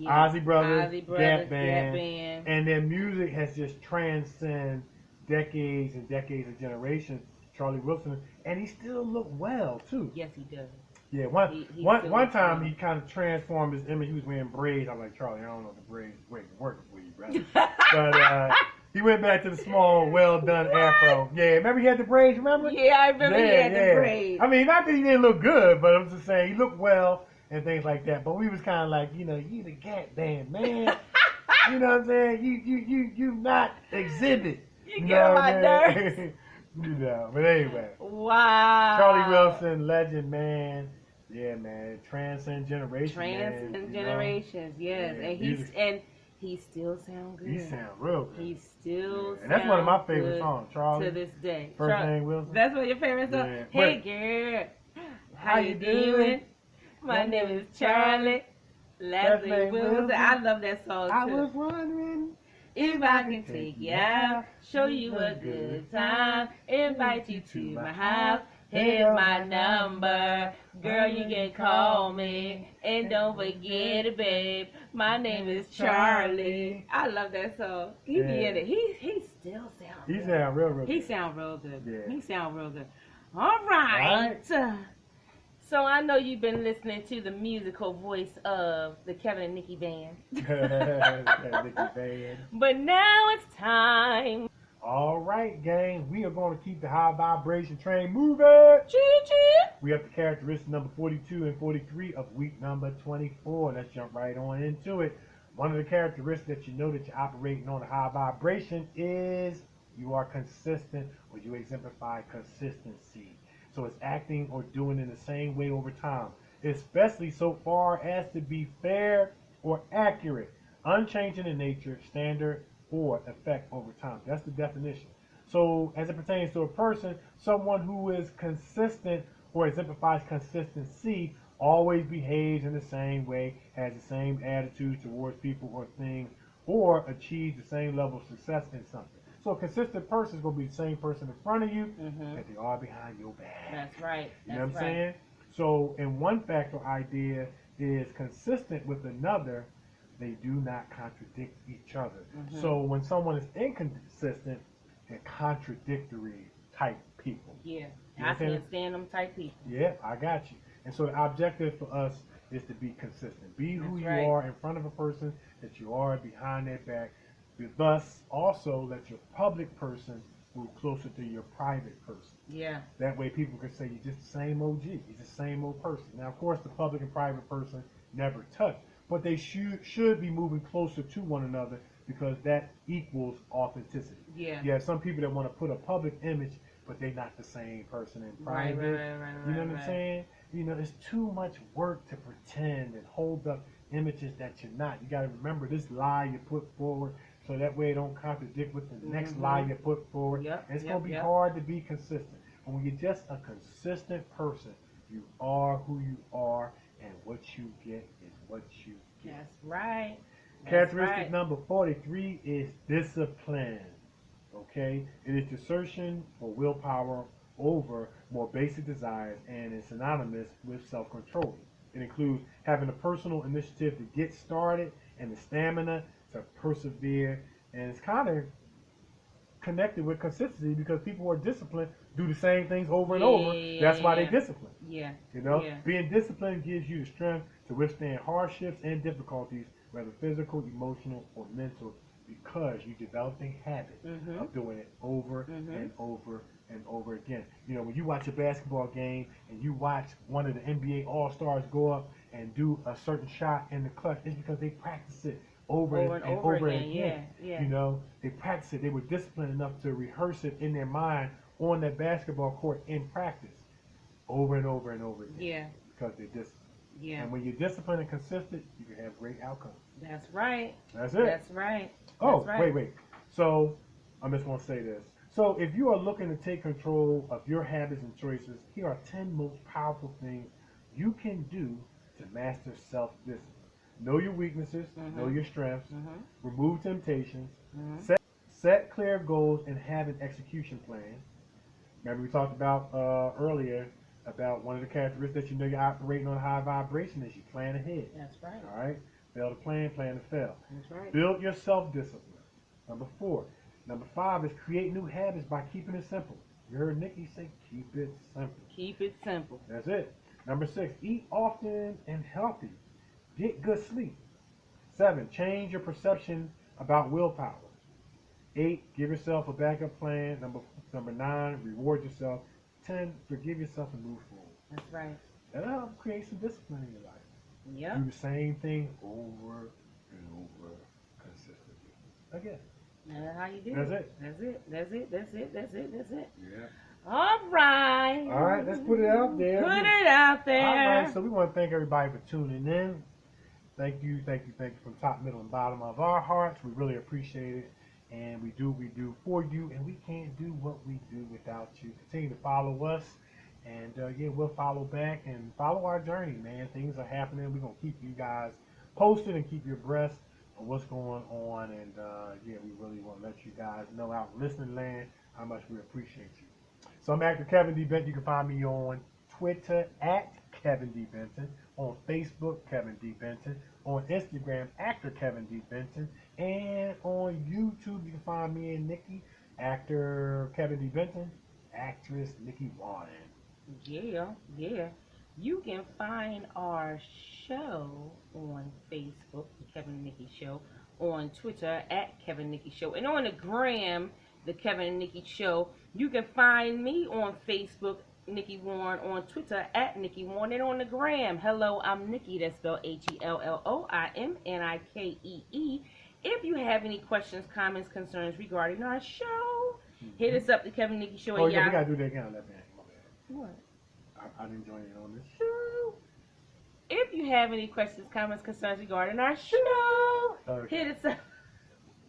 Ozzy Brothers, Gap Band, and their music has just transcend decades and decades of generations. Charlie Wilson, and he still look well too. Yes, he does. Yeah, He still one looks time well. he kind of transformed his image. He was wearing braids. I'm like, Charlie, I don't know if the braids working for you, brother. But he went back to the small, well done afro. Yeah, remember he had the braids. Remember? Yeah, I remember he had the braids. I mean, not that he didn't look good, but I'm just saying he looked well and things like that. But we was kind of like, you the Gap Band, man. You know what I'm saying? You not exhibit. You get on my nerves. But anyway. Wow. Charlie Wilson, legend, man. Yeah, man. Transcend generations. Transcend generations, yes. Yeah, and he still sound good. He sound real good. He still and that's one of my sound favorite good songs, Charlie. to this day. First name Wilson. That's one of your favorite songs? Yeah. Hey, girl. How you doing? My name is Charlie. Last name Wilson. I love that song, too. I was wondering if I can take you out, show you a good time, invite you to my house. Here's my number. Girl, you can call me. And don't forget it, babe. My name is Charlie. I love that song. He be in it. He still sounds good. He sound real good. He sound real good. Yeah. He sound real good. All right. So I know you've been listening to the musical voice of the Kevin and Nikee Band. Nikee Band. But now it's time. All right, gang. We are going to keep the high vibration train moving. Choo-choo. We have the characteristics number 42 and 43 of week number 24. Let's jump right on into it. One of the characteristics that you know that you're operating on a high vibration is you are consistent, or you exemplify consistency. So it's acting or doing in the same way over time, especially so far as to be fair or accurate, unchanging in nature, standard, or effect over time. That's the definition. So as it pertains to a person, someone who is consistent or exemplifies consistency always behaves in the same way, has the same attitude towards people or things, or achieves the same level of success in something. So a consistent person is going to be the same person in front of you that they are behind your back. That's right. You know what I'm saying? So in one factor idea is consistent with another, they do not contradict each other. So when someone is inconsistent, they're contradictory type people. Yeah, You know I can't stand them type people. Yeah, I got you. And so the objective for us is to be consistent. Be who That's you right. are in front of a person that you are behind their back. Thus, also let your public person move closer to your private person. Yeah. That way people can say you're just the same OG. You're the same old person. Now, of course, the public and private person never touch, but they should be moving closer to one another because that equals authenticity. Yeah. You have some people that want to put a public image, but they're not the same person in private. Right, You know what I'm saying? You know, it's too much work to pretend and hold up images that you're not. You got to remember this lie you put forward, so that way it don't contradict with the next lie you put forward. Yep, And it's yep, going to be yep. hard to be consistent. And when you're just a consistent person, you are who you are, and what you get is what you get. That's right. That's Characteristic right. number 43 is discipline. Okay? It is the assertion for willpower over more basic desires and is synonymous with self-control. It includes having a personal initiative to get started and the stamina to persevere, and it's kind of connected with consistency because people who are disciplined do the same things over and over. That's why they're disciplined. Yeah. You know, Yeah. being disciplined gives you the strength to withstand hardships and difficulties, whether physical, emotional, or mental, because you developed a habit of doing it over and over and over again. You know, when you watch a basketball game and you watch one of the NBA All-Stars go up and do a certain shot in the clutch, it's because they practice it over and over again. Yeah. You know, they practice it. They were disciplined enough to rehearse it in their mind on that basketball court in practice over and over and over again. Yeah. Because they're disciplined. Yeah. And when you're disciplined and consistent, you can have great outcomes. That's right. That's it. That's right. Oh, That's right. wait. So, I just want to say this. So, if you are looking to take control of your habits and choices, here are 10 most powerful things you can do to master self-discipline. Know your weaknesses, know your strengths, remove temptations, set clear goals, and have an execution plan. Remember we talked about earlier about one of the characteristics that you know you're operating on a high vibration is you plan ahead. That's right. All right? Fail to plan to fail. That's right. Build your self-discipline. Number 4. Number 5 is create new habits by keeping it simple. You heard Nikee say keep it simple. Keep it simple. That's it. Number 6, eat often and healthy. Get good sleep. 7, change your perception about willpower. 8, give yourself a backup plan. Number 9, reward yourself. 10, forgive yourself and move forward. That's right. That'll help create some discipline in your life. Yep. Do the same thing over and over consistently. Again. That's how you do That's it. it. That's it. That's it. That's it. That's it. That's it. Yeah. All right. All right, let's put it out there. Put it out there. All right, so we want to thank everybody for tuning in. Thank you from top, middle, and bottom of our hearts. We really appreciate it. And we do for you, and we can't do what we do without you. Continue to follow us, and we'll follow back and follow our journey, man. Things are happening. We're going to keep you guys posted and keep you abreast of what's going on. And, we really want to let you guys know out in listening land how much we appreciate you. So I'm actor Kevin D. Benton. You can find me on Twitter at Kevin D. Benton, on Facebook, Kevin D. Benton, on Instagram, actor Kevin D. Benton, and on YouTube, you can find me and Nikee, actor Kevin D. Benton, actress Nikee Warren. Yeah. You can find our show on Facebook, The Kevin and Nikee Show, on Twitter at Kevin Nikee Show, and on the gram, The Kevin and Nikee Show. You can find me on Facebook, Nikee Warren, on Twitter at Nikee Warren, and on the gram, hello, I'm Nikee, that's spelled HELLOIMNIKEE. If you have any questions, comments, concerns regarding our show, hit us up, The Kevin Nikee Show. Oh, yeah, we got to do that again. That bad. What? I didn't join in on this show. If you have any questions, comments, concerns regarding our show, Okay. hit us up,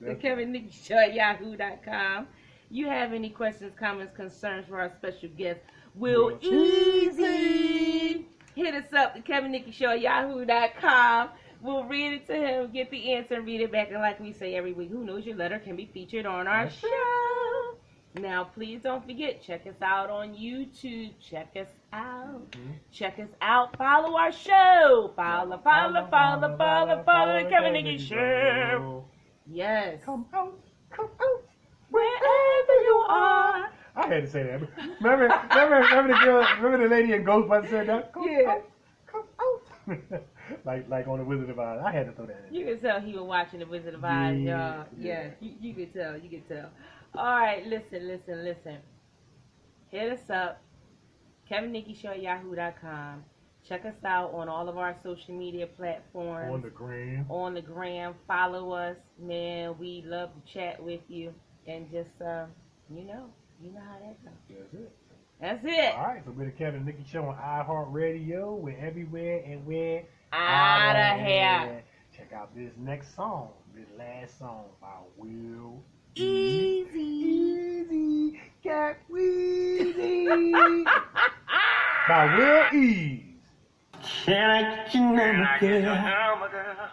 The Kevin Nikee Show at yahoo.com. you have any questions, comments, concerns for our special guest, Wil Ease, hit us up, the Kevin Nikee Show at yahoo.com. We'll read it to him, get the answer, and read it back. And like we say every week, who knows, your letter can be featured on our show. Now, please don't forget, check us out on YouTube. Check us out. Check us out. Follow our show. Follow the Kevin Nikee Show. Yes. Come out. Wherever you are. I had to say that. Remember the girl, remember the lady in Ghostbusters said that? Come out. like on the Wizard of Oz. I had to throw that in. You can tell he was watching the Wizard of Oz, y'all. Yeah, you can tell. All right, listen. Hit us up. Kevin Nikee Show at yahoo.com. Check us out on all of our social media platforms. On the gram. Follow us. Man, we love to chat with you. And just, you know how that goes. That's it. All right, so we're the Kevin Nikee Show on iHeartRadio. We're everywhere and we're out of here. Check out this next song, this last song by Wil Easy. Got Weezy. By Wil Ease. Can I get your number, girl?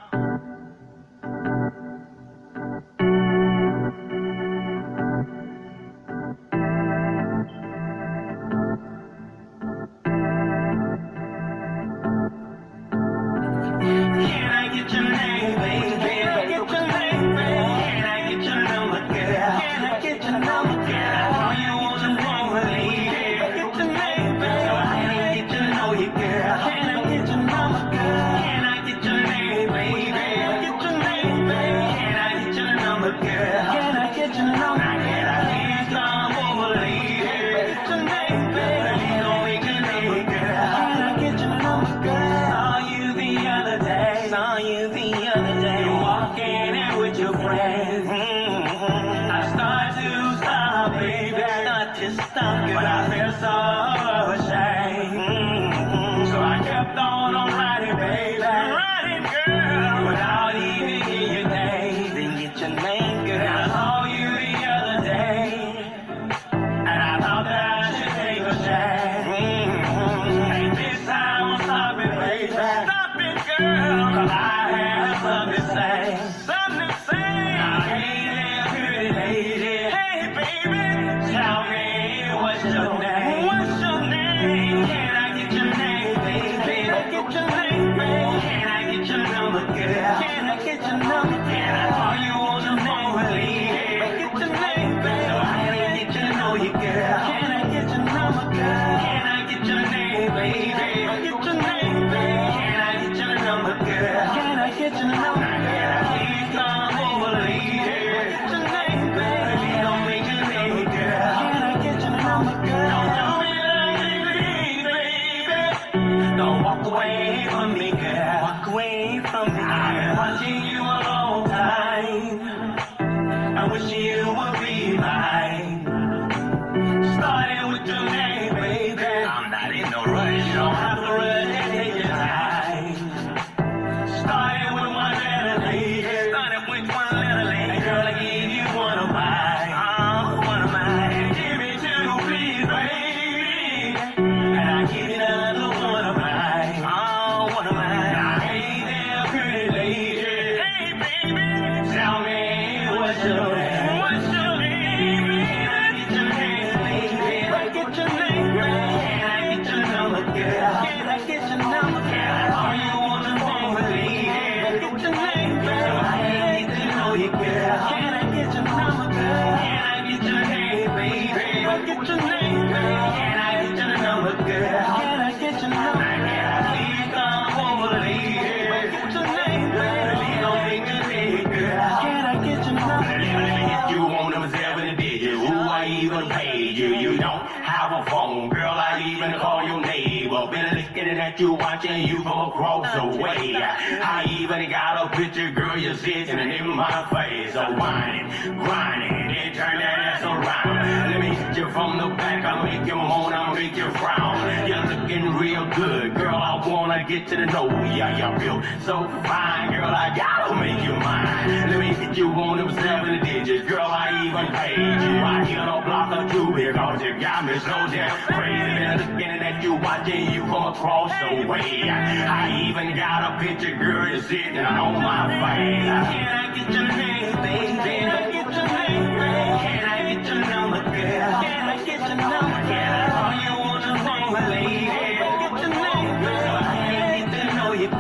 You watching you from across the way. I even got a picture, girl, you're sitting in my face. So whining, grinding, then turn that ass around. Let me hit you from the back, I'll make you moan, I'll make you frown. You're looking real good, girl, I wanna get to the know. Yeah, you feel so fine, girl, I gotta make you mine. Let me hit you on them 7 digits, girl, I even paid you. I hit a block or 2 because you got me so damn crazy. Been looking at you, watching you come across the way. I even got a picture, girl, you're sitting on my face. Can I get your name, baby? Can I get your name, baby? Can I get your number, girl? Can I get your number, girl? All you wanna know, lady? Can I get your name, girl? Can I get to know you, girl?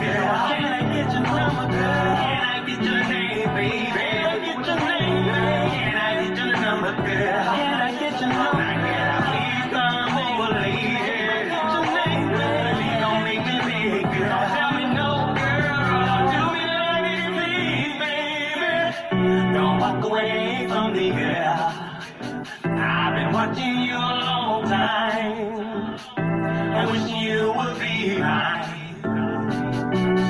Can I get your number, girl? Can I get your name, baby? Can I get your name, baby? Can I get your number, girl? Can I get your number, girl? Please come over, lady. Can I get your name, baby? Please don't make me big, girl. Tell me no, girl. Do me like it, please, baby. Don't walk away from me, girl. I've been watching you a long time. I wish you would be mine.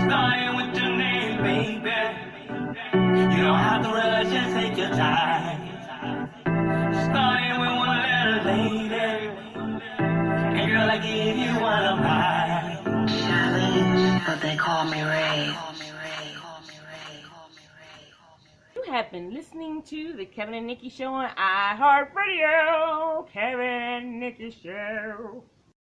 Starting with your name, baby. You don't have to rush, just take your time. Starting with one letter, lady. And girl, I give you one of mine. Charlene, but they call me Ray. You have been listening to the Kevin and Nikee Show on iHeartRadio. Kevin and Nikee Show.